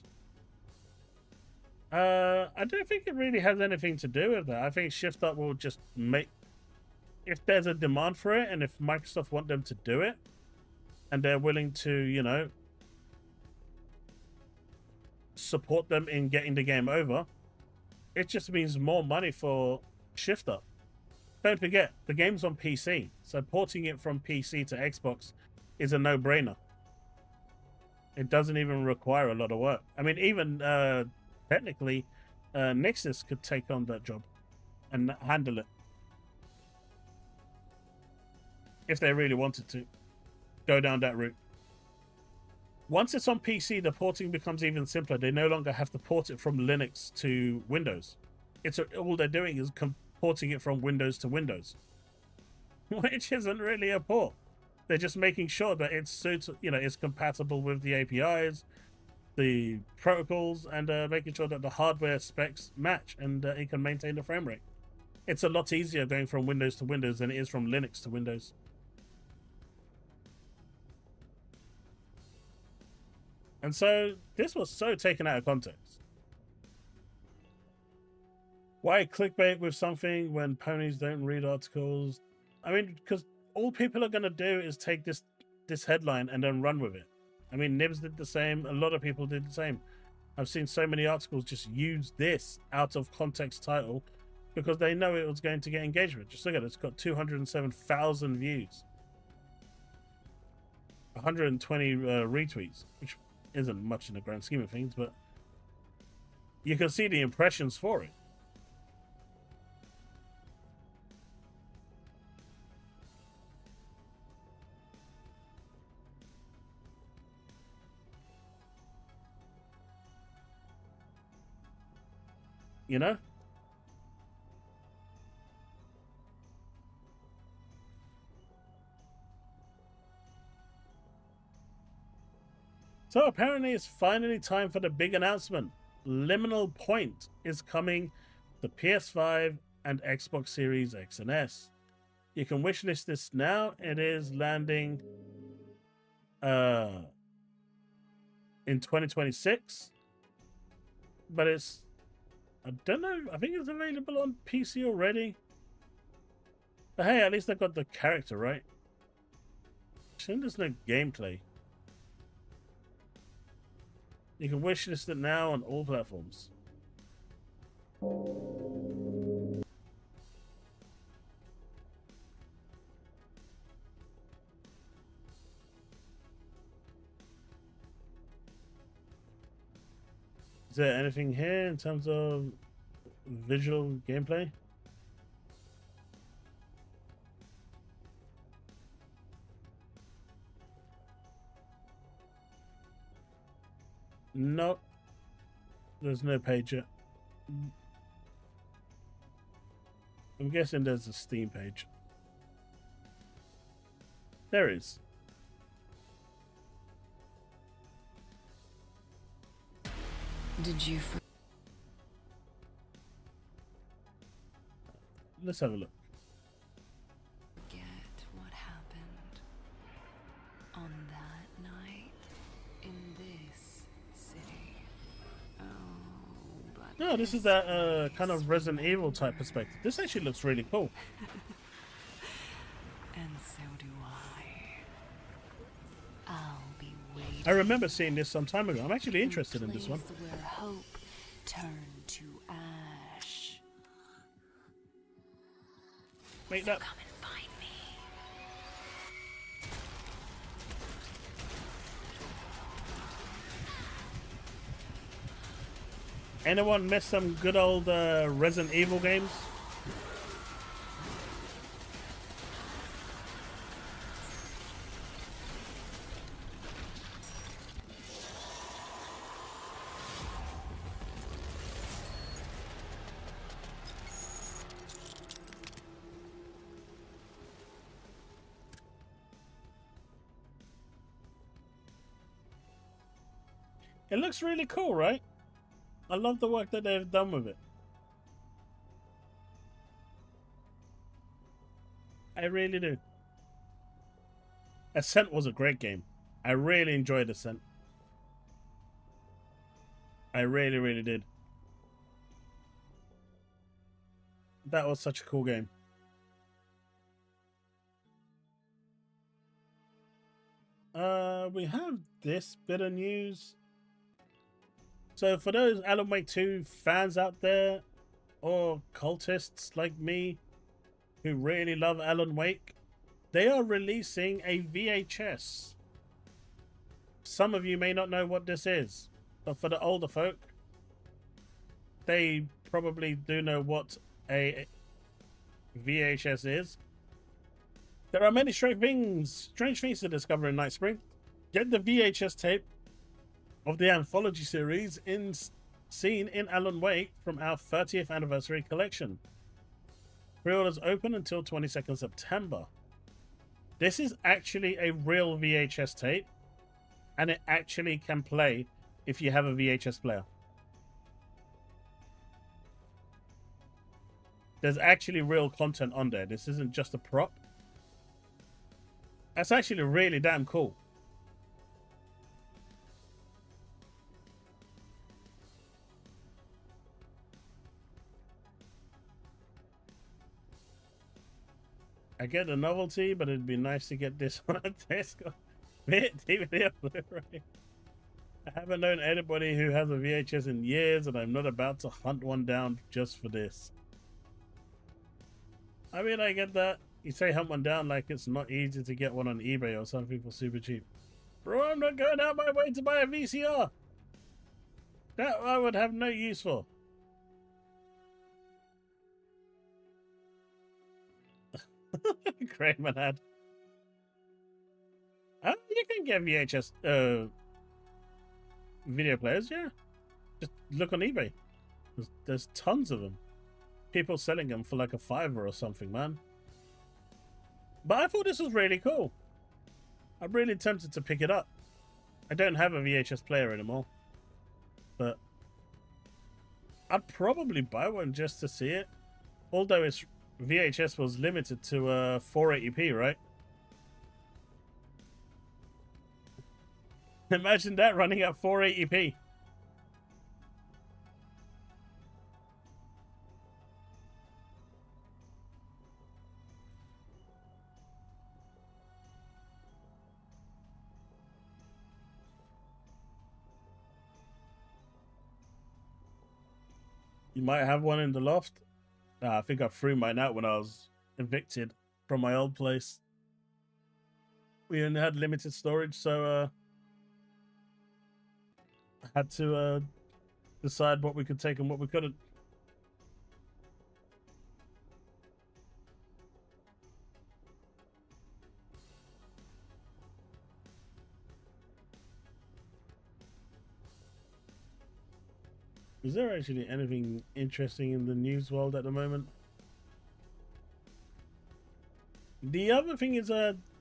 I don't think it really has anything to do with that. I think shift up will just make, if there's a demand for it and if Microsoft want them to do it and they're willing to, you know, support them in getting the game over, it just means more money for shift up. Don't forget, the game's on PC, so porting it from PC to Xbox is a no-brainer. It doesn't even require a lot of work. I mean, even technically, Nexus could take on that job and handle it. If they really wanted to go down that route. Once it's on PC, the porting becomes even simpler. They no longer have to port it from Linux to Windows. All they're doing is porting it from Windows to Windows, which isn't really a port. They're just making sure that it suits, you know, it's compatible with the APIs, the protocols, and making sure that the hardware specs match and it can maintain the frame rate. It's a lot easier going from Windows to Windows than it is from Linux to Windows. And so this was so taken out of context. Why clickbait with something when ponies don't read articles? I mean, because all people are going to do is take this headline and then run with it. I mean, Nibs did the same. A lot of people did the same. I've seen so many articles just use this out of context title because they know it was going to get engagement. Just look at it. It's got 207,000 views. 120 retweets, which isn't much in the grand scheme of things, but you can see the impressions for it. You know? So apparently it's finally time for the big announcement. Liminal Point is coming to PS5 and Xbox Series X and S. You can wishlist this now. It is landing in 2026. But it's, I don't know, I think it's available on PC already. But hey, at least I got the character right. I think there's no gameplay. You can wishlist it now on all platforms. Is there anything here in terms of visual gameplay? Nope. There's no page yet. I'm guessing there's a Steam page. There is. Did you Let's have a look. forget what happened on that night in this city? Oh, but No, this is that kind of Resident Evil type perspective. This actually looks really cool. and so do I. I'll be waiting. I remember seeing this some time ago. I'm actually interested in this one. Place where hope turned to ash. Wait, that. Come and find me. Anyone miss some good old Resident Evil games? It looks really cool, right? I love the work that they've done with it. I really do. Ascent was a great game. I really enjoyed Ascent. I really, really did. That was such a cool game. We have this bit of news. So for those Alan Wake 2 fans out there, or cultists like me, who really love Alan Wake, they are releasing a VHS. Some of you may not know what this is, but for the older folk, they probably do know what a VHS is. There are many strange things to discover in Night Spring. Get the VHS tape of the anthology series seen in Alan Wake from our 30th anniversary collection. Pre-orders open until 22nd September. This is actually a real VHS tape, and it actually can play if you have a VHS player. There's actually real content on there. This isn't just a prop. That's actually really damn cool. I get the novelty, but it'd be nice to get this on a disc, DVD, or Blu-ray. I haven't known anybody who has a VHS in years, and I'm not about to hunt one down just for this. I mean, I get that. You say hunt one down like it's not easy to get one on eBay or something for super cheap. Bro, I'm not going out my way to buy a VCR. That I would have no use for. Great man had. You can get VHS video players, yeah. Just look on eBay. There's tons of them. People selling them for like a $5 or something, man. But I thought this was really cool. I'm really tempted to pick it up. I don't have a VHS player anymore, but I'd probably buy one just to see it. Although its VHS was limited to 480p, right? Imagine that running at 480p. You might have one in the loft. I think I threw mine out when I was evicted from my old place. We only had limited storage, so I had to decide what we could take and what we couldn't. Is there actually anything interesting in the news world at the moment? The other thing is,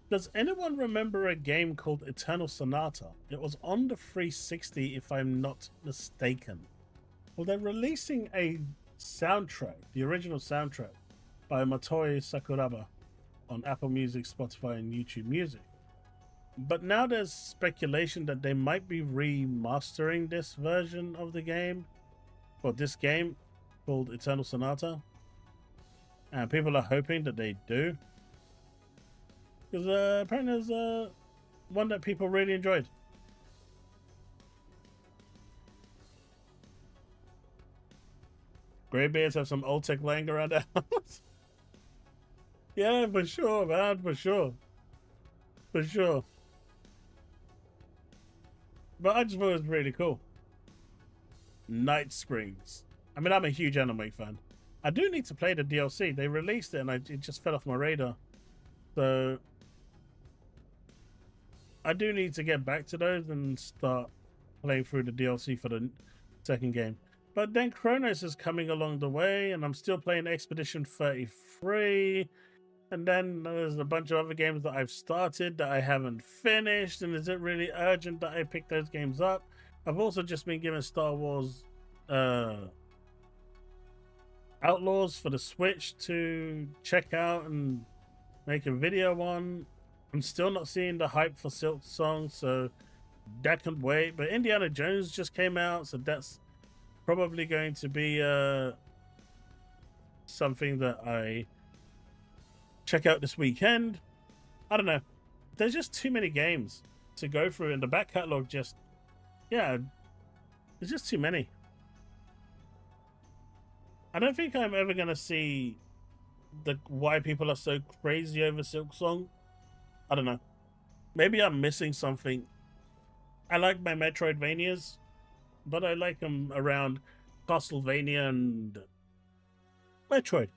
does anyone remember a game called Eternal Sonata? It was on the 360, if I'm not mistaken. Well, they're releasing a soundtrack, the original soundtrack, by Motoi Sakuraba on Apple Music, Spotify, and YouTube Music. But now there's speculation that they might be remastering this version of the game, or this game called Eternal Sonata. And people are hoping that they do. Because apparently there's one that people really enjoyed. Greybeards have some old tech laying around the house. Yeah, for sure, man, for sure. For sure. But I just thought it was really cool. Night Springs. I mean, I'm a huge anime fan. I do need to play the DLC. They released it and it just fell off my radar. So I do need to get back to those and start playing through the DLC for the second game. But then Chronos is coming along the way, and I'm still playing Expedition 33. And then there's a bunch of other games that I've started that I haven't finished. And is it really urgent that I pick those games up? I've also just been given Star Wars Outlaws for the Switch to check out and make a video on. I'm still not seeing the hype for Silk Song, so that can wait. But Indiana Jones just came out, so that's probably going to be something that I check out this weekend. I don't know. There's just too many games to go through, and the back catalog just, yeah, there's just too many. I don't think I'm ever going to see why people are so crazy over Silk Song. I don't know. Maybe I'm missing something. I like my Metroidvanias, but I like them around Castlevania and Metroid.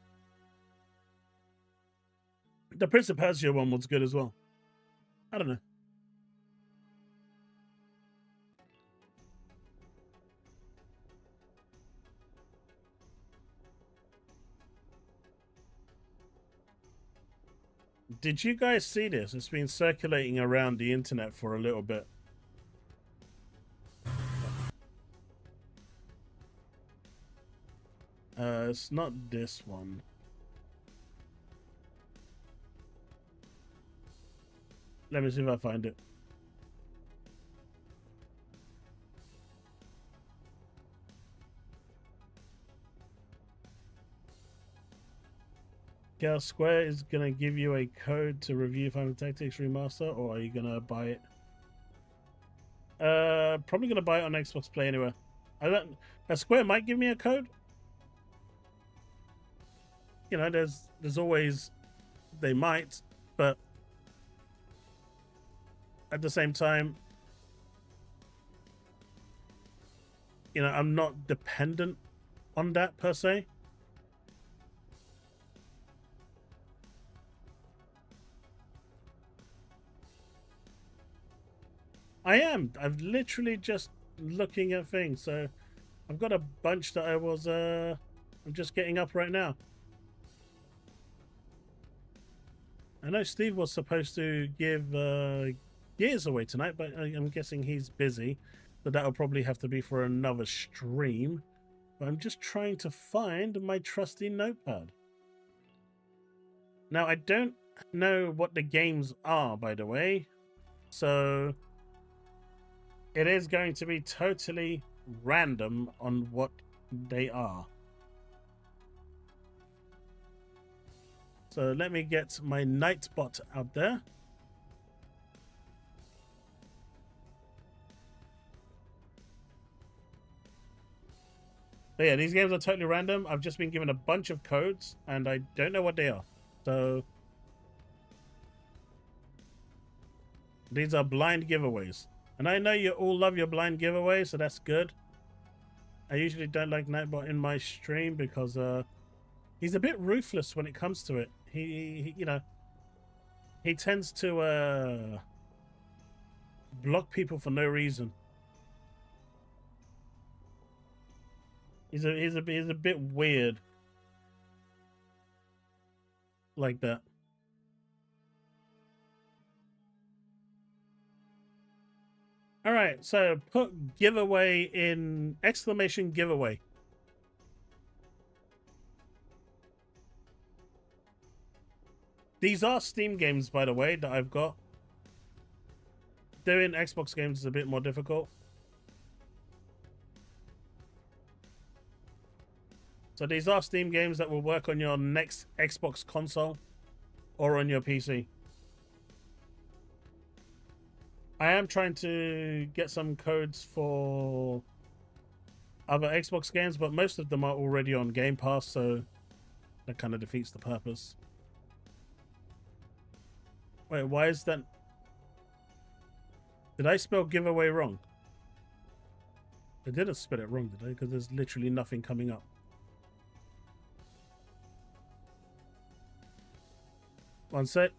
The Prince of Persia one was good as well. I don't know. Did you guys see this? It's been circulating around the internet for a little bit. It's not this one. Let me see if I find it. Yeah, Square is gonna give you a code to review Final Tactics Remaster, or are you gonna buy it? Probably gonna buy it on Xbox Play anyway. I don't. Square might give me a code. You know, there's always, they might, but at the same time, you know, I'm not dependent on that per se. I am. I'm literally just looking at things. So I've got a bunch that I was I'm just getting up right now. I know Steve was supposed to give Gears away tonight, but I'm guessing he's busy, so that'll probably have to be for another stream. But I'm just trying to find my trusty notepad. Now, I don't know what the games are, by the way, so it is going to be totally random on what they are. So let me get my Nightbot out there. But yeah, these games are totally random. I've just been given a bunch of codes and I don't know what they are. So these are blind giveaways. And I know you all love your blind giveaways, so that's good. I usually don't like Nightbot in my stream because he's a bit ruthless when it comes to it. He you know, he tends to block people for no reason. He's a bit weird like that. All right, so put giveaway in exclamation giveaway. These are Steam games, by the way, that I've got. Doing Xbox games is a bit more difficult. So these are Steam games that will work on your next Xbox console or on your PC. I am trying to get some codes for other Xbox games, but most of them are already on Game Pass, so that kind of defeats the purpose. Wait, why is that? Did I spell giveaway wrong? I didn't spell it wrong, did I? Because there's literally nothing coming up. One sec.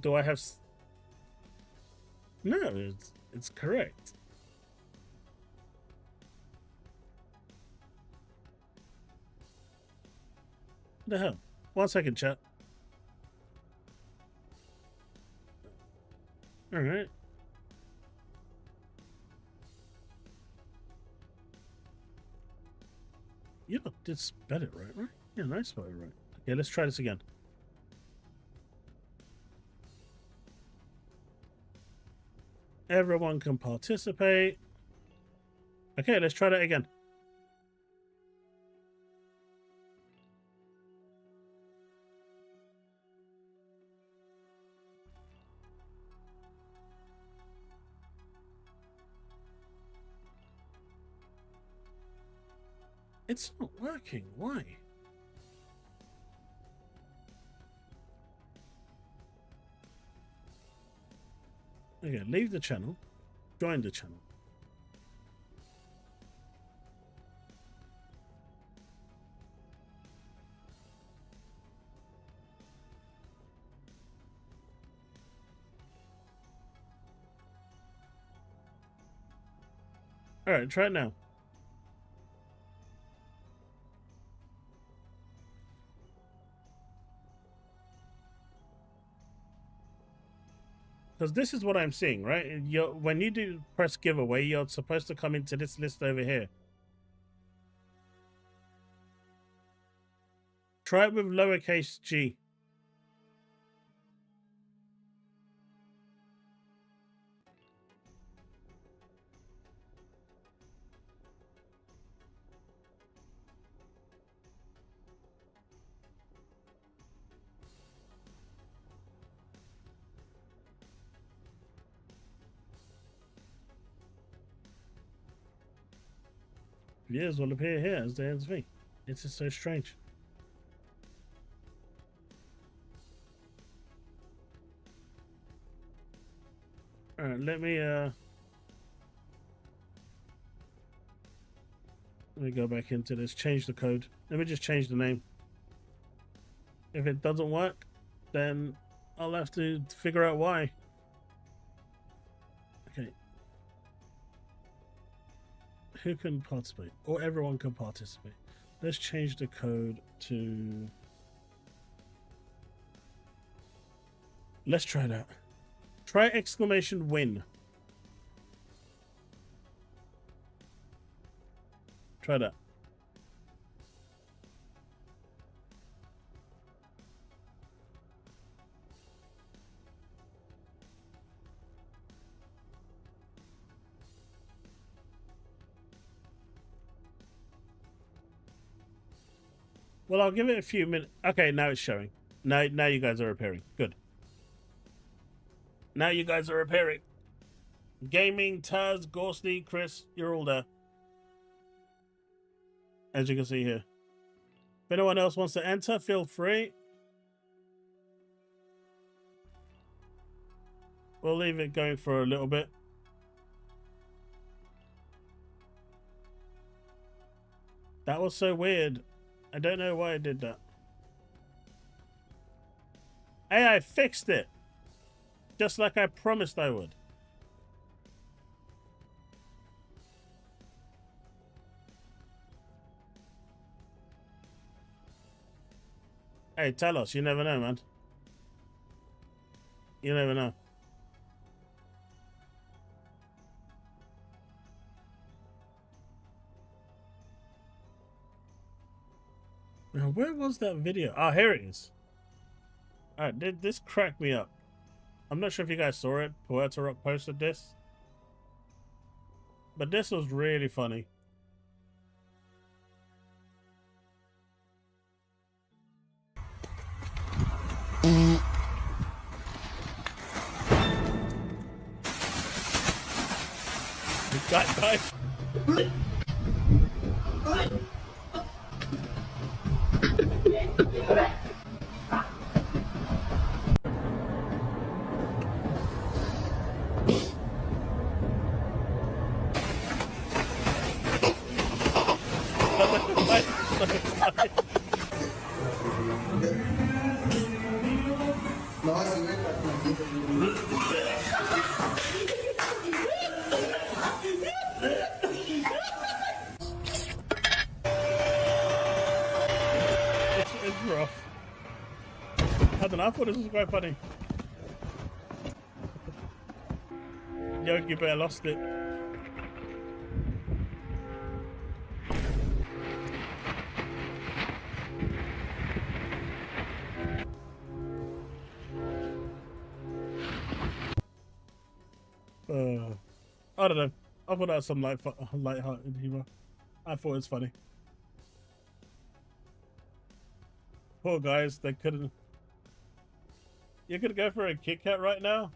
Do I have... No, it's correct. What the hell? 1 second, chat. All right. You did spell it right? Yeah, no, I spelled it right. Okay, let's try this again. Everyone can participate. Okay, let's try that again. It's not working. Why? Okay, leave the channel. Join the channel. All right, try it now. Because this is what I'm seeing, right? When you do press giveaway, you're supposed to come into this list over here. Try it with lowercase g. Viewers will appear here as the SV. It's just so strange. Alright, let me go back into this, change the code. Let me just change the name. If it doesn't work, then I'll have to figure out why. Okay. who can participate? Or everyone can participate. Let's change the code to... Let's try that. Try exclamation win. Try that. Well, I'll give it a few minutes. Okay, now it's showing. Now you guys are appearing. Good. Now you guys are appearing. Gaming, Taz, Ghosty, Chris, you're all there. As you can see here. If anyone else wants to enter, feel free. We'll leave it going for a little bit. That was so weird. I don't know why I did that. Hey, I fixed it. Just like I promised I would. Hey, tell us. You never know, man. You never know. Now, where was that video? Oh, here it is. Alright, this cracked me up. I'm not sure if you guys saw it. Puerto Rock posted this. But this was really funny. Guys. It's rough. I don't know, I thought this was quite funny. Yogi Bear lost it. I don't know. I thought that was some lighthearted humor. I thought it was funny. Poor guys, they couldn't. You could go for a Kit Kat right now?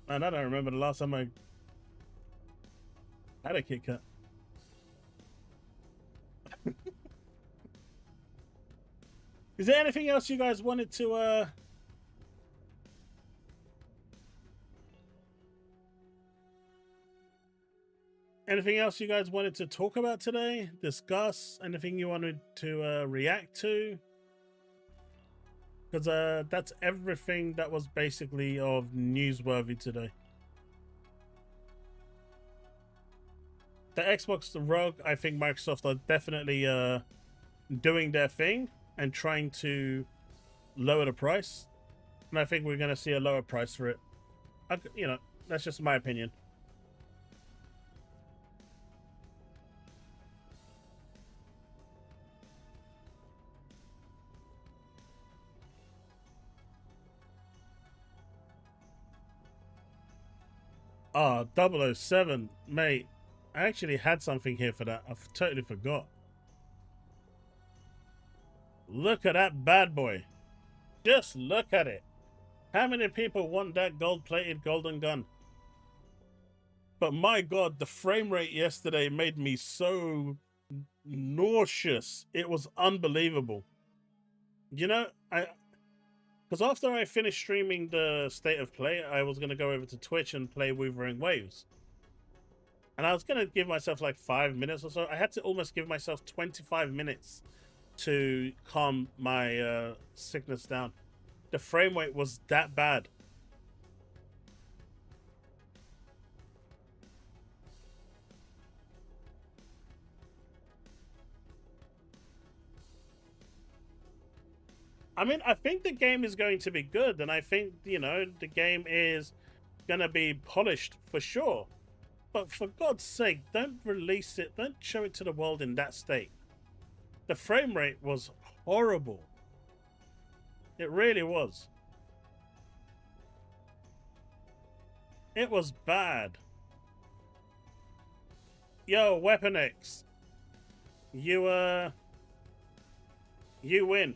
Man, I don't remember the last time I had a Kit Kat. Is there anything else you guys wanted to anything else you guys wanted to talk about today? Discuss? Anything you wanted to react to? Because that's everything that was basically of newsworthy today. The Xbox, the ROG, I think Microsoft are definitely doing their thing and trying to lower the price. And I think we're going to see a lower price for it. You know, that's just my opinion. Oh, 007, mate. I actually had something here for that. I totally forgot. Look at that bad boy. Just look at it. How many people want that gold-plated golden gun? But my God, the frame rate yesterday made me so nauseous. It was unbelievable. You know, because after I finished streaming the State of Play, I was going to go over to Twitch and play Wuthering Waves. And I was going to give myself like 5 minutes or so. I had to almost give myself 25 minutes to calm my sickness down. The frame rate was that bad. I mean, I think the game is going to be good, and I think, you know, the game is going to be polished for sure. But for God's sake, don't release it, don't show it to the world in that state. The frame rate was horrible. It really was. It was bad. Yo, Weapon X. You win.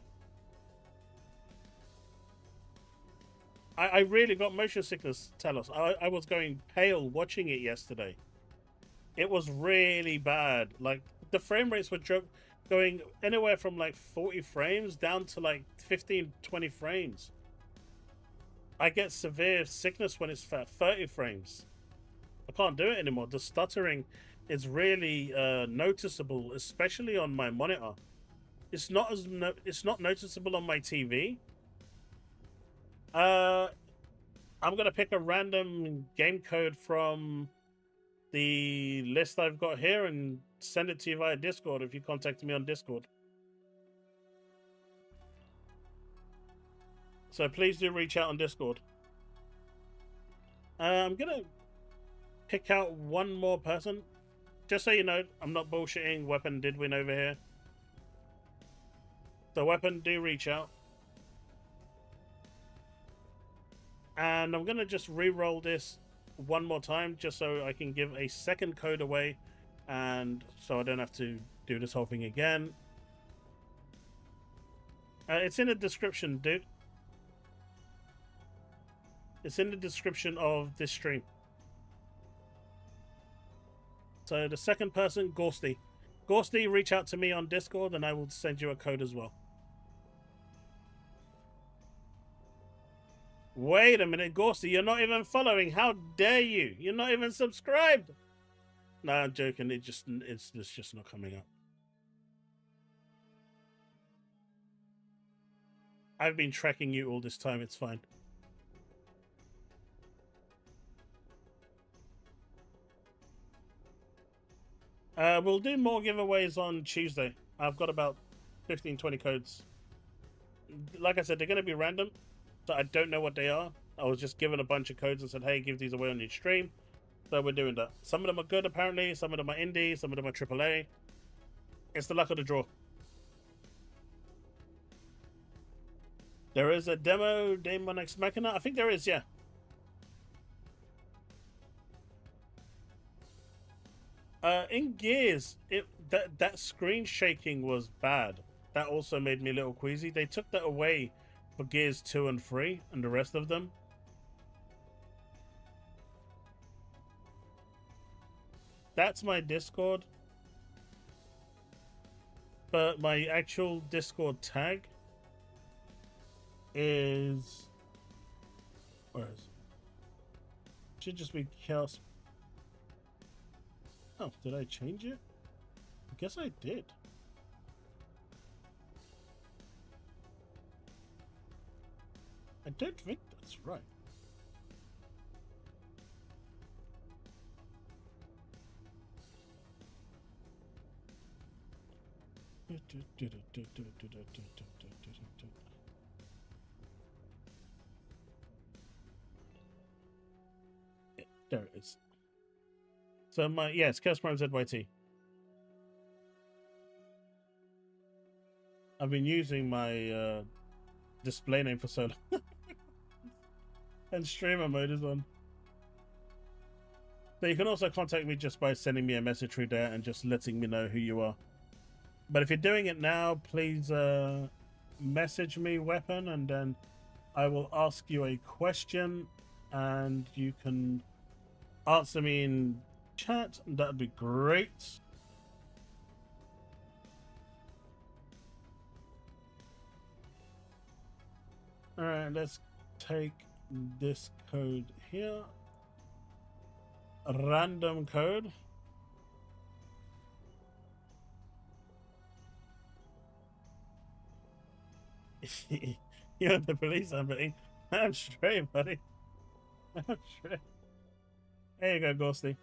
I really got motion sickness, tell us. I was going pale watching it yesterday. It was really bad. Like, the frame rates were going anywhere from like 40 frames down to like 15, 20 frames. I get severe sickness when it's 30 frames. I can't do it anymore. The stuttering is really noticeable, especially on my monitor. It's not noticeable on my TV. I'm gonna pick a random game code from the list I've got here and send it to you via Discord if you contact me on Discord. So please do reach out on Discord. I'm gonna pick out one more person. Just so you know, I'm not bullshitting. Weapon did win over here. The Weapon, do reach out. And I'm going to just re-roll this one more time just so I can give a second code away and so I don't have to do this whole thing again. It's in the description, dude. It's in the description of this stream. So the second person, Ghosty. Ghosty, reach out to me on Discord and I will send you a code as well. Wait a minute, Ghosty, you're not even following. How dare you? You're not even subscribed. No, I'm joking. It's just not coming up. I've been tracking you all this time. It's fine. We'll do more giveaways on Tuesday. I've got about 15, 20 codes. Like I said, they're going to be random. So I don't know what they are. I was just given a bunch of codes and said, hey, give these away on your stream. So we're doing that. Some of them are good, apparently. Some of them are indie. Some of them are AAA. It's the luck of the draw. There is a demo, Daemon Ex Machina. I think there is, yeah. In Gears, that screen shaking was bad. That also made me a little queasy. They took that away for Gears 2 and 3 and the rest of them. That's my Discord. But my actual Discord tag is... where is it? Should just be Chaos. Oh, did I change it? I guess I did. I don't think that's right. There it is. So my, yes, Chaos Prime ZYT. I've been using my display name for so long. And streamer mode is on. So you can also contact me just by sending me a message through there and just letting me know who you are. But if you're doing it now, please message me, Weapon, and then I will ask you a question and you can answer me in chat. That'd be great. All right, let's take this code here. A random code. You're the police, I'm straight, buddy. I'm straight. There you go, Ghosty.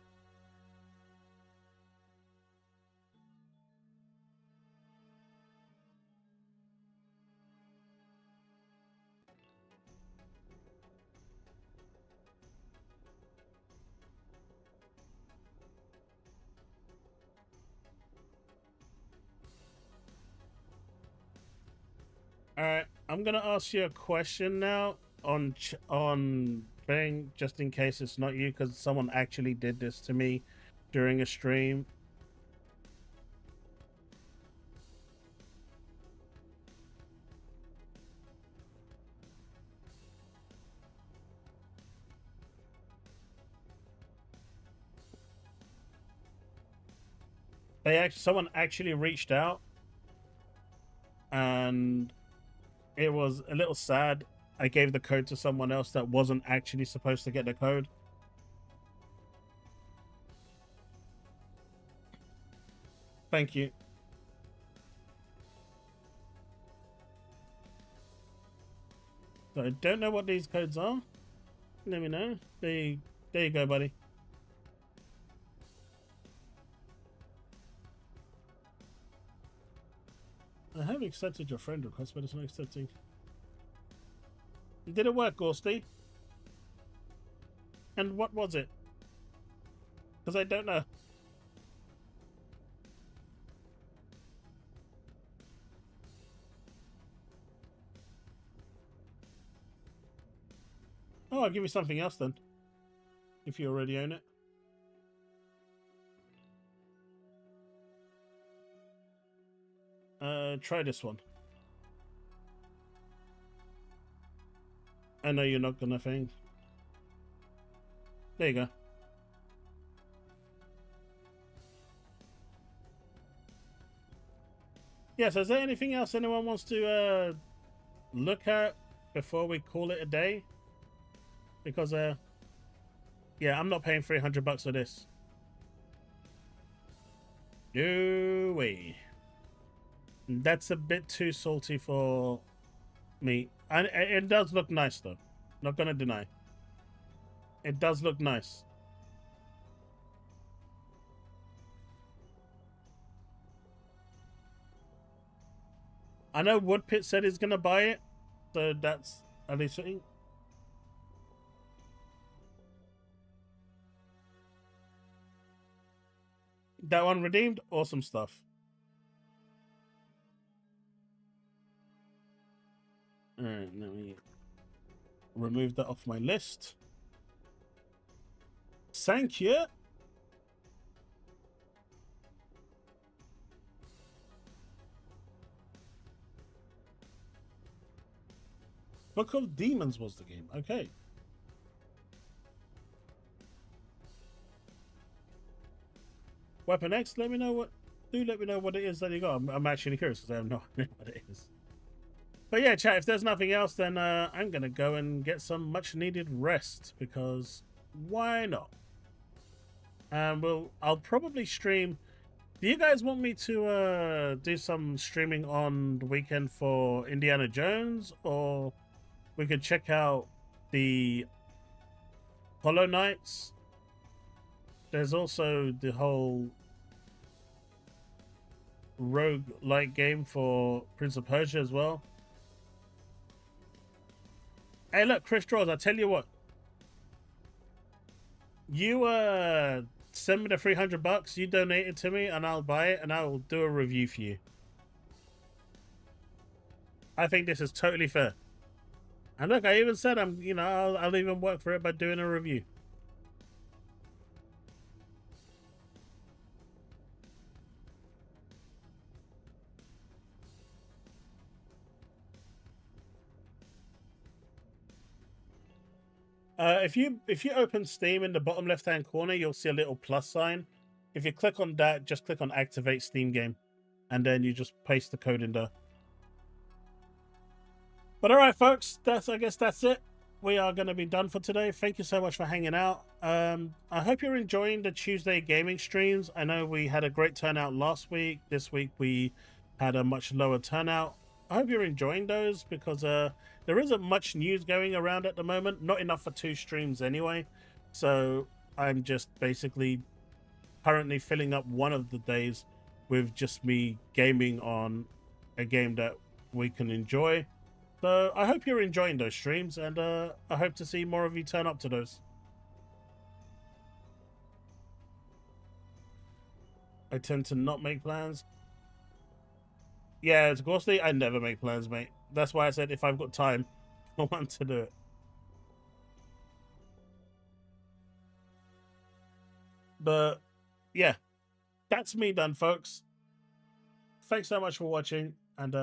All right, I'm gonna ask you a question now on thing, just in case it's not you, because someone actually did this to me during a stream. Someone actually reached out, and it was a little sad. I gave the code to someone else that wasn't actually supposed to get the code. Thank you. So I don't know what these codes are. Let me know. There you go, buddy. I have accepted your friend request, but it's not accepting. Did it work, Ghosty? And what was it? Because I don't know. Oh, I'll give you something else then. If you already own it. Try this one. I know you're not gonna think. There you go. Yes, is there anything else anyone wants to look at before we call it a day? Because yeah, I'm not paying $300 for this. No way. That's a bit too salty for me. And it does look nice though. Not gonna deny. It does look nice. I know Woodpit said he's gonna buy it, so that's at least something. That one redeemed, awesome stuff. Alright, let me remove that off my list. Thank you. Book of Demons was the game. Okay. Weapon X, let me know what it is that you got. I'm actually curious because I have no idea what it is. But yeah, chat, if there's nothing else, then I'm going to go and get some much needed rest, because why not? And I'll probably stream. Do you guys want me to do some streaming on the weekend for Indiana Jones, or we could check out the Hollow Knights? There's also the whole rogue-like game for Prince of Persia as well. Hey, look, Chris Draws, I tell you what. You send me the $300, you donate it to me, and I'll buy it, and I will do a review for you. I think this is totally fair. And look, I even said I'll even work for it by doing a review. If you open Steam in the bottom left-hand corner, you'll see a little plus sign. If you click on that, just click on Activate Steam Game, and then you just paste the code in there. But all right, folks, I guess that's it. We are going to be done for today. Thank you so much for hanging out. I hope you're enjoying the Tuesday gaming streams. I know we had a great turnout last week. This week we had a much lower turnout. I hope you're enjoying those, because there isn't much news going around at the moment. Not enough for 2 streams anyway. So I'm just basically currently filling up one of the days with just me gaming on a game that we can enjoy. So I hope you're enjoying those streams, and I hope to see more of you turn up to those. I tend to not make plans. Yeah, it's ghostly. I never make plans, mate. that's why I said if I've got time, I want to do it. But yeah, that's me done, folks. Thanks so much for watching, and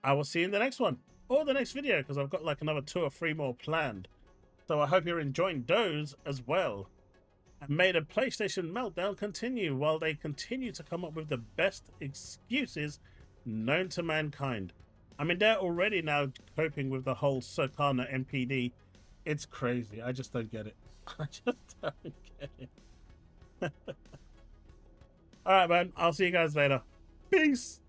I will see you in the next one or the next video, because I've got like another 2 or 3 more planned. So I hope you're enjoying those as well. And may the PlayStation meltdown continue while they continue to come up with the best excuses known to mankind. I mean, they're already now coping with the whole Circana MPD. It's crazy. I just don't get it. I just don't get it. All right, man. I'll see you guys later. Peace.